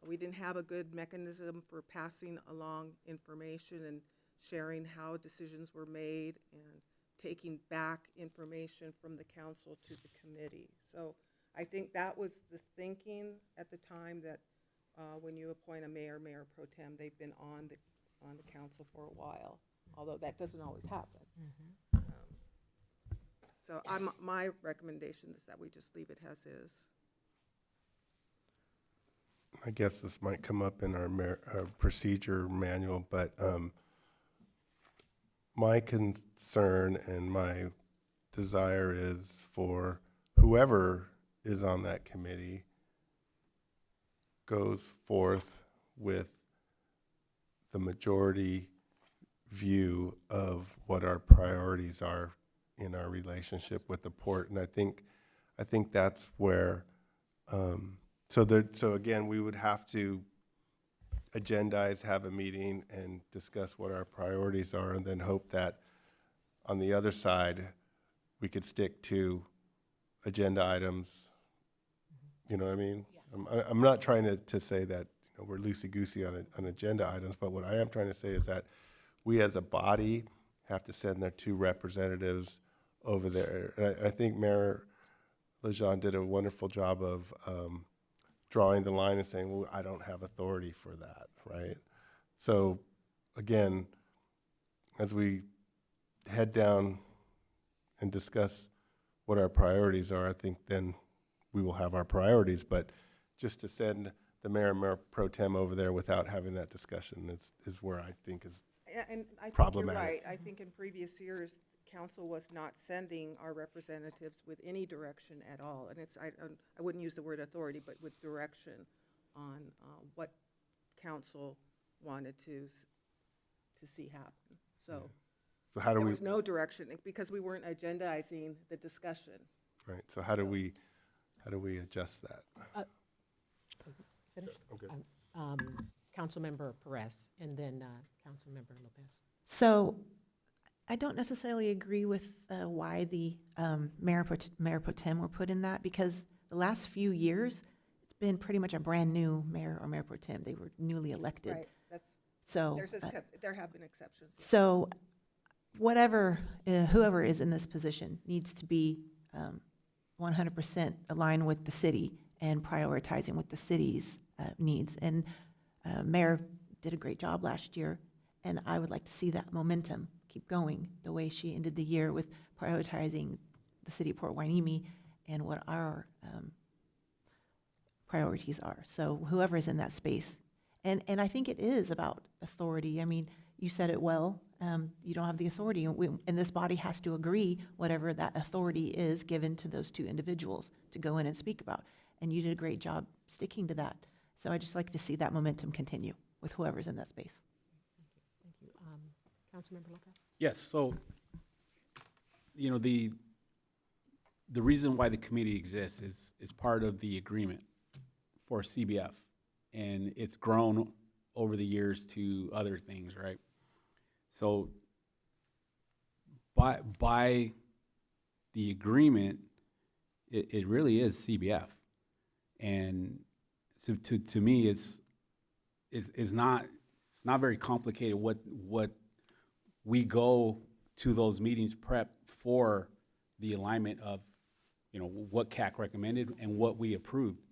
G: We didn't have a good mechanism for passing along information and sharing how decisions were made and taking back information from the council to the committee. So I think that was the thinking at the time, that when you appoint a mayor pro tem, they've been on the council for a while, although that doesn't always happen. So my recommendation is that we just leave it as is.
B: I guess this might come up in our procedure manual, but my concern and my desire is for whoever is on that committee goes forth with the majority view of what our priorities are in our relationship with the port. And I think that's where, so again, we would have to agendize, have a meeting, and discuss what our priorities are, and then hope that on the other side, we could stick to agenda items. You know what I mean? Yeah. I'm not trying to say that we're loosey-goosey on agenda items, but what I am trying to say is that we as a body have to send their 2 representatives over there. And I think Mayor Lejeune did a wonderful job of drawing the line and saying, well, I don't have authority for that, right? So again, as we head down and discuss what our priorities are, I think then we will have our priorities. But just to send the mayor and mayor pro tem over there without having that discussion is where I think is
G: And I think
B: problematic.
G: you're right. I think in previous years, council was not sending our representatives with any direction at all. And I wouldn't use the word authority, but with direction on what council wanted to see happen. So,
B: So how do
G: there
B: we?
G: was no direction because we weren't agendizing the discussion.
B: Right. So how do we adjust that?
A: Finish?
B: Okay.
A: Councilmember Perez, and then Councilmember Lopez.
Q: So I don't necessarily agree with why the mayor pro tem were put in that, because the last few years, it's been pretty much a brand new mayor or mayor pro tem. They were newly elected.
G: Right.
Q: So
G: There have been exceptions.
Q: So whoever is in this position needs to be 100% aligned with the city and prioritizing what the city's needs. And Mayor did a great job last year, and I would like to see that momentum keep going the way she ended the year with prioritizing the city of Port Hueneme and what our priorities are. So whoever is in that space. And I think it is about authority. I mean, you said it well. You don't have the authority, and this body has to agree whatever that authority is given to those 2 individuals to go in and speak about. And you did a great job sticking to that. So I just like to see that momentum continue with whoever's in that space.
A: Thank you. Councilmember Lopez?
K: Yes, so, the reason why the committee exists is part of the agreement for CBF. And it's grown over the years to other things, right? So by the agreement, it really is CBF. And so to me, it's not very complicated what we go to those meetings prep for the alignment of, what CAC recommended and what we approved.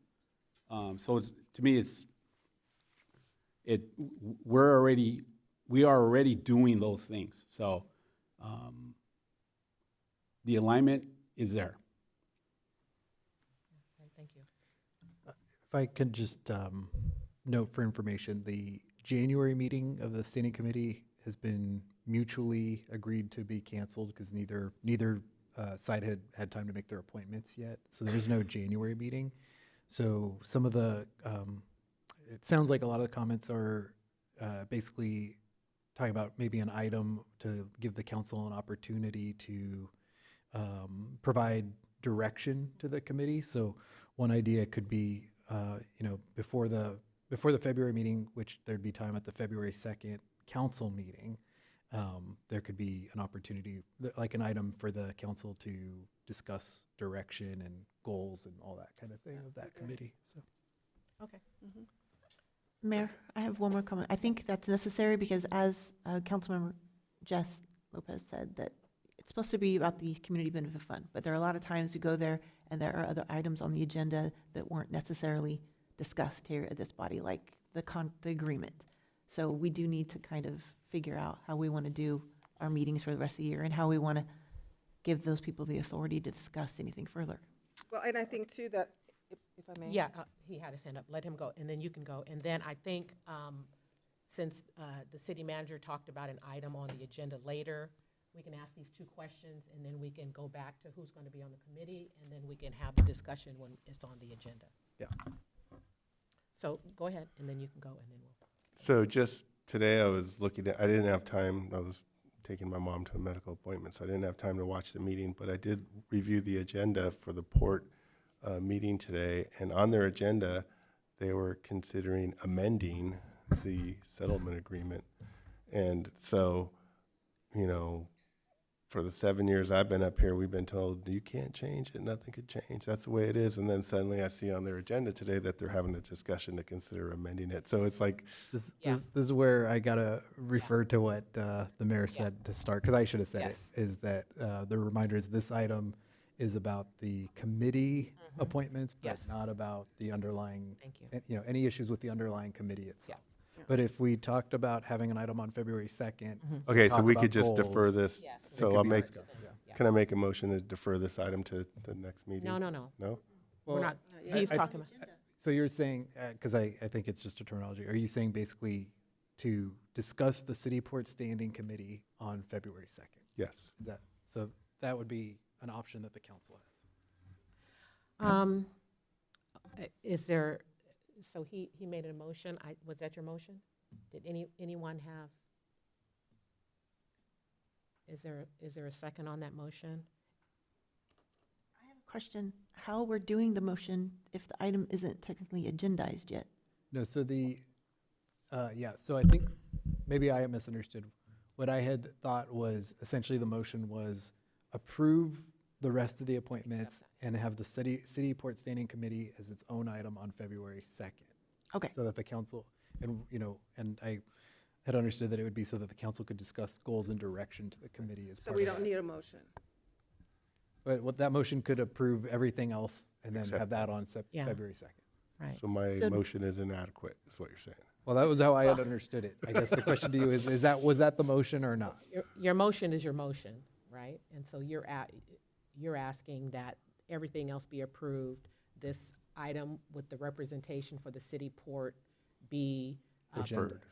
K: So to me, we are already doing those things. So the alignment is there.
A: Okay, thank you.
J: If I could just note for information, the January meeting of the standing committee has been mutually agreed to be canceled because neither side had time to make their appointments yet. So there is no January meeting. So some of the, it sounds like a lot of the comments are basically talking about maybe an item to give the council an opportunity to provide direction to the committee. So one idea could be, before the February meeting, which there'd be time at the February 2nd council meeting, there could be an opportunity, like an item for the council to discuss direction and goals and all that kind of thing of that committee. So.
A: Okay.
Q: Mayor, I have one more comment. I think that's necessary because as Councilmember Jess Lopez said, that it's supposed to be about the community benefit fund, but there are a lot of times you go there and there are other items on the agenda that weren't necessarily discussed here at this body, like the agreement. So we do need to kind of figure out how we want to do our meetings for the rest of the year and how we want to give those people the authority to discuss anything further.
G: Well, and I think too that, if I may.
A: Yeah, he had his hand up. Let him go, and then you can go. And then I think, since the city manager talked about an item on the agenda later, we can ask these 2 questions, and then we can go back to who's going to be on the committee, and then we can have the discussion when it's on the agenda.
J: Yeah.
A: So go ahead, and then you can go, and then we'll.
B: So just today, I was looking at, I didn't have time, I was taking my mom to a medical appointment, so I didn't have time to watch the meeting, but I did review the agenda for the port meeting today, and on their agenda, they were considering amending the settlement agreement. And so, for the 7 years I've been up here, we've been told, you can't change it, nothing could change, that's the way it is. And then suddenly I see on their agenda today that they're having a discussion to consider amending it. So it's like,
J: This is where I gotta refer to what the mayor said to start, because I should have said
A: Yes.
J: it, is that the reminder is this item is about the committee appointments, but
A: Yes.
J: not about the underlying,
A: Thank you.
J: any issues with the underlying committee itself. But if we talked about having an item on February 2nd.
B: okay, so
J: talk
B: we
J: about
B: could just defer
J: goals,
B: this.
A: Yes.
J: it
B: So
J: could
B: I'll
J: be
B: make,
J: discussed, yeah.
B: can I make a motion to defer this item to the next meeting?
A: No.
B: No?
A: We're
J: Well,
A: not, he's talking about.
J: So you're saying, because I think it's just a terminology, are you saying basically to discuss the city port standing committee on February 2nd?
B: Yes.
J: So that would be an option that the council has.
A: Is there, so he made a motion, was that your motion? Did anyone have, is there a second on that motion?
Q: Question, how we're doing the motion if the item isn't technically agendized yet?
J: No, so so I think maybe I misunderstood. What I had thought was essentially the motion was approve the rest of the appointments and have the city port standing committee as its own item on February 2nd.
Q: Okay.
J: So that the council, and I had understood that it would be so that the council could discuss goals and direction to the committee as
G: So
J: part
G: we
J: of
G: don't
J: that.
G: need a motion.
J: But what that motion could approve everything else and then
B: Except
J: have that on
A: Yeah.
J: February 2nd.
A: Right.
B: So my
Q: So-
B: motion is inadequate, is what you're saying.
J: Well, that was how I had understood it. I guess the question to you is was that the motion or not?
A: Your motion is your motion, right? And so you're asking that everything else be approved, this item with the representation for the city port be
B: Deferred.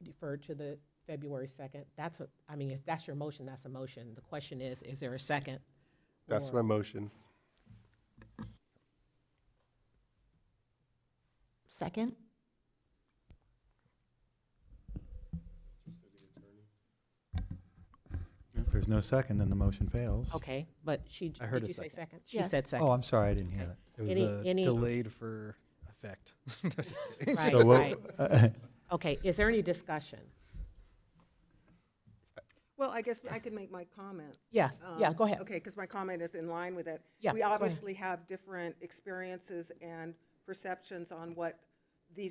A: Deferred to the February 2nd. That's what, I mean, if that's your motion, that's a motion. The question is there a second?
B: That's
A: Or-
B: my motion.
Q: Second?
R: If there's no second, then the motion fails.
A: Okay, but
J: I heard
A: did
J: a
A: you say
J: second.
A: second? She
Q: Yeah.
A: said second.
R: Oh, I'm sorry, I didn't hear
J: It was
A: Any-
J: delayed for effect. Just kidding.
A: Right,
R: So what-
A: right. Okay, is there any discussion?
G: Well, I guess I could make my comment.
A: Yes, yeah, go ahead.
G: Okay, because my comment is in line with it.
A: Yeah,
G: We
A: go ahead.
G: obviously have different experiences and perceptions on what the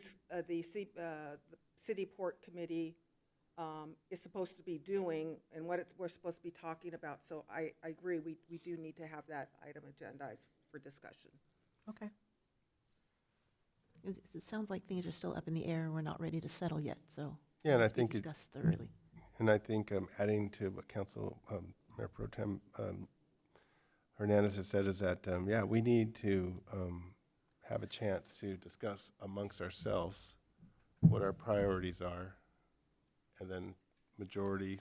G: City Port Committee is supposed to be doing and what we're supposed to be talking about. So I agree, we do need to have that item agendized for discussion.
A: Okay.
Q: It sounds like things are still up in the air and we're not ready to settle yet, so.
B: Yeah, and I
Q: let's be
B: think it-
Q: discussed thoroughly.
B: And I think adding to what Council Mayor Pro Tem Hernandez has said is that, we need to have a chance to discuss amongst ourselves what our priorities are, and then majority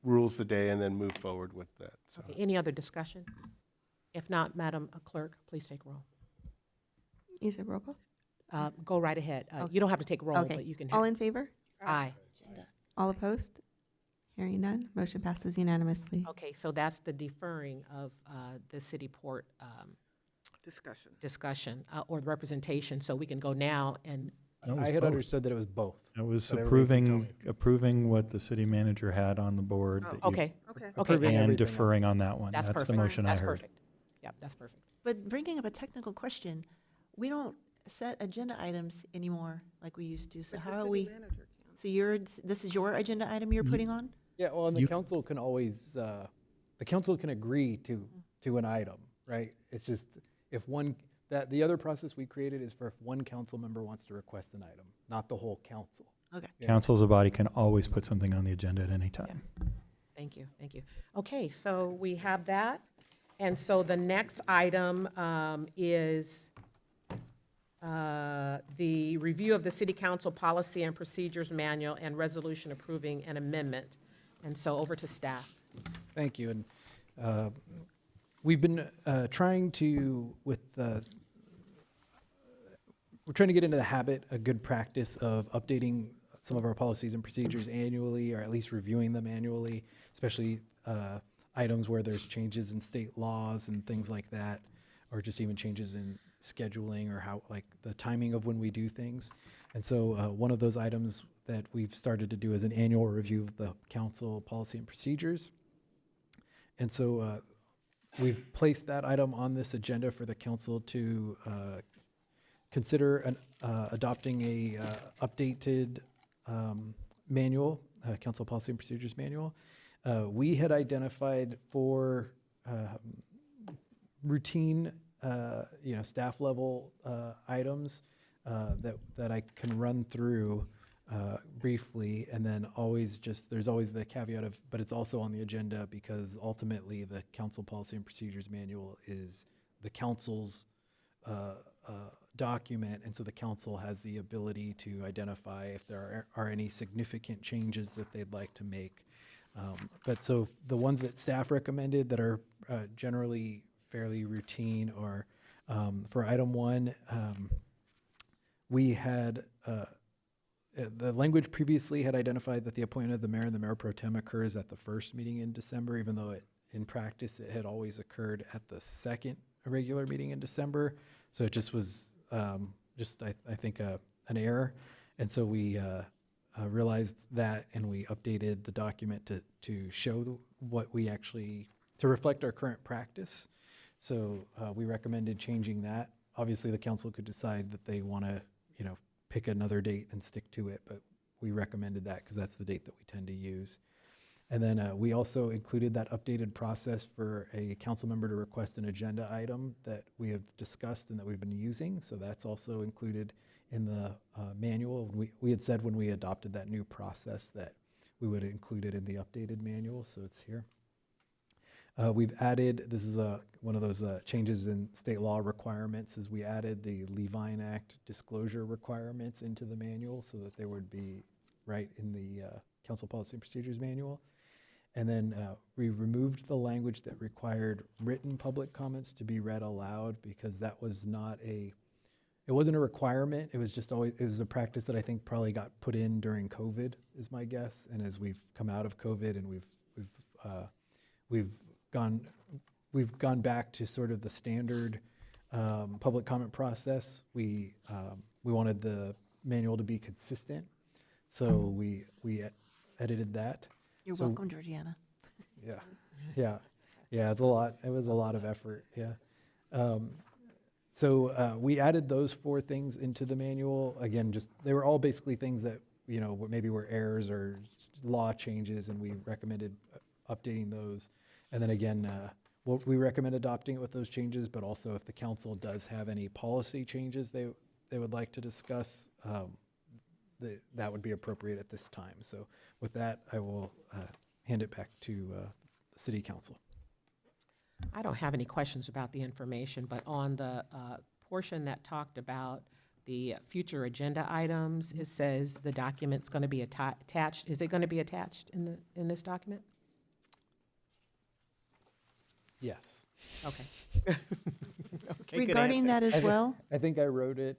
B: rules the day, and then move forward with that. So.
A: Okay, any other discussion? If not, Madam Clerk, please take roll.
C: Is it roll call?
A: Go right ahead.
C: Okay.
A: You don't have to take roll,
C: Okay.
A: but you can.
C: All in favor?
A: Aye.
C: All opposed? Hearing none, motion passes unanimously.
A: Okay, so that's the deferring of the city port discussion or the representation, so we can go now and,
R: That was
J: I had
R: both.
J: understood that it was both.
R: It was
J: but everybody can tell
R: approving what the city manager had on the board. that you-
A: okay, okay.
J: Approving
R: And
J: everything
R: deferring
J: else.
R: on that one.
A: That's
R: That's the
A: perfect.
R: motion I
A: That's
R: heard.
A: perfect. Yep, that's perfect.
Q: But bringing up a technical question, we don't set agenda items anymore like we used to. So
G: But the
Q: how are
G: city
Q: we?
G: manager can.
Q: So this is your agenda item you're putting on?
J: Yeah, well, and the
R: You-
J: council can always, the council can agree to an item, right? It's just, if one, the other process we created is for if one council member wants to request an item, not the whole council.
Q: Okay.
J: Yeah.
R: Council as a body can always put something on the agenda at any time.
A: Thank you, thank you. Okay, so we have that. And so the next item is the review of the City Council Policy and Procedures Manual and resolution approving an amendment. And so over to staff.
J: Thank you. And we've been trying to, we're trying to get into the habit, a good practice of updating some of our policies and procedures annually, or at least reviewing them annually, especially items where there's changes in state laws and things like that, or just even changes in scheduling or how, like the timing of when we do things. And so one of those items that we've started to do is an annual review of the council policy and procedures. And so we've placed that item on this agenda for the council to consider adopting a updated manual, council policy and procedures manual. We had identified 4 routine, staff level items that I can run through briefly, and then there's always the caveat of, but it's also on the agenda because ultimately the council policy and procedures manual is the council's document, and so the council has the ability to identify if there are any significant changes that they'd like to make. But so the ones that staff recommended that are generally fairly routine are, for item 1, we had, the language previously had identified that the appointment of the mayor and the mayor pro tem occurs at the first meeting in December, even though in practice it had always occurred at the second regular meeting in December. So it just was I think an error. And so we realized that, and we updated the document to show what we actually, to reflect our current practice. So we recommended changing that. Obviously, the council could decide that they want to, pick another date and stick to it, but we recommended that because that's the date that we tend to use. And then we also included that updated process for a council member to request an agenda item that we have discussed and that we've been using. So that's also included in the manual. We had said when we adopted that new process that we would include it in the updated manual, so it's here. We've added, this is one of those changes in state law requirements, is we added the Levine Act disclosure requirements into the manual so that they would be right in the council policy and procedures manual. And then we removed the language that required written public comments to be read aloud, because that was it wasn't a requirement. It was just always, it was a practice that I think probably got put in during COVID, is my guess. And as we've come out of COVID and we've gone back to sort of the standard public comment process. We wanted the manual to be consistent, so we edited that.
Q: You're welcome, Georgiana.
J: Yeah. It's a lot. It was a lot of effort. Yeah. So we added those 4 things into the manual. Again, they were all basically things that maybe were errors or law changes, and we recommended updating those. And then again, we recommend adopting it with those changes, but also if the council does have any policy changes they would like to discuss, that would be appropriate at this time. So with that, I will hand it back to the city council.
A: I don't have any questions about the information, but on the portion that talked about the future agenda items, it says the document's going to be attached. Is it going to be attached in this document?
J: Yes.
A: Okay. Okay, good
Q: Regarding
A: answer.
Q: that as well,
J: I think I wrote it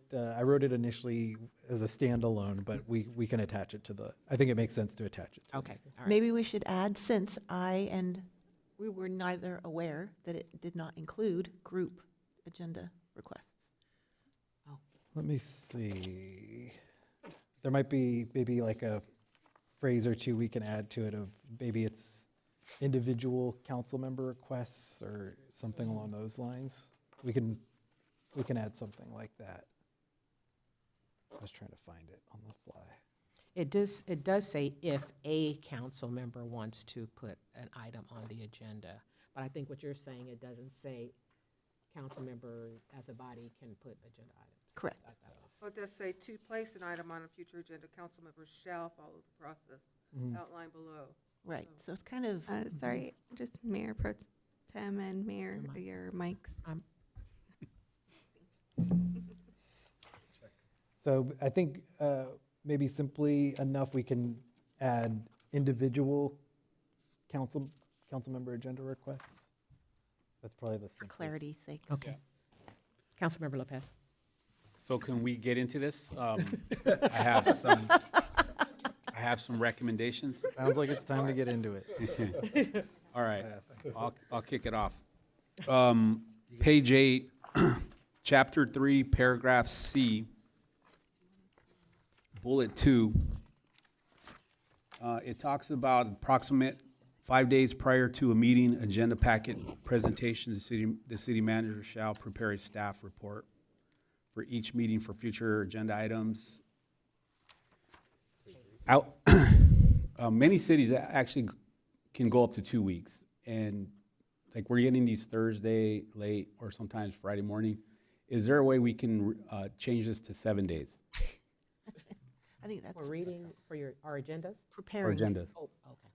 J: initially as a standalone, but we can attach it to the, I think it makes sense to attach it to.
A: Okay, all right.
Q: maybe we should add, since we were neither aware that it did not include group agenda requests.
J: Let me see. There might be maybe like a phrase or two we can add to it of maybe it's individual council member requests or something along those lines. We can add something like that. I was trying to find it on the fly.
A: It does say if a council member wants to put an item on the agenda. But I think what you're saying, it doesn't say council member as a body can put agenda items.
Q: Correct.
A: I thought it was-
G: Well, it does say to place an item on a future agenda, council members shall follow the process outlined below.
Q: Right, so it's kind of.
C: Sorry, just Mayor Pro Tem and Mayor, your mics.
J: So I think maybe simply enough we can add individual council member agenda requests. That's probably the
Q: For
J: simplest.
Q: clarity's sake.
A: Okay. Councilmember Lopez.
K: So can we get into this? I have some recommendations.
J: Sounds like it's time to get into it.
K: All right, I'll kick it off. Page 8, Chapter 3, Paragraph C, Bullet 2. It talks about approximate 5 days prior to a meeting agenda packet presentation, the city manager shall prepare a staff report for each meeting for future agenda items. Many cities actually can go up to 2 weeks, and like we're getting these Thursday late or sometimes Friday morning. Is there a way we can change this to 7 days?
Q: I think that's
A: For reading for our agendas?
Q: preparing.
K: agendas.
A: Oh, okay.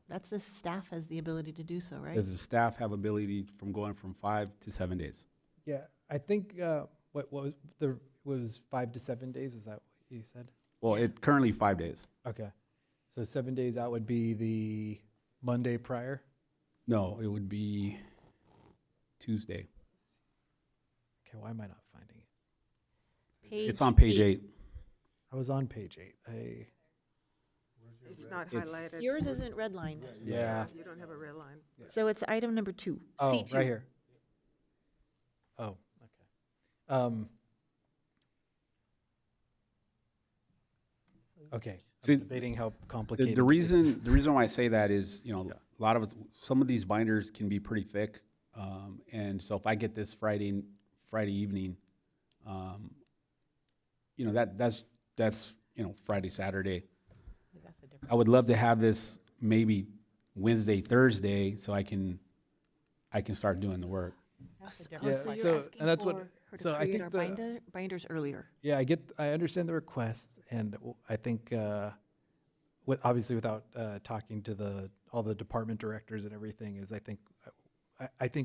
Q: That's the staff has the ability to do so, right?
K: Does the staff have ability from going from 5 to 7 days?
J: Yeah, I think what was 5 to 7 days? Is that what you said?
K: Well, it's currently 5 days.
J: Okay, so 7 days out would be the Monday prior.
K: No, it would be Tuesday.
J: Okay, why am I not finding it?
K: It's on page 8.
J: I was on page 8.
G: It's not
K: It's-
G: highlighted.
Q: Yours isn't redlined.
J: Yeah.
G: You don't have a red line.
Q: So it's item number 2,
J: Oh,
Q: C2.
J: right here. Oh, okay. Okay,
K: See,
J: I'm debating how complicated.
K: The reason why I say that is, you know, some of these binders can be pretty thick, and so if I get this Friday evening, you know, that's you know, Friday, Saturday.
A: That's a different.
K: I would love to have this maybe Wednesday, Thursday, so I can start doing the work.
A: That's a
Q: Oh,
A: different.
Q: so
J: Yeah,
Q: you're
J: so-
Q: asking
J: and that's what-
Q: for her to
J: so I
Q: create
J: think
Q: our
J: the-
Q: binders earlier.
J: Yeah, I understand the request, and I think, obviously without talking to all the department directors and everything, is I think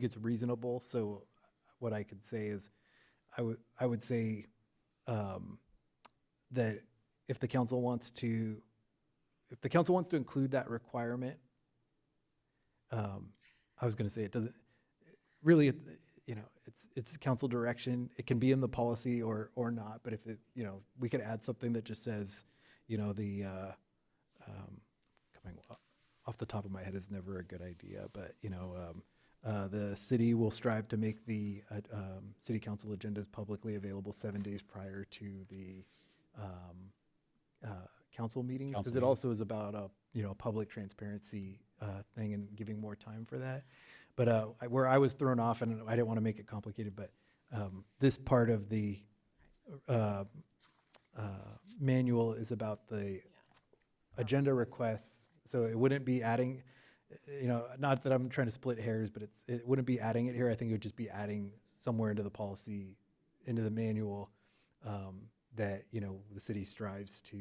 J: it's reasonable. So what I could say is, I would say that if the council wants to include that requirement, I was going to say it doesn't really. You know, it's council direction. It can be in the policy or not. But if it, you know, we could add something that just says, you know, the coming off the top of my head is never a good idea. But you know, the city will strive to make the city council agendas publicly available 7 days prior to the council meetings, because it also is about a public transparency thing and giving more time for that. But where I was thrown off, and I didn't want to make it complicated, but this part of the manual is about the agenda requests. So it wouldn't be adding, you know, not that I'm trying to split hairs, but it wouldn't be adding it here. I think it would just be adding somewhere into the policy, into the manual, that, you know, the city strives to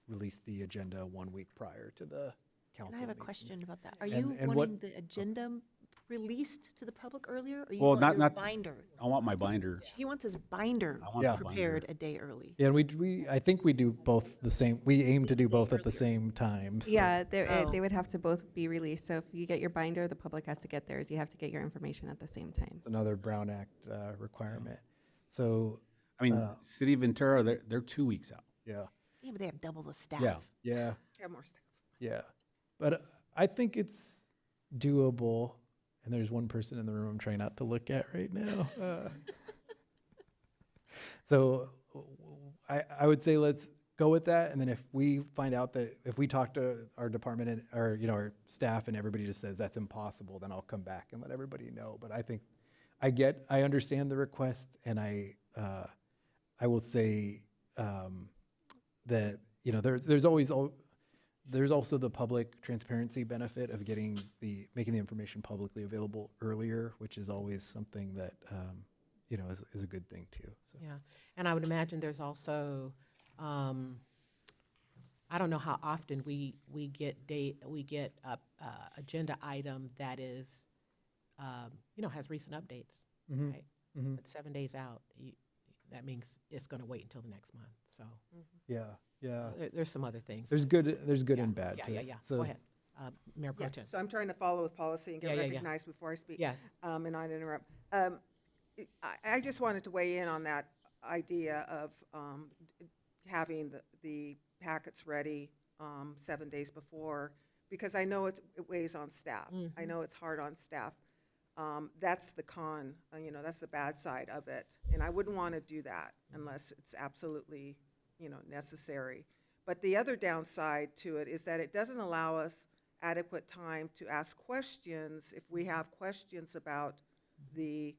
J: release the agenda 1 week prior to the council
Q: And I have a
J: meetings.
Q: question about that. Are
J: And-
Q: you
J: and
Q: wanting the agenda released to the public earlier, or you
K: Well,
Q: want
K: not,
Q: your
K: not.
Q: binder?
K: I want my binder.
Q: He wants his binder
K: I want
J: Yeah.
K: the
Q: prepared
K: binder.
Q: a day early.
J: Yeah, and I think we do both the same. We aim to do both at the same time. So.
C: Yeah,
Q: Oh.
C: they would have to both be released. So if you get your binder, the public has to get theirs. You have to get your information at the same time.
J: It's another Brown Act requirement. So,
K: I mean, City of Ventura, they're 2 weeks out.
J: yeah,
Q: Yeah, but they have double the staff.
K: Yeah.
J: yeah,
G: Have more staff.
J: yeah. But I think it's doable. And there's one person in the room I'm trying not to look at right now. So I would say let's go with that. And then if we find out that if we talk to our department and, or, you know, our staff and everybody just says that's impossible, then I'll come back and let everybody know. But I think I understand the request, and I will say that, you know, there's also the public transparency benefit of making the information publicly available earlier, which is always something that, you know, is a good thing too. So.
A: Yeah, and I would imagine there's also, I don't know how often we get a agenda item that is, you know, has recent updates,
J: Mhm.
A: right?
J: Mhm.
A: But 7 days out, that means it's going to wait until the next month. So
J: Yeah, yeah.
A: there's some other things.
J: There's good
A: Yeah,
J: and bad
A: Yeah,
J: to
A: yeah,
J: it.
A: yeah.
J: So
A: Go ahead, Mayor Pro
G: Yeah,
A: Tem.
G: so I'm trying to follow with policy and get
A: Yeah, yeah, yeah.
G: recognized before I speak.
A: Yes.
G: And not interrupt. I just wanted to weigh in on that idea of having the packets ready 7 days before, because I know it weighs on staff. I know it's hard on staff. That's the con, you know, that's the bad side of it. And I wouldn't want to do that unless it's absolutely, you know, necessary. But the other downside to it is that it doesn't allow us adequate time to ask questions if we have questions about the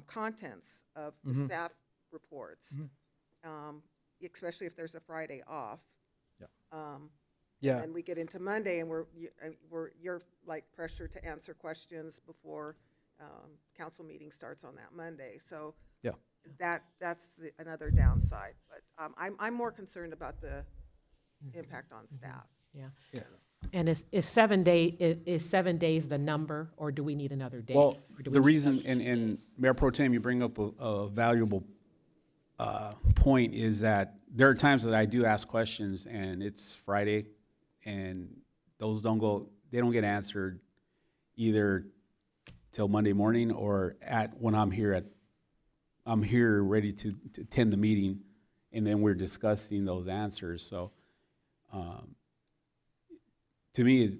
G: contents of the
J: Mhm.
G: staff reports, especially if there's a Friday off.
J: Yeah. Yeah.
G: And we get into Monday, and you're like pressured to answer questions before council meeting starts on that Monday. So
J: Yeah.
G: that's another downside. But I'm more concerned about the impact on staff.
A: Yeah.
J: Yeah.
A: And is 7 days the number, or do we need another day?
K: Well,
A: Or do we
K: the
A: need
K: reason,
A: another
K: and Mayor Pro Tem, you bring up a valuable point, is that there are times that I do ask questions and it's Friday and those they don't get answered either till Monday morning or when I'm here ready to attend the meeting, and then we're discussing those answers. So, to me,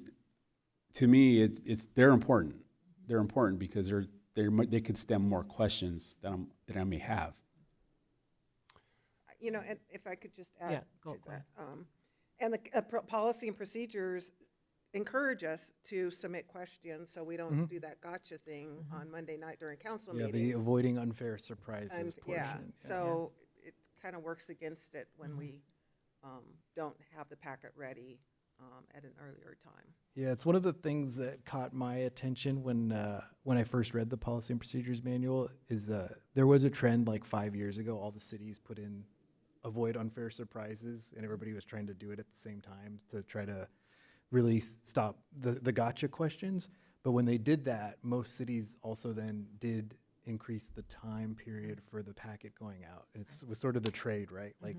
K: they're important. They're important because they could stem more questions that I may have.
G: You know, and if I could just
A: Yeah,
G: add
A: go
G: to
A: ahead.
G: that. And the policy and procedures encourage us to submit questions so we don't do that gotcha thing on Monday night during council
J: Yeah,
G: meetings.
J: the avoiding unfair surprises portion.
G: Yeah, so it kind of works against it when we don't have the packet ready at an earlier time.
J: Yeah, it's one of the things that caught my attention when I first read the policy and procedures manual. Is there was a trend like 5 years ago, all the cities put in avoid unfair surprises, and everybody was trying to do it at the same time to try to really stop the gotcha questions. But when they did that, most cities also then did increase the time period for the packet going out. And it was sort of the trade, right? Like,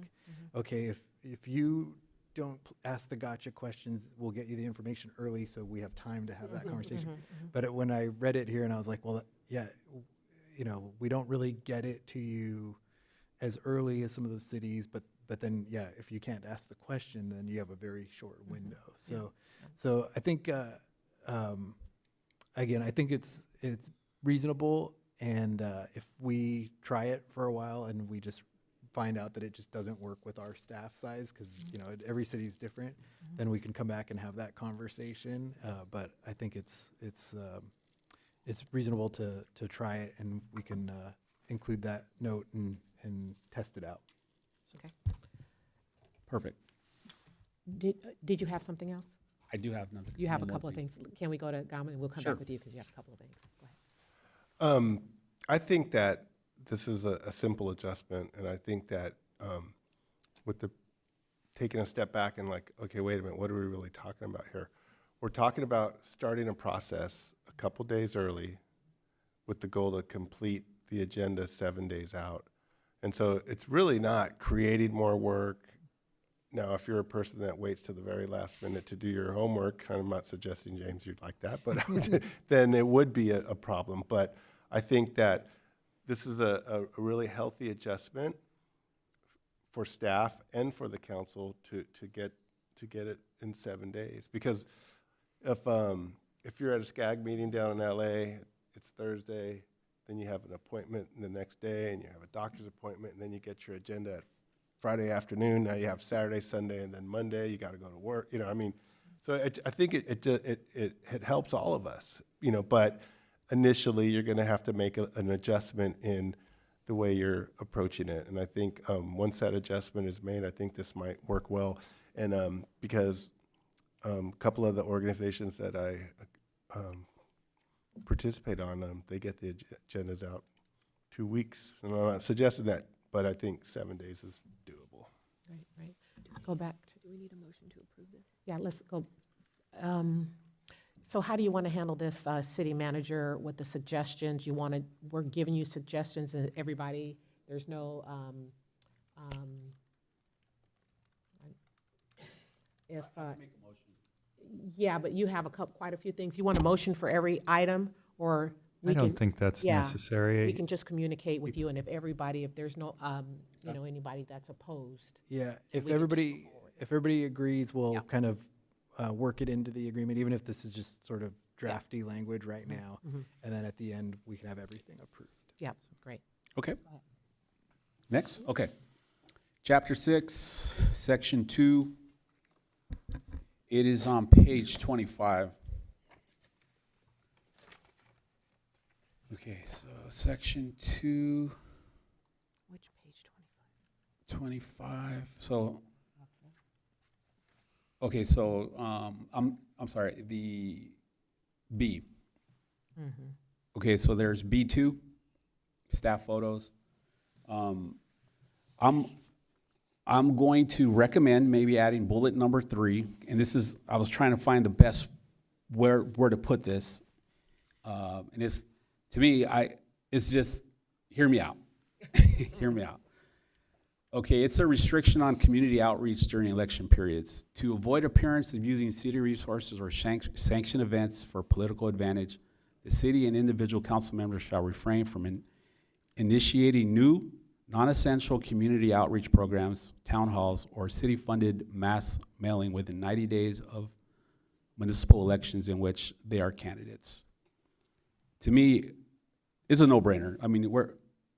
J: okay, if you don't ask the gotcha questions, we'll get you the information early so we have time to have that conversation. But when I read it here and I was like, well, yeah, you know, we don't really get it to you as early as some of those cities, but then, yeah, if you can't ask the question, then you have a very short window. So I think, again, I think it's reasonable, and if we try it for a while and we just find out that it just doesn't work with our staff size, because you know every city's different, then we can come back and have that conversation. But I think it's reasonable to try it, and we can include that note and test it out.
A: Okay.
K: Perfect.
A: Did you have something else?
K: I do have another.
A: You have a
K: one more
A: couple of
K: thing.
A: things. Can we go to Galvin, and we'll come
K: Sure.
A: back with you because you have a couple of things. Go ahead.
B: I think that this is a simple adjustment, and I think that with the taking a step back and like, okay, wait a minute, what are we really talking about here? we're talking about starting a process a couple days early with the goal to complete the agenda 7 days out. And so it's really not creating more work. Now, if you're a person that waits to the very last minute to do your homework, I'm not suggesting, James, you'd like that, but then it would be a problem. But I think that this is a really healthy adjustment for staff and for the council to get it in 7 days. Because if you're at a SCAG meeting down in LA, it's Thursday, then you have an appointment the next day, and you have a doctor's appointment, and then you get your agenda at Friday afternoon. Now you have Saturday, Sunday, and then Monday you got to go to work. You know, I mean, so I think it helps all of us. You know, but initially you're going to have to make an adjustment in the way you're approaching it. And I think once that adjustment is made, I think this might work well. And because a couple of the organizations that I participate on, they get the agendas out 2 weeks. And I'm not suggesting that, but I think 7 days is doable.
A: Right. Go back.
C: Do we need a motion to approve this?
A: Yeah, let's go. So how do you want to handle this, city manager, with the suggestions? We're giving you suggestions, and everybody, there's no, if, yeah, but you have quite a few things. You want a motion for every item, or
R: I don't think that's necessary.
A: We can just communicate with you, and if there's no, anybody that's opposed.
J: Yeah,
A: if everybody
J: agrees, we'll kind of work it into the agreement, even if this is just sort of drafty language right now. And then at the end, we can have everything approved.
A: Yeah, great.
K: Okay. Next, okay. Chapter 6, Section 2. It is on page 25. Okay, so Section 2.
A: Which page,
K: 25? So, okay, so I'm sorry, the B. Okay, so there's B2, staff photos. I'm going to recommend maybe adding bullet number 3, and this is, I was trying to find the best where to put this. And it's, to me, it's just, hear me out. Hear me out. Okay, it's a restriction on community outreach during election periods. To avoid appearance of using city resources or sanction events for political advantage, the city and individual council members shall refrain from initiating new, non-essential community outreach programs, town halls, or city-funded mass mailing within 90 days of municipal elections in which they are candidates. To me, it's a no-brainer. I mean,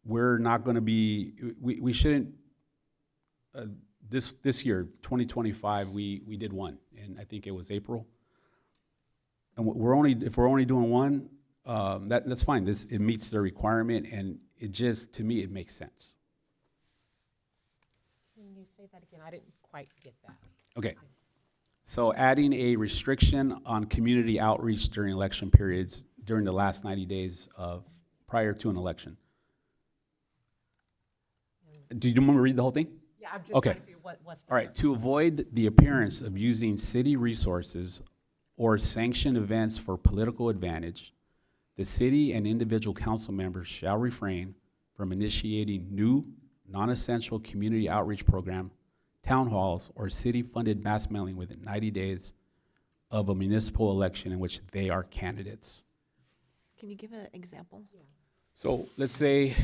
K: we're not going to be, we shouldn't. This year, 2025, we did one, and I think it was April. And if we're only doing one, that's fine. It meets the requirement, and it just, to me, it makes sense.
A: Can you say that again? I didn't quite get that.
K: Okay. So adding a restriction on community outreach during election periods during the last 90 days prior to an election. Do you want me to read the whole thing?
A: Yeah, I'm just
K: okay.
A: trying to figure what's
K: all right. To avoid the appearance of using city resources or sanctioned events for political advantage, the city and individual council members shall refrain from initiating new, non-essential community outreach program, town halls, or city-funded mass mailing within 90 days of a municipal election in which they are candidates.
Q: Can you give an example? Yeah.
K: So let's say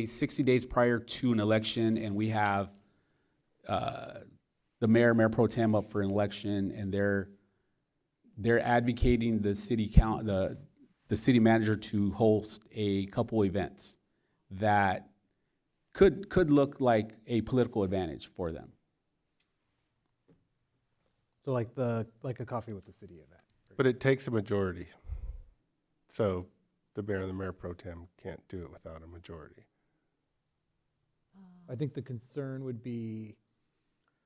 K: 60 days prior to an election, and we have the mayor pro tem up for an election, and they're advocating the city manager to host a couple events that could look like a political advantage for them.
J: So like a coffee with the city event.
B: But it takes a majority. So the mayor and the mayor pro tem can't do it without a majority.
J: I think the concern would be,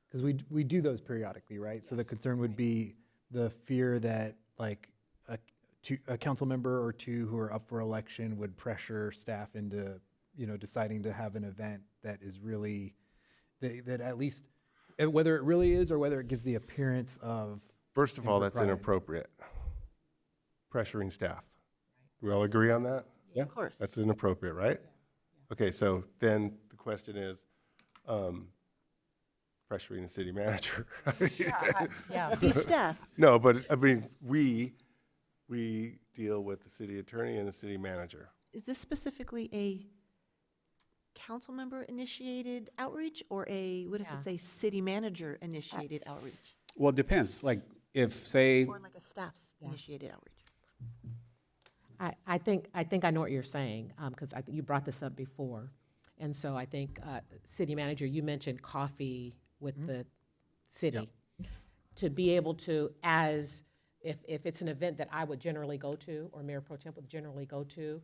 J: because we do those periodically, right? Yes, so the concern would be the fear that like a council member or two who are up for election would pressure staff into, deciding to have an event that is really, that at least, whether it really is or whether it gives the appearance of
B: First of all, that's
J: impropriety.
B: inappropriate. Pressuring staff. Do we all agree on that?
K: Yeah.
Q: Of course.
B: That's inappropriate, right? Okay, so then the question is, pressuring the city manager.
Q: Yeah, these staff.
B: No, but I mean, we deal with the city attorney and the city manager.
Q: Is this specifically a council member initiated outreach or what if it's a city manager initiated outreach?
K: Well, it depends. Like, if, say,
Q: Or like a staff's initiated outreach?
A: I think I know what you're saying, because you brought this up before. And so I think, city manager, you mentioned coffee with the city. To be able to, if it's an event that I would generally go to, or Mayor Pro Tem would generally go to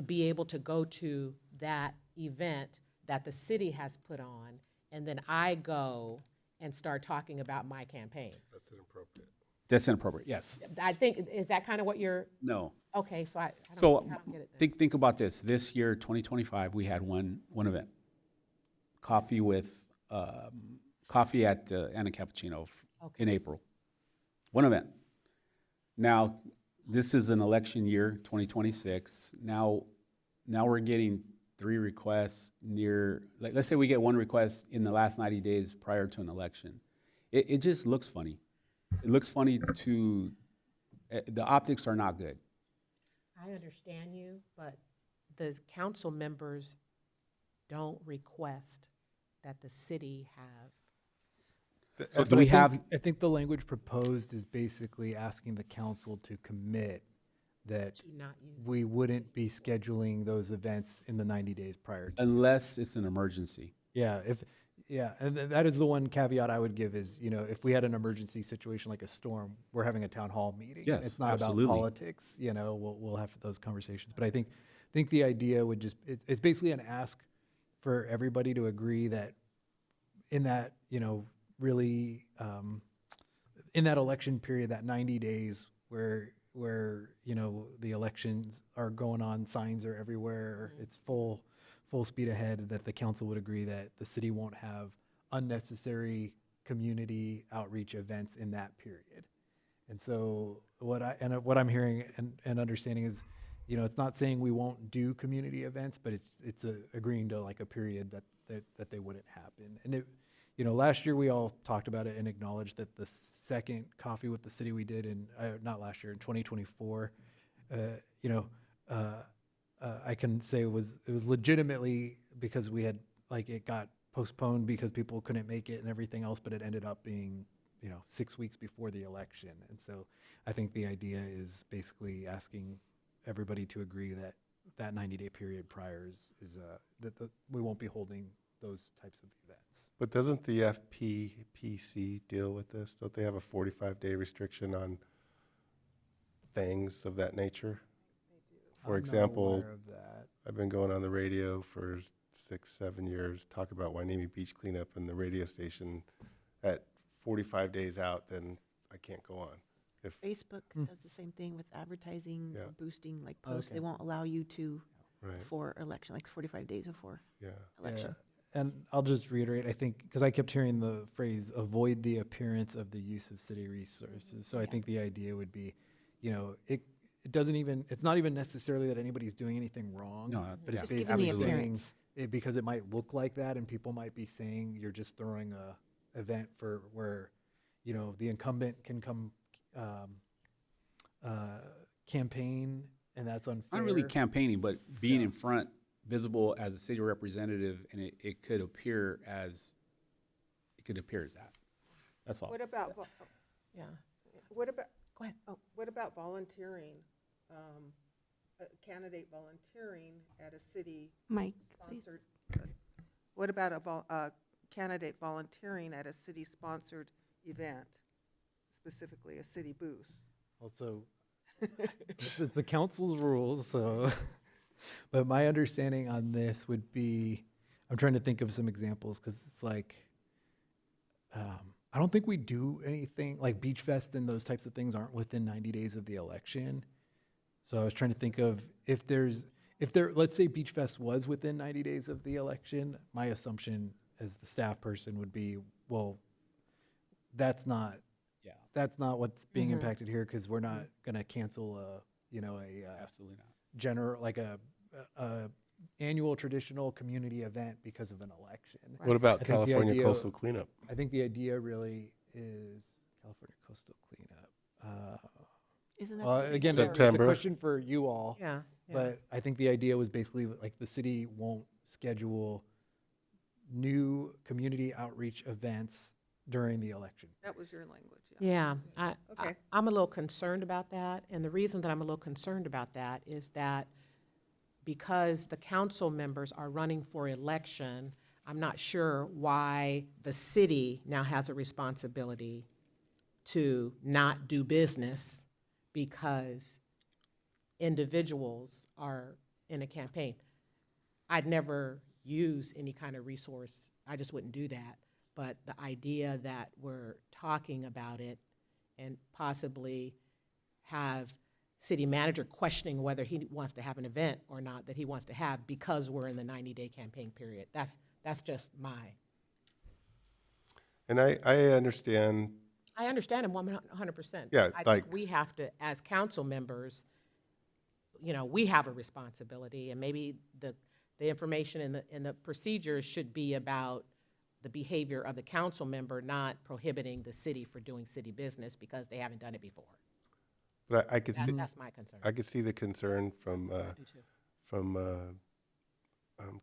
A: be able to go to that event that the city has put on, and then I go and start talking about my campaign.
B: That's inappropriate.
K: that's inappropriate, yes.
A: I think, is that kind of what you're,
K: No.
A: okay, so I
K: So
A: don't get it then.
K: think about this. This year, 2025, we had one event. Coffee with, coffee at Anna Cappuccino in April. One event. Now, this is an election year, 2026. Now we're getting 3 requests near, like, let's say we get 1 request in the last 90 days prior to an election. It just looks funny. It looks funny to, the optics are not good.
A: I understand you, but the council members don't request that the city have.
K: So do
J: But
K: we have,
J: I think the language proposed is basically asking the council to commit that
A: To not use.
J: we wouldn't be scheduling those events in the 90 days prior to.
K: unless it's an emergency?
J: And that is the one caveat I would give is, if we had an emergency situation like a storm, we're having a town hall meeting.
K: Yes,
J: It's not
K: absolutely.
J: about politics, we'll have those conversations. But I think the idea would just, it's basically an ask for everybody to agree that in that, really, in that election period, that 90 days where the elections are going on, signs are everywhere, it's full speed ahead, that the council would agree that the city won't have unnecessary community outreach events in that period. And so what I'm hearing and understanding is, it's not saying we won't do community events, but it's agreeing to like a period that they wouldn't happen. And last year we all talked about it and acknowledged that the second coffee with the city we did in, not last year, in 2024, I can say it was legitimately because we had, it got postponed because people couldn't make it and everything else, but it ended up being, 6 weeks before the election. And so I think the idea is basically asking everybody to agree that that 90-day period prior is that we won't be holding those types of events.
B: But doesn't the FPPC deal with this? Don't they have a 45-day restriction on things of that nature? For example, I've been going on the radio for 6-7 years, talk about Hueneme Beach cleanup, and the radio station at 45 days out, then I can't go on. If
Q: Facebook does the same thing with advertising or boosting like posts.
J: Okay.
Q: They won't allow you to
B: Right.
Q: before election, like 45 days before election.
J: And I'll just reiterate, I think, because I kept hearing the phrase, avoid the appearance of the use of city resources. So I think the idea would be, it doesn't even, it's not even necessarily that anybody's doing anything wrong.
K: No,
J: but
K: yeah.
J: it's
Q: Just giving the
J: basically saying,
Q: appearance.
J: because it might look like that and people might be saying you're just throwing a event for where, the incumbent can come campaign and that's unfair.
K: Not really campaigning, but being in front, visible as a city representative, and it could appear as that. That's all.
G: What about,
Q: Yeah.
G: what about,
Q: Go ahead.
G: oh, what about volunteering? A candidate volunteering at a city
C: Mike, please.
G: sponsored. What about a candidate volunteering at a city-sponsored event, specifically a city booth?
J: Also, it's the council's rules, so, but my understanding on this would be, I'm trying to think of some examples, because it's like, I don't think we do anything, like Beach Fest and those types of things aren't within 90 days of the election. So I was trying to think of if let's say Beach Fest was within 90 days of the election, my assumption as the staff person would be, well, that's not
K: Yeah.
J: That's not what's being
A: Mhm.
J: impacted here, because we're not gonna cancel
K: Absolutely not.
J: general, like a annual traditional community event because of an election.
B: What about
J: I think the
B: California
J: idea-
B: coastal cleanup?
J: I think the idea really is California coastal cleanup.
Q: Isn't that
J: Well,
Q: the
J: again,
Q: same
J: it's a
B: September?
J: question for you all.
A: Yeah, yeah.
J: But I think the idea was basically like the city won't schedule new community outreach events during the election.
G: That was your language,
A: Yeah,
G: Okay.
A: I'm a little concerned about that, and the reason that I'm a little concerned about that is that because the council members are running for election, I'm not sure why the city now has a responsibility to not do business because individuals are in a campaign. I'd never use any kind of resource, I just wouldn't do that. But the idea that we're talking about it and possibly have city manager questioning whether he wants to have an event or not that he wants to have because we're in the 90-day campaign period. That's just my.
B: And I understand.
A: I understand him 100%.
B: Yeah,
A: I
B: like-
A: think we have to, as council members, we have a responsibility, and maybe the information in the procedures should be about the behavior of the council member, not prohibiting the city for doing city business because they haven't done it before.
B: But I could see.
A: That's my concern.
B: I could see the concern from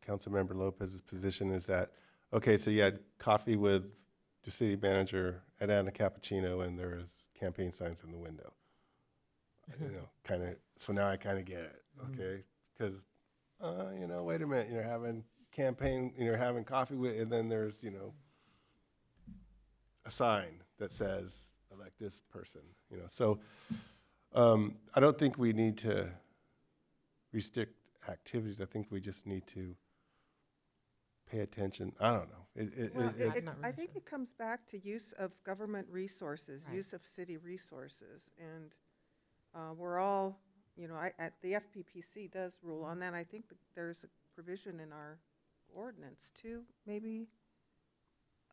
B: Councilmember Lopez's position is that, okay, so you had coffee with the city manager at Anna Cappuccino and there was campaign signs in the window. Kind of, so now I kind of get it, okay? Because, wait a minute, you're having campaign, you're having coffee with, and then there's, a sign that says, elect this person, So I don't think we need to restrict activities. I think we just need to pay attention. I don't know.
G: Well, I think it comes back to use of government resources,
A: Right.
G: use of city resources, and we're all, at the FPPC does rule on that. I think that there's a provision in our ordinance too, maybe.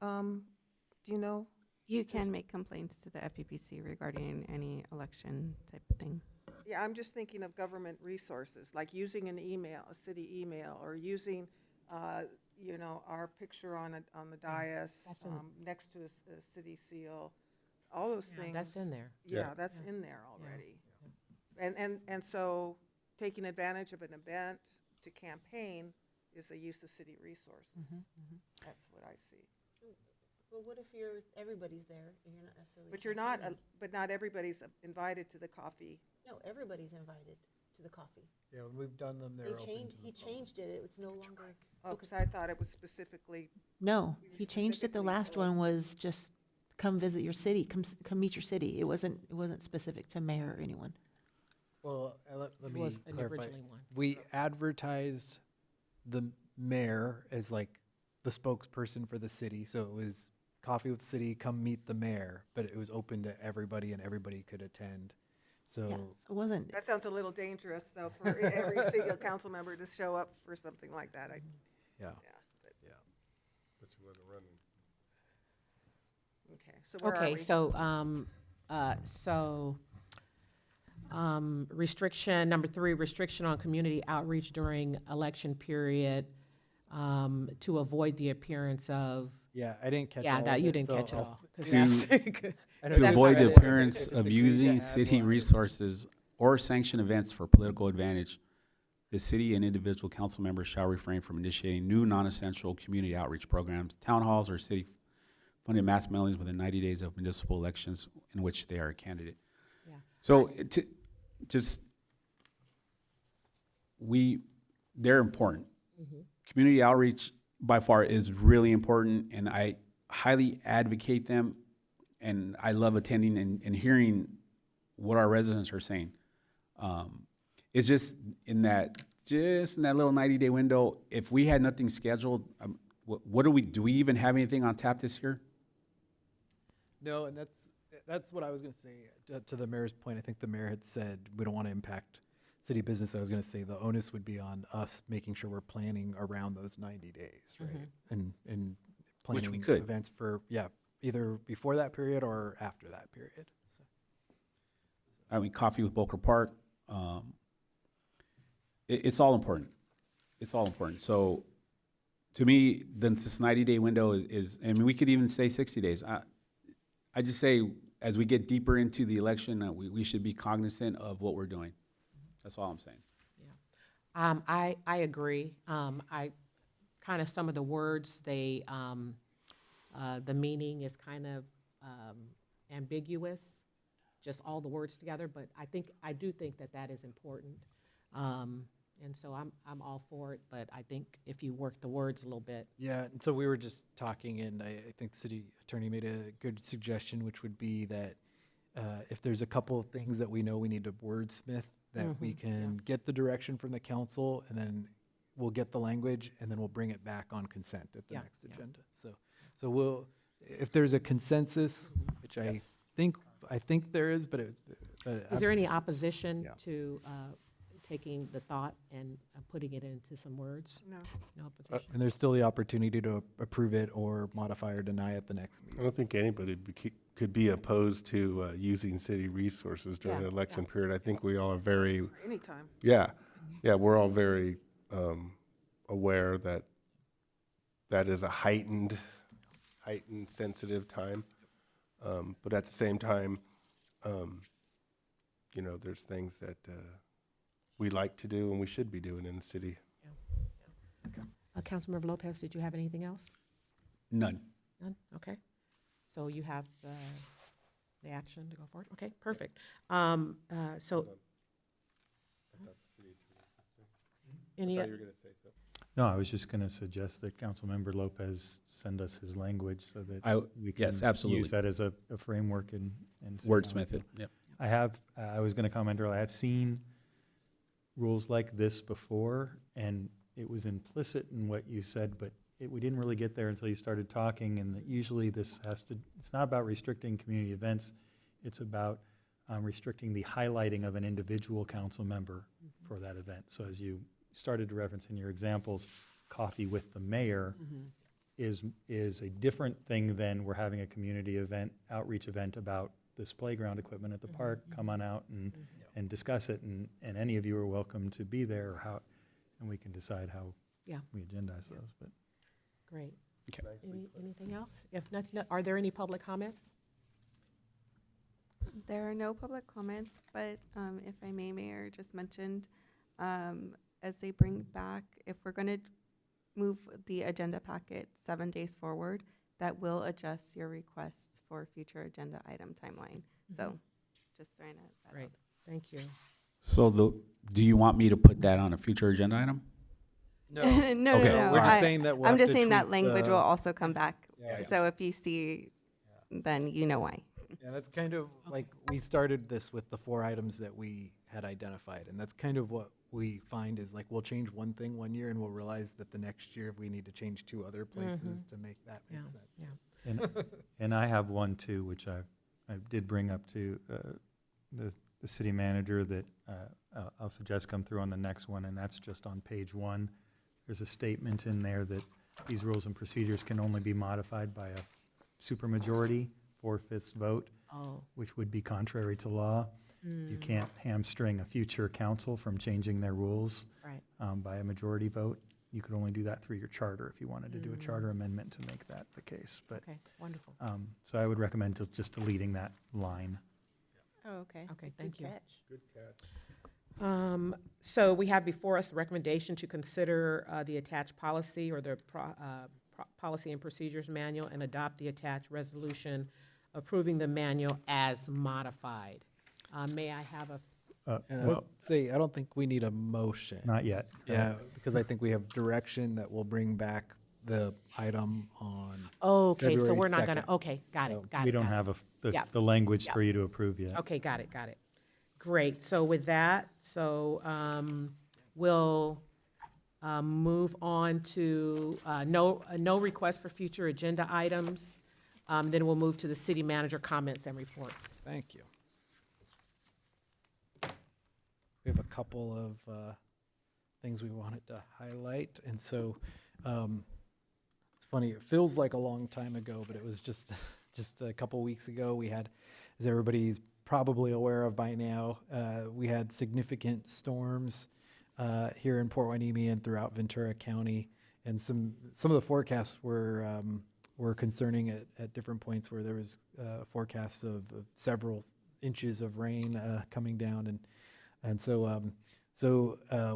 G: Do you know?
C: You can make complaints to the FPPC regarding any election type of thing.
G: Yeah, I'm just thinking of government resources, like using an email, a city email, or using, our picture on the dais,
A: That's in-
G: next to a city seal, all those
A: Yeah,
G: things.
A: that's in there.
G: Yeah,
B: Yeah.
G: that's in there already. And so taking advantage of an event to campaign is a use of city resources. That's what I see.
Q: Well, what if everybody's there and you're not necessarily?
G: But you're not,
Q: campaigning?
G: but not everybody's invited to the coffee.
Q: No, everybody's invited to the coffee.
J: Yeah, when we've done them, they're
Q: He changed it, it's no longer.
G: Oh, because I thought it was specifically,
Q: No, he changed it. The
G: specifically
Q: last
G: for-
Q: one was just come visit your city, come meet your city. It wasn't specific to mayor or anyone.
J: Well, let
A: It
J: me
A: was an
J: clarify.
A: originally one.
J: We advertised the mayor as like the spokesperson for the city, so it was coffee with the city, come meet the mayor, but it was open to everybody and everybody could attend. So
Q: Yeah, so it wasn't.
G: that sounds a little dangerous, though, for every single council member to show up for something like that.
J: yeah.
B: But you wasn't running.
G: Okay, so where are
A: Okay,
G: we?
A: Restriction, number 3, restriction on community outreach during election period to avoid the appearance of.
J: Yeah, I didn't catch
A: Yeah,
J: all
A: that
J: of
A: you
J: it,
A: didn't
J: so
A: catch it
J: I'll-
A: all. 'cause
K: To-
A: that's-
J: I know
K: To
J: that's
K: avoid
J: not
K: the
J: it.
K: appearance of
J: Agreed to
K: using
J: add
K: city
J: one.
K: resources or sanction events for political advantage, the city and individual council members shall refrain from initiating new non-essential community outreach programs, town halls, or city-funded mass mailings within 90 days of municipal elections in which they are a candidate.
A: Yeah.
K: So they're important. Community outreach by far is really important, and I highly advocate them. And I love attending and hearing what our residents are saying. It's just in that little 90-day window. If we had nothing scheduled, what do we even have anything on tap this year?
J: No, and that's what I was going to say to the mayor's point. I think the mayor had said we don't want to impact city business. I was going to say the onus would be on us making sure we're planning around those 90 days, right? And planning
K: Which we could.
J: events for either before that period or after that period. So.
K: I mean, Coffee with Boca Park, it's all important. It's all important. So to me, then this 90-day window is, I mean, we could even say 60 days. I just say, as we get deeper into the election, we should be cognizant of what we're doing. That's all I'm saying.
A: I agree. I kind of, some of the words, the meaning is kind of ambiguous, just all the words together, but I do think that is important. And so I'm all for it, but I think if you work the words a little bit.
J: Yeah, and so we were just talking, and I think the city attorney made a good suggestion, which would be that if there's a couple of things that we know we need to wordsmith, that we can get the direction from the council, and then we'll get the language, and then we'll bring it back on consent at the next agenda. So we'll, if there's a consensus, which I think there is, but
A: Is there any opposition to taking the thought and putting it into some words?
G: No.
A: No opposition.
J: and there's still the opportunity to approve it or modify or deny at the next meeting.
B: I don't think anybody could be opposed to using city resources during
A: Yeah,
B: an election period. I think we all are very,
G: Anytime.
B: we're all very aware that that is a heightened sensitive time. But at the same time, there's things that we like to do and we should be doing in the city.
A: Councilmember Lopez, did you have anything else?
K: None.
A: None? Okay. So you have the action to go forward? Okay, perfect. So, any,
B: you were going to say something.
R: No, I was just going to suggest that Councilmember Lopez send us his language so that we can
K: yes, absolutely.
R: use that as a framework and see
K: Wordsmith
R: how
K: it. Yep.
R: I was going to comment earlier, I have seen rules like this before, and it was implicit in what you said, but we didn't really get there until you started talking, and that usually it's not about restricting community events, it's about restricting the highlighting of an individual council member for that event. So as you started to reference in your examples, Coffee with the Mayor is a different thing than we're having a community event, outreach event about this playground equipment at the park. Come on out and discuss it, and any of you are welcome to be there, or and we can decide how we agendize those. But
A: great.
K: Okay.
A: Anything else? If nothing, are there any public comments?
C: There are no public comments, but if I may, Mayor just mentioned, as they bring back, if we're going to move the agenda packet 7 days forward, that will adjust your requests for future agenda item timeline. So just throwing that
A: Great,
C: out.
A: thank you.
K: So do you want me to put that on a future agenda item?
C: No,
K: Okay.
C: no.
J: We're just saying that we'll
C: I'm
J: have
C: just
J: to
C: saying that
J: tweak
C: language
J: the-
C: will also come back.
K: Yeah.
C: So if you see, then you know why.
J: Yeah, that's kind of like, we started this with the 4 items that we had identified, and that's kind of what we find is like, we'll change one thing one year and we'll realize that the next year we need to change 2 other places to make that make sense.
A: Yeah.
R: and I have one too, which I did bring up to the city manager that I'll suggest come through on the next one, and that's just on page 1. There's a statement in there that these rules and procedures can only be modified by a supermajority, 4/5 vote, which would be contrary to law. You can't hamstring a future council from changing their rules by a majority vote. You could only do that through your charter if you wanted to do a charter amendment to make that the case. But
A: Okay, wonderful.
R: so I would recommend just deleting that line.
Q: Oh, okay.
A: Okay, thank you.
Q: Catch.
B: Good catch.
A: So we have before us the recommendation to consider the attached policy or the policy and procedures manual and adopt the attached resolution approving the manual as modified. May I have a,
J: And I would say, I don't think we need a motion.
R: Not yet.
J: Yeah, because I think we have direction that will bring back the item on
A: okay, so
J: February
A: we're not gonna,
J: 2nd.
A: okay, got it, got it.
R: We don't
A: got it.
R: have
A: Yeah.
R: the language
A: Yeah.
R: for you to approve yet.
A: Okay, got it. Great, so with that, we'll move on to no request for future agenda items. Then we'll move to the city manager comments and reports.
J: Thank you. We have a couple of things we wanted to highlight, and so as It's funny, it feels like a long time ago, but it was just just a couple weeks ago. We had, as everybody's probably aware of by now, we had significant storms here in Port Hueneme and throughout Ventura County, and some of the forecasts were concerning at different points, where there was forecasts of several inches of rain coming down, and so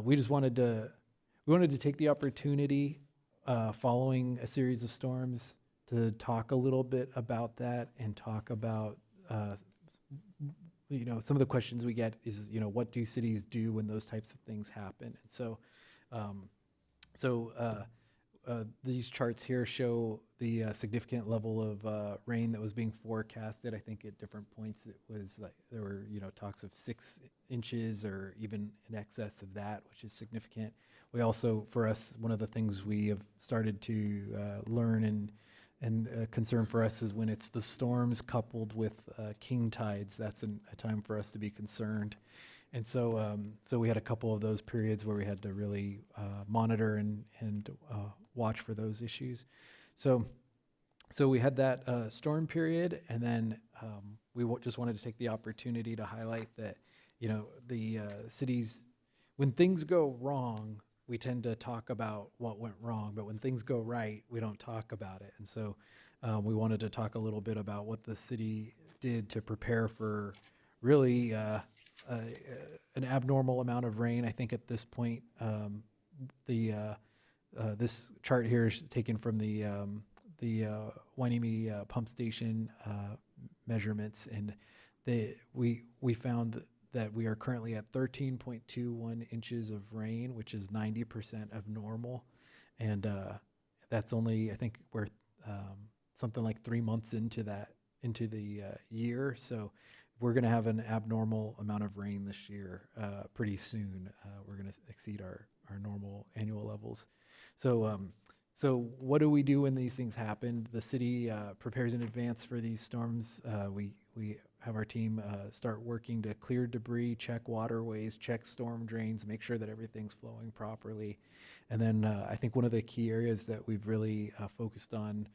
J: we just wanted to take the opportunity following a series of storms to talk a little bit about that and talk about some of the questions we get is, what do cities do when those types of things happen? And so these charts here show the significant level of rain that was being forecasted. I think at different points it was like there were talks of 6 inches or even in excess of that, which is significant. We also, for us, one of the things we have started to learn and a concern for us is when it's the storms coupled with king tides. That's a time for us to be concerned. And so we had a couple of those periods where we had to really monitor and watch for those issues. So we had that storm period, and then we just wanted to take the opportunity to highlight that, the cities, when things go wrong, we tend to talk about what went wrong, but when things go right, we don't talk about it. And so we wanted to talk a little bit about what the city did to prepare for really an abnormal amount of rain. I think at this point, this chart here is taken from the Hueneme pump station measurements, and we found that we are currently at 13.21 inches of rain, which is 90% of normal, and that's only, I think, we're something like 3 months into the year. So we're going to have an abnormal amount of rain this year pretty soon. We're going to exceed our normal annual levels. So what do we do when these things happen? The city prepares in advance for these storms. We have our team start working to clear debris, check waterways, check storm drains, make sure that everything's flowing properly. And then I think one of the key areas that we've really focused on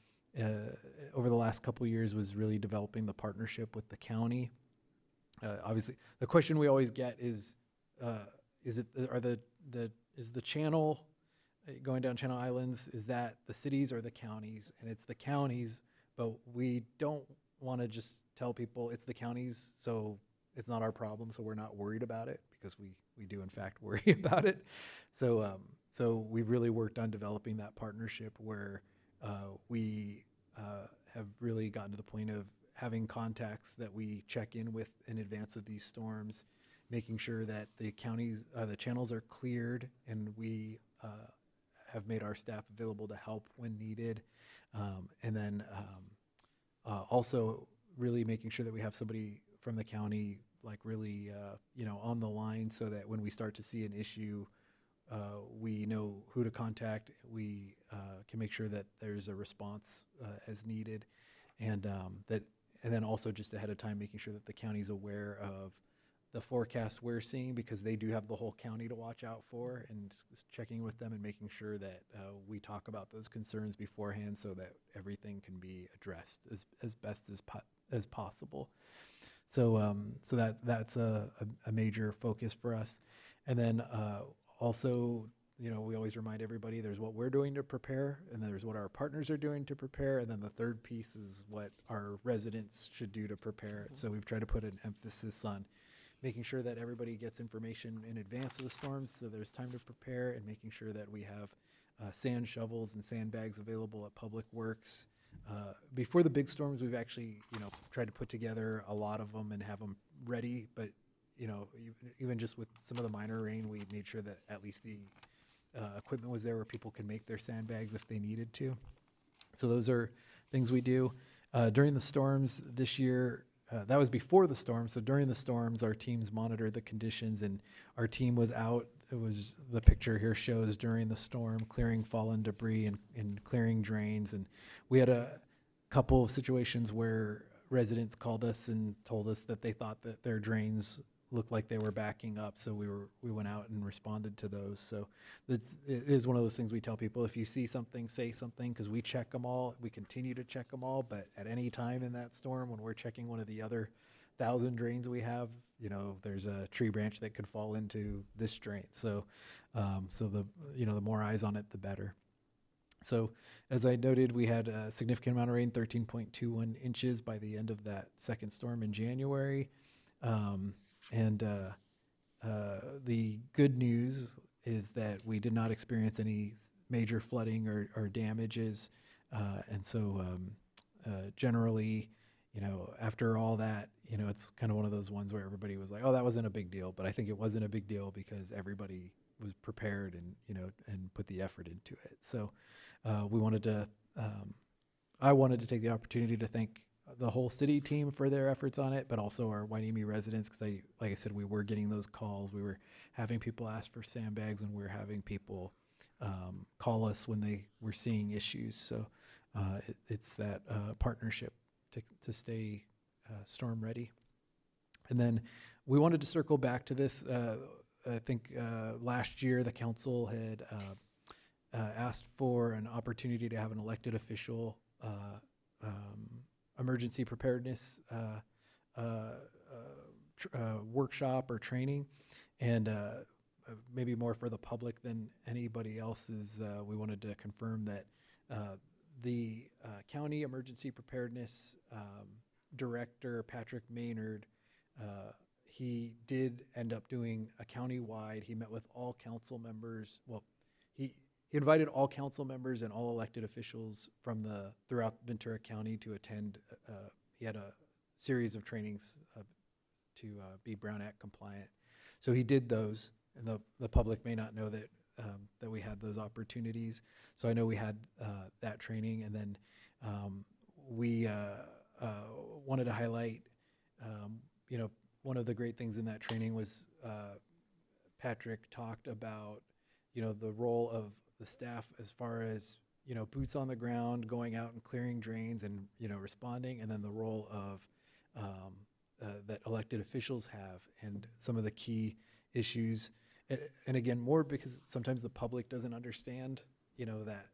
J: over the last couple of years was really developing the partnership with the county. Obviously, the question we always get is the channel going down Channel Islands, is that the cities or the counties? And it's the counties, but we don't want to just tell people it's the counties, so it's not our problem, so we're not worried about it, because we do in fact worry about it. So we've really worked on developing that partnership where we have really gotten to the point of having contacts that we check in with in advance of these storms, making sure that the counties, the channels are cleared, and we have made our staff available to help when needed. And then also really making sure that we have somebody from the county like really on the line, so that when we start to see an issue, we know who to contact. We can make sure that there's a response as needed, and then also just ahead of time making sure that the county's aware of the forecast we're seeing, because they do have the whole county to watch out for, and just checking with them and making sure that we talk about those concerns beforehand so that everything can be addressed as best as possible. So that's a major focus for us. And then also, we always remind everybody there's what we're doing to prepare, and there's what our partners are doing to prepare, and then the third piece is what our residents should do to prepare. So we've tried to put an emphasis on making sure that everybody gets information in advance of the storms, so there's time to prepare, and making sure that we have sand shovels and sandbags available at Public Works. Before the big storms, we've actually, tried to put together a lot of them and have them ready, but even just with some of the minor rain, we made sure that at least the equipment was there where people can make their sandbags if they needed to. So those are things we do. During the storms this year, that was before the storm. So during the storms, our teams monitored the conditions, and our team was out. It was, the picture here shows during the storm, clearing fallen debris and clearing drains. And we had a couple of situations where residents called us and told us that they thought that their drains looked like they were backing up, so we went out and responded to those. So it is one of those things we tell people: if you see something, say something, because we check them all. We continue to check them all, but at any time in that storm, when we're checking one of the other 1,000 drains we have, there's a tree branch that could fall into this drain. So, the more eyes on it, the better. So, as I noted, we had a significant amount of rain, 13.21 inches by the end of that second storm in January. The good news is that we did not experience any major flooding or damages. Generally, after all that, it's kind of one of those ones where everybody was like, oh, that wasn't a big deal. But I think it wasn't a big deal because everybody was prepared and put the effort into it. So I wanted to take the opportunity to thank the whole city team for their efforts on it, but also our Hueneme residents, because like I said, we were getting those calls. We were having people ask for sandbags, and we were having people call us when they were seeing issues. So it's that partnership to stay storm ready. And then we wanted to circle back to this. I think last year the council had asked for an opportunity to have an elected official emergency preparedness workshop or training, and maybe more for the public than anybody else's. We wanted to confirm that the county emergency preparedness director, Patrick Maynard, he did end up doing a county-wide. He met with all council members. Well, he invited all council members and all elected officials from throughout Ventura County to attend. He had a series of trainings to be Brown Act compliant. So he did those, and the public may not know that that we had those opportunities. So I know we had that training, and then we wanted to highlight, one of the great things in that training was Patrick talked about, the role of the staff as far as, boots on the ground, going out and clearing drains and, responding, and then the role of that elected officials have and some of the key issues. And again, more because sometimes the public doesn't understand, that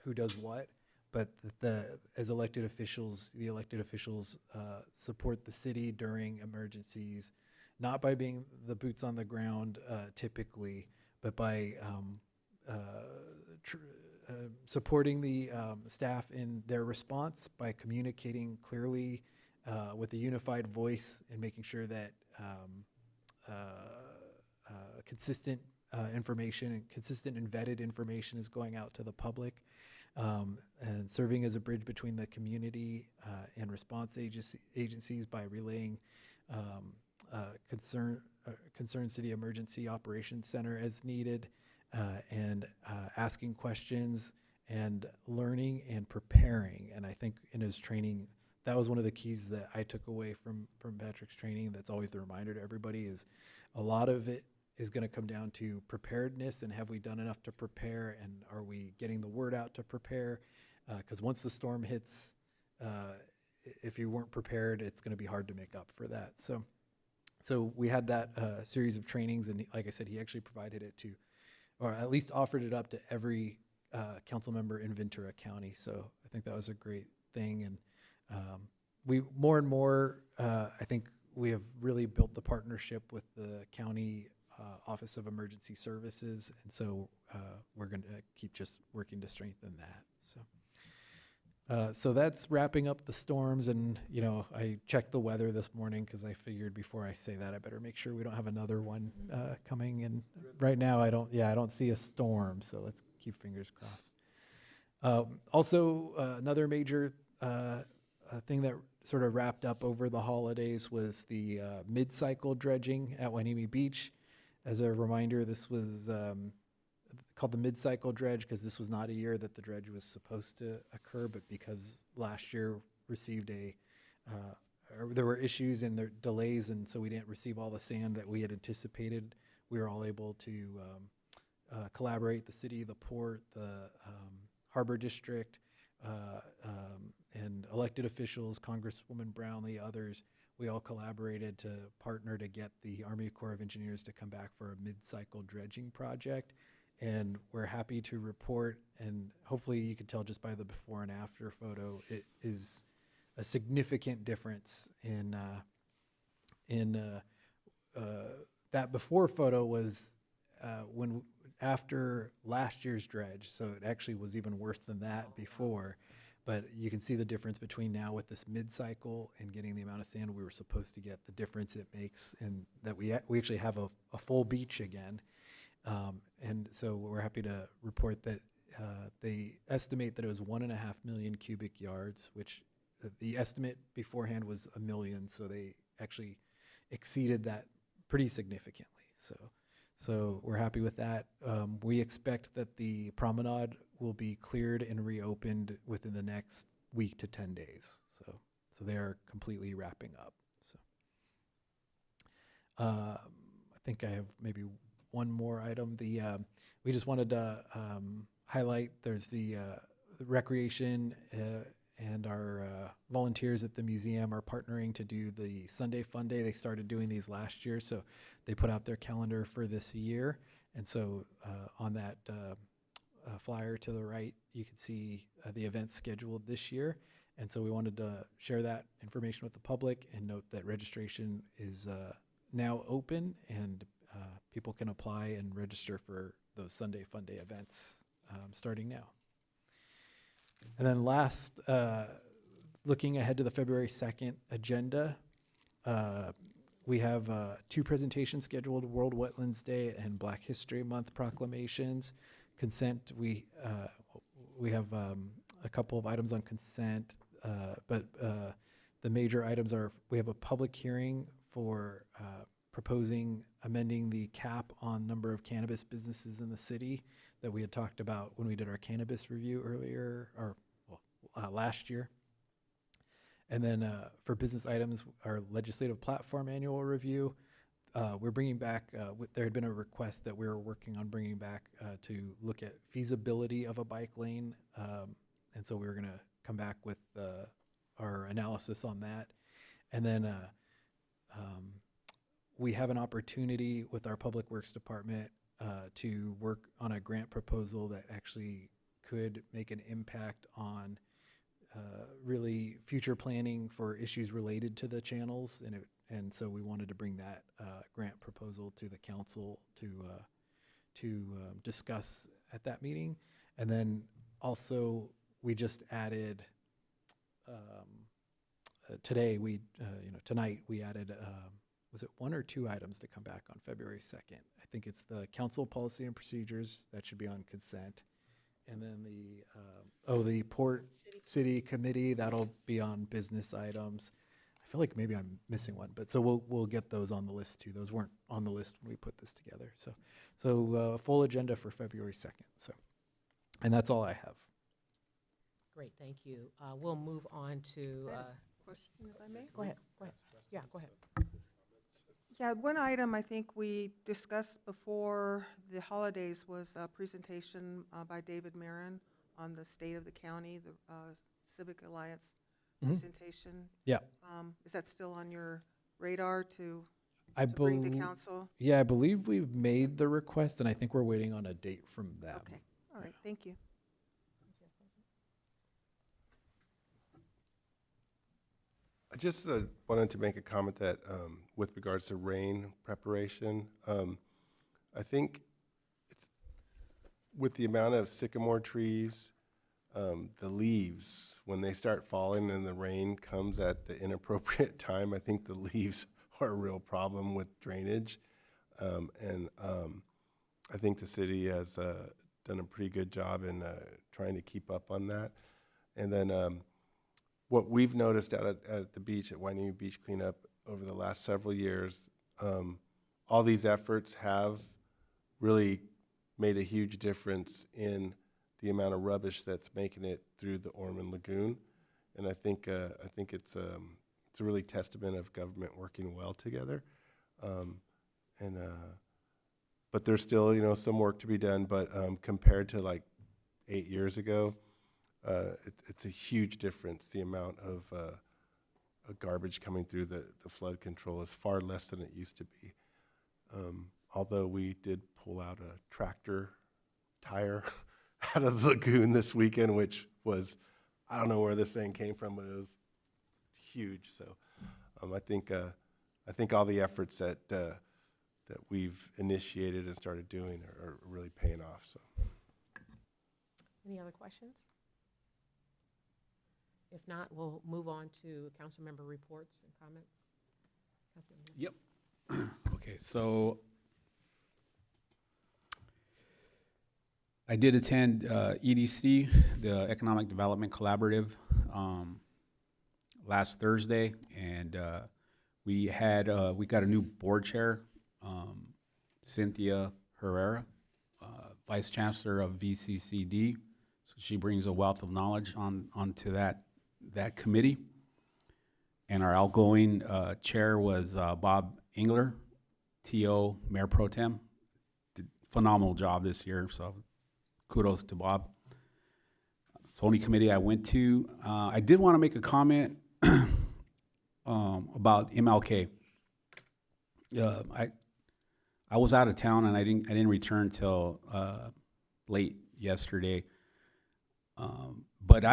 J: who does what, but as elected officials, the elected officials support the city during emergencies, not by being the boots on the ground typically, but by supporting the staff in their response by communicating clearly with a unified voice and making sure that consistent information and consistent and vetted information is going out to the public, and serving as a bridge between the community and response agencies by relaying concerns to the Emergency Operations Center as needed, and asking questions and learning and preparing. And I think in his training, that was one of the keys that I took away from Patrick's training. That's always the reminder to everybody, is a lot of it is going to come down to preparedness, and have we done enough to prepare, and are we getting the word out to prepare? Because once the storm hits, if you weren't prepared, it's going to be hard to make up for that. So we had that series of trainings, and like I said, he actually provided it to, or at least offered it up to every council member in Ventura County. So I think that was a great thing. And we more and more, I think we have really built the partnership with the county Office of Emergency Services, and so we're going to keep just working to strengthen that. So that's wrapping up the storms, and I checked the weather this morning because I figured before I say that I better make sure we don't have another one coming. And right now I don't see a storm, so let's keep fingers crossed. Also, another major thing that sort of wrapped up over the holidays was the mid-cycle dredging at Hueneme Beach. As a reminder, this was called the mid-cycle dredge because this was not a year that the dredge was supposed to occur, but because last year received there were issues and there delays, and so we didn't receive all the sand that we had anticipated. We were all able to collaborate, the city, the port, the harbor district, and elected officials, Congresswoman Brownlee, others, we all collaborated to partner to get the Army Corps of Engineers to come back for a mid-cycle dredging project. And we're happy to report, and hopefully you can tell just by the before and after photo, it is a significant difference in that before photo was when after last year's dredge, so it actually was even worse than that before. But you can see the difference between now with this mid-cycle and getting the amount of sand we were supposed to get, the difference it makes, and that we actually have a full beach again. And so we're happy to report that they estimate that it was 1.5 million cubic yards, which the estimate beforehand was 1 million, so they actually exceeded that pretty significantly. So we're happy with that. We expect that the promenade will be cleared and reopened within the next week to 10 days. So they are completely wrapping up. So I think I have maybe one more item. We just wanted to highlight there's the recreation and our volunteers at the museum are partnering to do the Sunday Fun Day. They started doing these last year, so they put out their calendar for this year. And so on that flyer to the right, you can see the events scheduled this year. And so we wanted to share that information with the public and note that registration is now open, and people can apply and register for those Sunday Fun Day events starting now. And then last, looking ahead to the February 2nd agenda, we have 2 presentations scheduled: World Wetlands Day and Black History Month proclamations. Consent, we have a couple of items on consent, but the major items are, we have a public hearing for proposing amending the cap on number of cannabis businesses in the city that we had talked about when we did our cannabis review earlier, or last year. And then for business items, our legislative platform annual review. We're bringing back, there had been a request that we were working on bringing back to look at feasibility of a bike lane. And so we were gonna come back with our analysis on that. And then we have an opportunity with our Public Works Department to work on a grant proposal that actually could make an impact on really future planning for issues related to the channels. And so we wanted to bring that grant proposal to the council to discuss at that meeting. And then also we just added today, tonight we added, was it 1 or 2 items to come back on February 2nd? I think it's the council policy and procedures that should be on consent. And then the Port City Committee, that'll be on business items. I feel like maybe I'm missing one, but so we'll get those on the list too. Those weren't on the list when we put this together. So full agenda for February 2nd. So, and that's all I have.
A: Great, thank you. We'll move on to.
G: Question, if I may?
A: Go ahead. Yeah, go ahead.
G: Yeah, one item I think we discussed before the holidays was a presentation by David Marin on the state of the county, the Civic Alliance presentation.
J: Yeah.
G: Is that still on your radar to
J: I
G: bring to council?
J: Yeah, I believe we've made the request, and I think we're waiting on a date from them.
G: Okay, all right, thank you.
B: I just wanted to make a comment that with regards to rain preparation, I think it's with the amount of sycamore trees, the leaves, when they start falling and the rain comes at the inappropriate time, I think the leaves are a real problem with drainage. And I think the city has done a pretty good job in trying to keep up on that. And then what we've noticed at the beach, at Hueneme Beach Cleanup over the last several years, all these efforts have really made a huge difference in the amount of rubbish that's making it through the Ormond Lagoon. And I think it's a really testament of government working well together. But there's still, some work to be done, but compared to like 8 years ago, it's a huge difference. The amount of garbage coming through the flood control is far less than it used to be. Although we did pull out a tractor tire out of the lagoon this weekend, which was, I don't know where this thing came from, but it was huge. So I think all the efforts that we've initiated and started doing are really paying off. So.
A: Any other questions? If not, we'll move on to council member reports and comments. Councilmember.
K: Yep. Okay, so I did attend EDC, the Economic Development Collaborative, last Thursday, and we got a new board chair, Cynthia Herrera, Vice Chancellor of VCCD. So she brings a wealth of knowledge onto that committee. And our outgoing chair was Bob Engler, TO Mayor Pro Tem. Did phenomenal job this year, so kudos to Bob. It's the only committee I went to. I did want to make a comment about MLK. I was out of town and I didn't return till late yesterday. But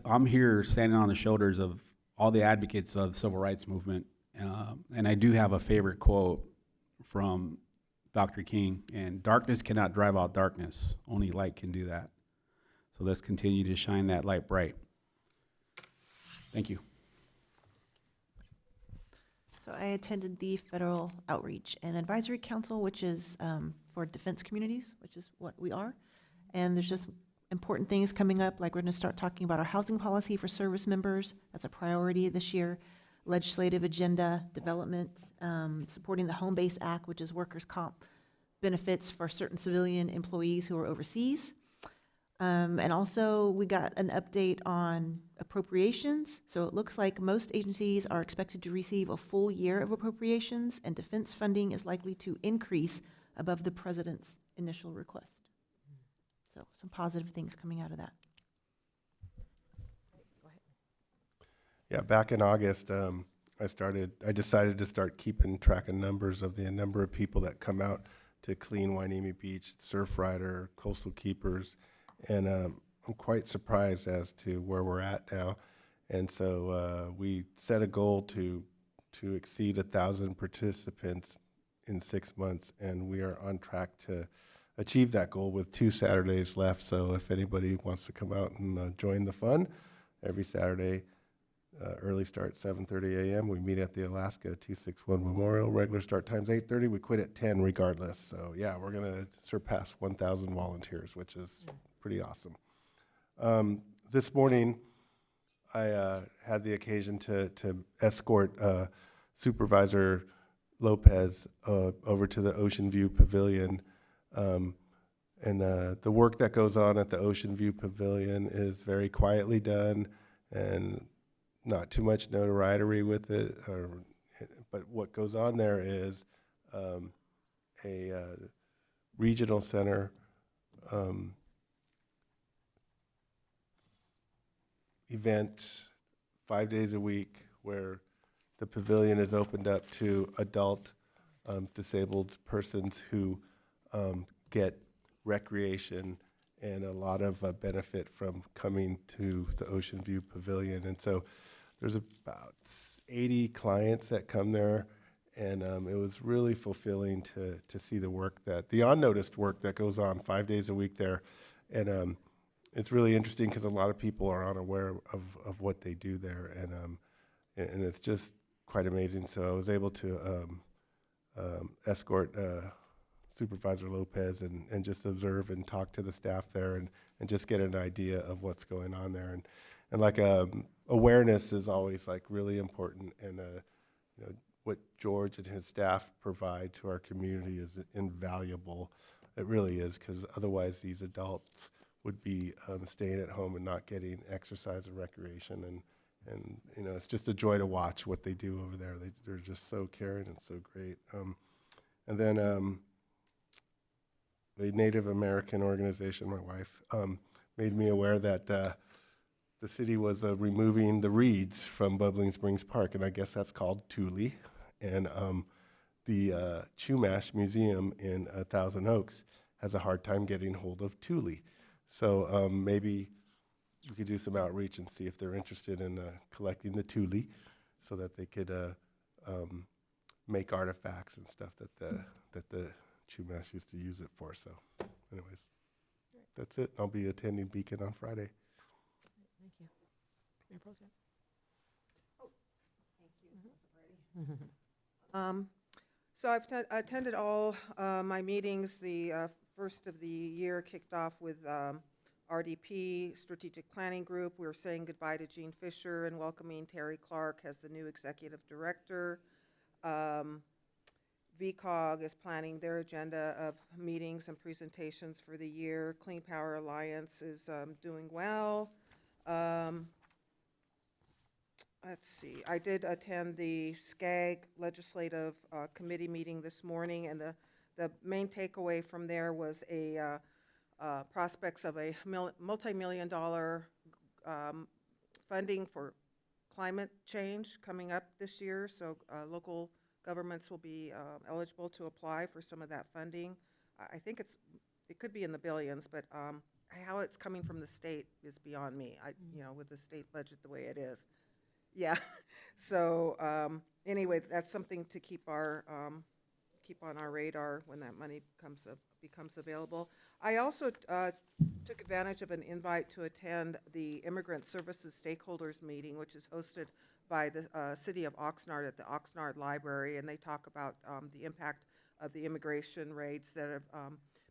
K: I'm here standing on the shoulders of all the advocates of the civil rights movement. And I do have a favorite quote from Dr. King, and darkness cannot drive out darkness. Only light can do that. So let's continue to shine that light bright. Thank you.
Q: So I attended the Federal Outreach and Advisory Council, which is for defense communities, which is what we are. And there's just important things coming up, like we're going to start talking about our housing policy for service members. That's a priority this year. Legislative agenda development, supporting the Home Base Act, which is workers' comp benefits for certain civilian employees who are overseas. And also, we got an update on appropriations. So it looks like most agencies are expected to receive a full year of appropriations, and defense funding is likely to increase above the president's initial request. So some positive things coming out of that.
B: Yeah, back in August, I decided to start keeping track of numbers of the number of people that come out to clean Hueneme Beach, Surfrider, Coastal Keepers, and I'm quite surprised as to where we're at now. And so we set a goal to exceed 1,000 participants in 6 months, and we are on track to achieve that goal with 2 Saturdays left. So if anybody wants to come out and join the fun, every Saturday, early start 7:30 a.m. We meet at the Alaska 261 Memorial. Regular start time's 8:30. We quit at 10 regardless. So yeah, we're gonna surpass 1,000 volunteers, which is pretty awesome. This morning, I had the occasion to escort Supervisor Lopez over to the Ocean View Pavilion. And the work that goes on at the Ocean View Pavilion is very quietly done and not too much notoriety with it. But what goes on there is a regional center event 5 days a week where the pavilion is opened up to adult disabled persons who get recreation and a lot of benefit from coming to the Ocean View Pavilion. And so there's about 80 clients that come there, and it was really fulfilling to see the work the unnoticed work that goes on 5 days a week there. And it's really interesting because a lot of people are unaware of what they do there, and it's just quite amazing. So I was able to escort Supervisor Lopez and just observe and talk to the staff there and just get an idea of what's going on there. And like awareness is always like really important, and you know, what George and his staff provide to our community is invaluable. It really is, because otherwise these adults would be staying at home and not getting exercise and recreation. And you know, it's just a joy to watch what they do over there. They're just so caring and so great. And then the Native American organization, my wife, made me aware that the city was removing the reeds from Bubbling Springs Park, and I guess that's called Thule. And the Chumash Museum in Thousand Oaks has a hard time getting hold of Thule. So maybe we could do some outreach and see if they're interested in collecting the Thule so that they could make artifacts and stuff that the Chumash used to use it for. So anyways, that's it. I'll be attending Beacon on Friday.
A: Thank you. Mayor Pro Tem.
G: So I've attended all my meetings. The first of the year kicked off with RDP, Strategic Planning Group. We were saying goodbye to Gene Fisher and welcoming Terry Clark as the new executive director. VCOG is planning their agenda of meetings and presentations for the year. Clean Power Alliance is doing well. Let's see, I did attend the SCAG Legislative Committee meeting this morning, and the main takeaway from there was a prospects of a multi-million-dollar funding for climate change coming up this year, so local governments will be eligible to apply for some of that funding. I think it could be in the billions, but how it's coming from the state is beyond me. With the state budget the way it is. Yeah, so anyway, that's something to keep on our radar when that money becomes available. I also took advantage of an invite to attend the Immigrant Services Stakeholders Meeting, which is hosted by the City of Oxnard at the Oxnard Library, and they talk about the impact of the immigration raids that have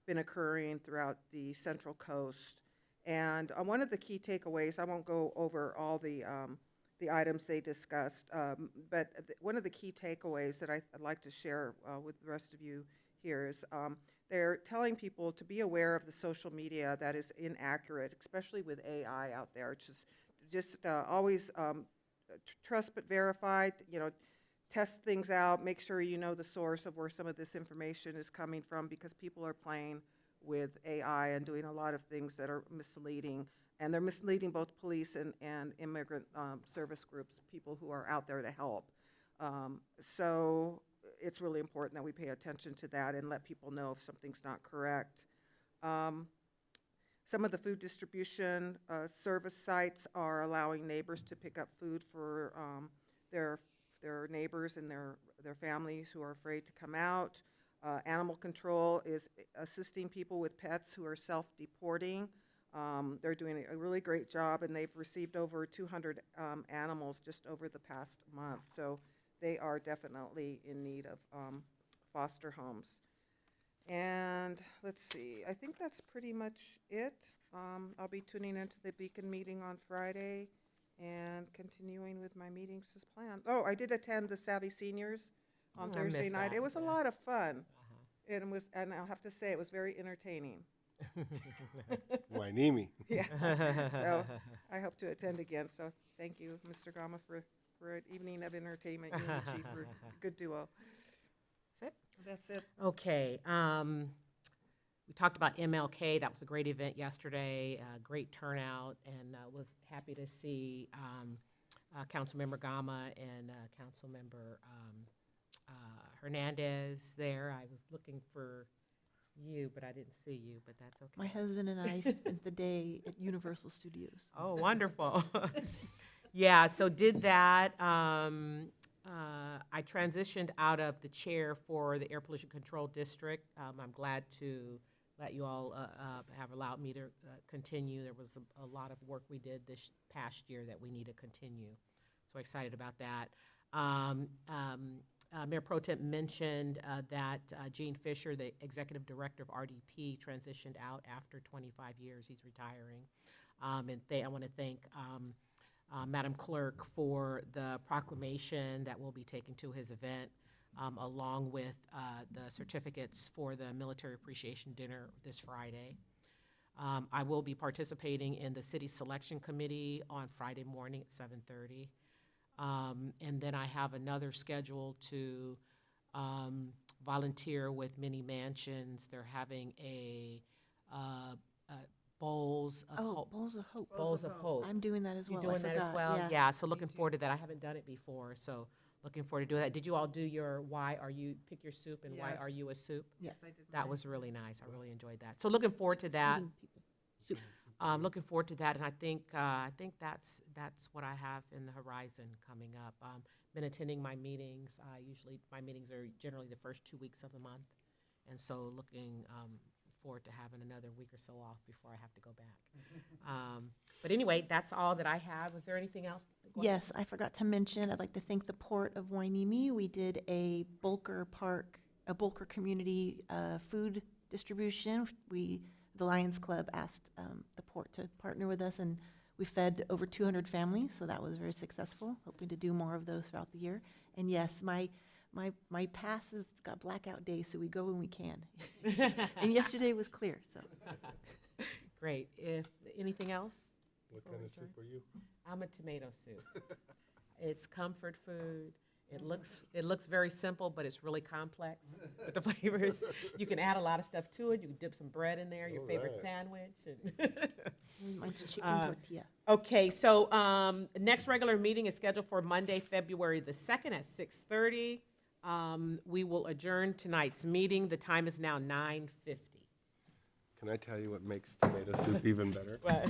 G: been occurring throughout the Central Coast. And one of the key takeaways, I won't go over all the items they discussed, but one of the key takeaways that I'd like to share with the rest of you here is they're telling people to be aware of the social media that is inaccurate, especially with AI out there. Just always trust but verify, test things out, make sure you know the source of where some of this information is coming from, because people are playing with AI and doing a lot of things that are misleading. And they're misleading both police and immigrant service groups, people who are out there to help. So it's really important that we pay attention to that and let people know if something's not correct. Some of the food distribution service sites are allowing neighbors to pick up food for their neighbors and their families who are afraid to come out. Animal control is assisting people with pets who are self-deporting. They're doing a really great job, and they've received over 200 animals just over the past month. So they are definitely in need of foster homes. And let's see, I think that's pretty much it. I'll be tuning into the Beacon meeting on Friday and continuing with my meetings as planned. Oh, I did attend the Savvy Seniors on Thursday night. It was a lot of fun. And I'll have to say, it was very entertaining.
B: Wainimi.
G: Yeah. So I hope to attend again. So thank you, Mr. Gama, for an evening of entertainment. You and the chief were a good duo. That's it.
A: Okay. We talked about MLK. That was a great event yesterday, great turnout, and was happy to see Councilmember Gama and Councilmember Hernandez there. I was looking for you, but I didn't see you, but that's okay.
Q: My husband and I spent the day at Universal Studios.
A: Oh, wonderful. Yeah, so did that. I transitioned out of the chair for the Air Pollution Control District. I'm glad to let you all have allowed me to continue. There was a lot of work we did this past year that we need to continue. So excited about that. Mayor Pro Tem mentioned that Gene Fisher, the executive director of RDP, transitioned out after 25 years. He's retiring. And I want to thank Madam Clerk for the proclamation that will be taken to his event, along with the certificates for the Military Appreciation Dinner this Friday. I will be participating in the City Selection Committee on Friday morning at 7:30. And then I have another schedule to volunteer with Many Mansions. They're having a Bowls of
Q: Oh,
A: Hope.
Q: Bowls of Hope.
A: Bowls of Hope.
Q: I'm doing that as
A: You're
Q: well. I
A: doing that as
Q: forgot.
A: well?
Q: Yeah.
A: So looking forward to that. I haven't done it before, so looking forward to doing that. Did you all do your why are you, pick your soup and why are you a soup?
Q: Yes,
G: I did.
A: That was really nice. I really enjoyed that. So looking forward to that.
Q: Feeding people. Soup.
A: Looking forward to that, and I think that's what I have in the horizon coming up. Been attending my meetings. Usually, my meetings are generally the first 2 weeks of the month, and so looking forward to having another week or so off before I have to go back. But anyway, that's all that I have. Was there anything else? Go ahead.
Q: Yes, I forgot to mention, I'd like to thank the Port of Hueneme. We did a Bolker community food distribution. The Lions Club asked the Port to partner with us, and we fed over 200 families, so that was very successful. Hoping to do more of those throughout the year. And yes, my pass has got blackout days, so we go when we can. And yesterday was clear, so.
A: Great. If anything else?
B: What
A: before
B: kind
A: we
B: of soup
A: adjourn?
B: are you?
A: I'm a tomato soup. It's comfort food. It looks very simple, but it's really complex with the flavors. You can add a lot of stuff to it. You can dip some bread in there, your favorite
B: Alright.
A: sandwich. and-
Q: Mine's chicken tortilla.
A: Okay, so next regular meeting is scheduled for Monday, February the 2nd at 6:30. We will adjourn tonight's meeting. The time is now 9:50.
B: Can I tell you what makes tomato soup even better?
A: What?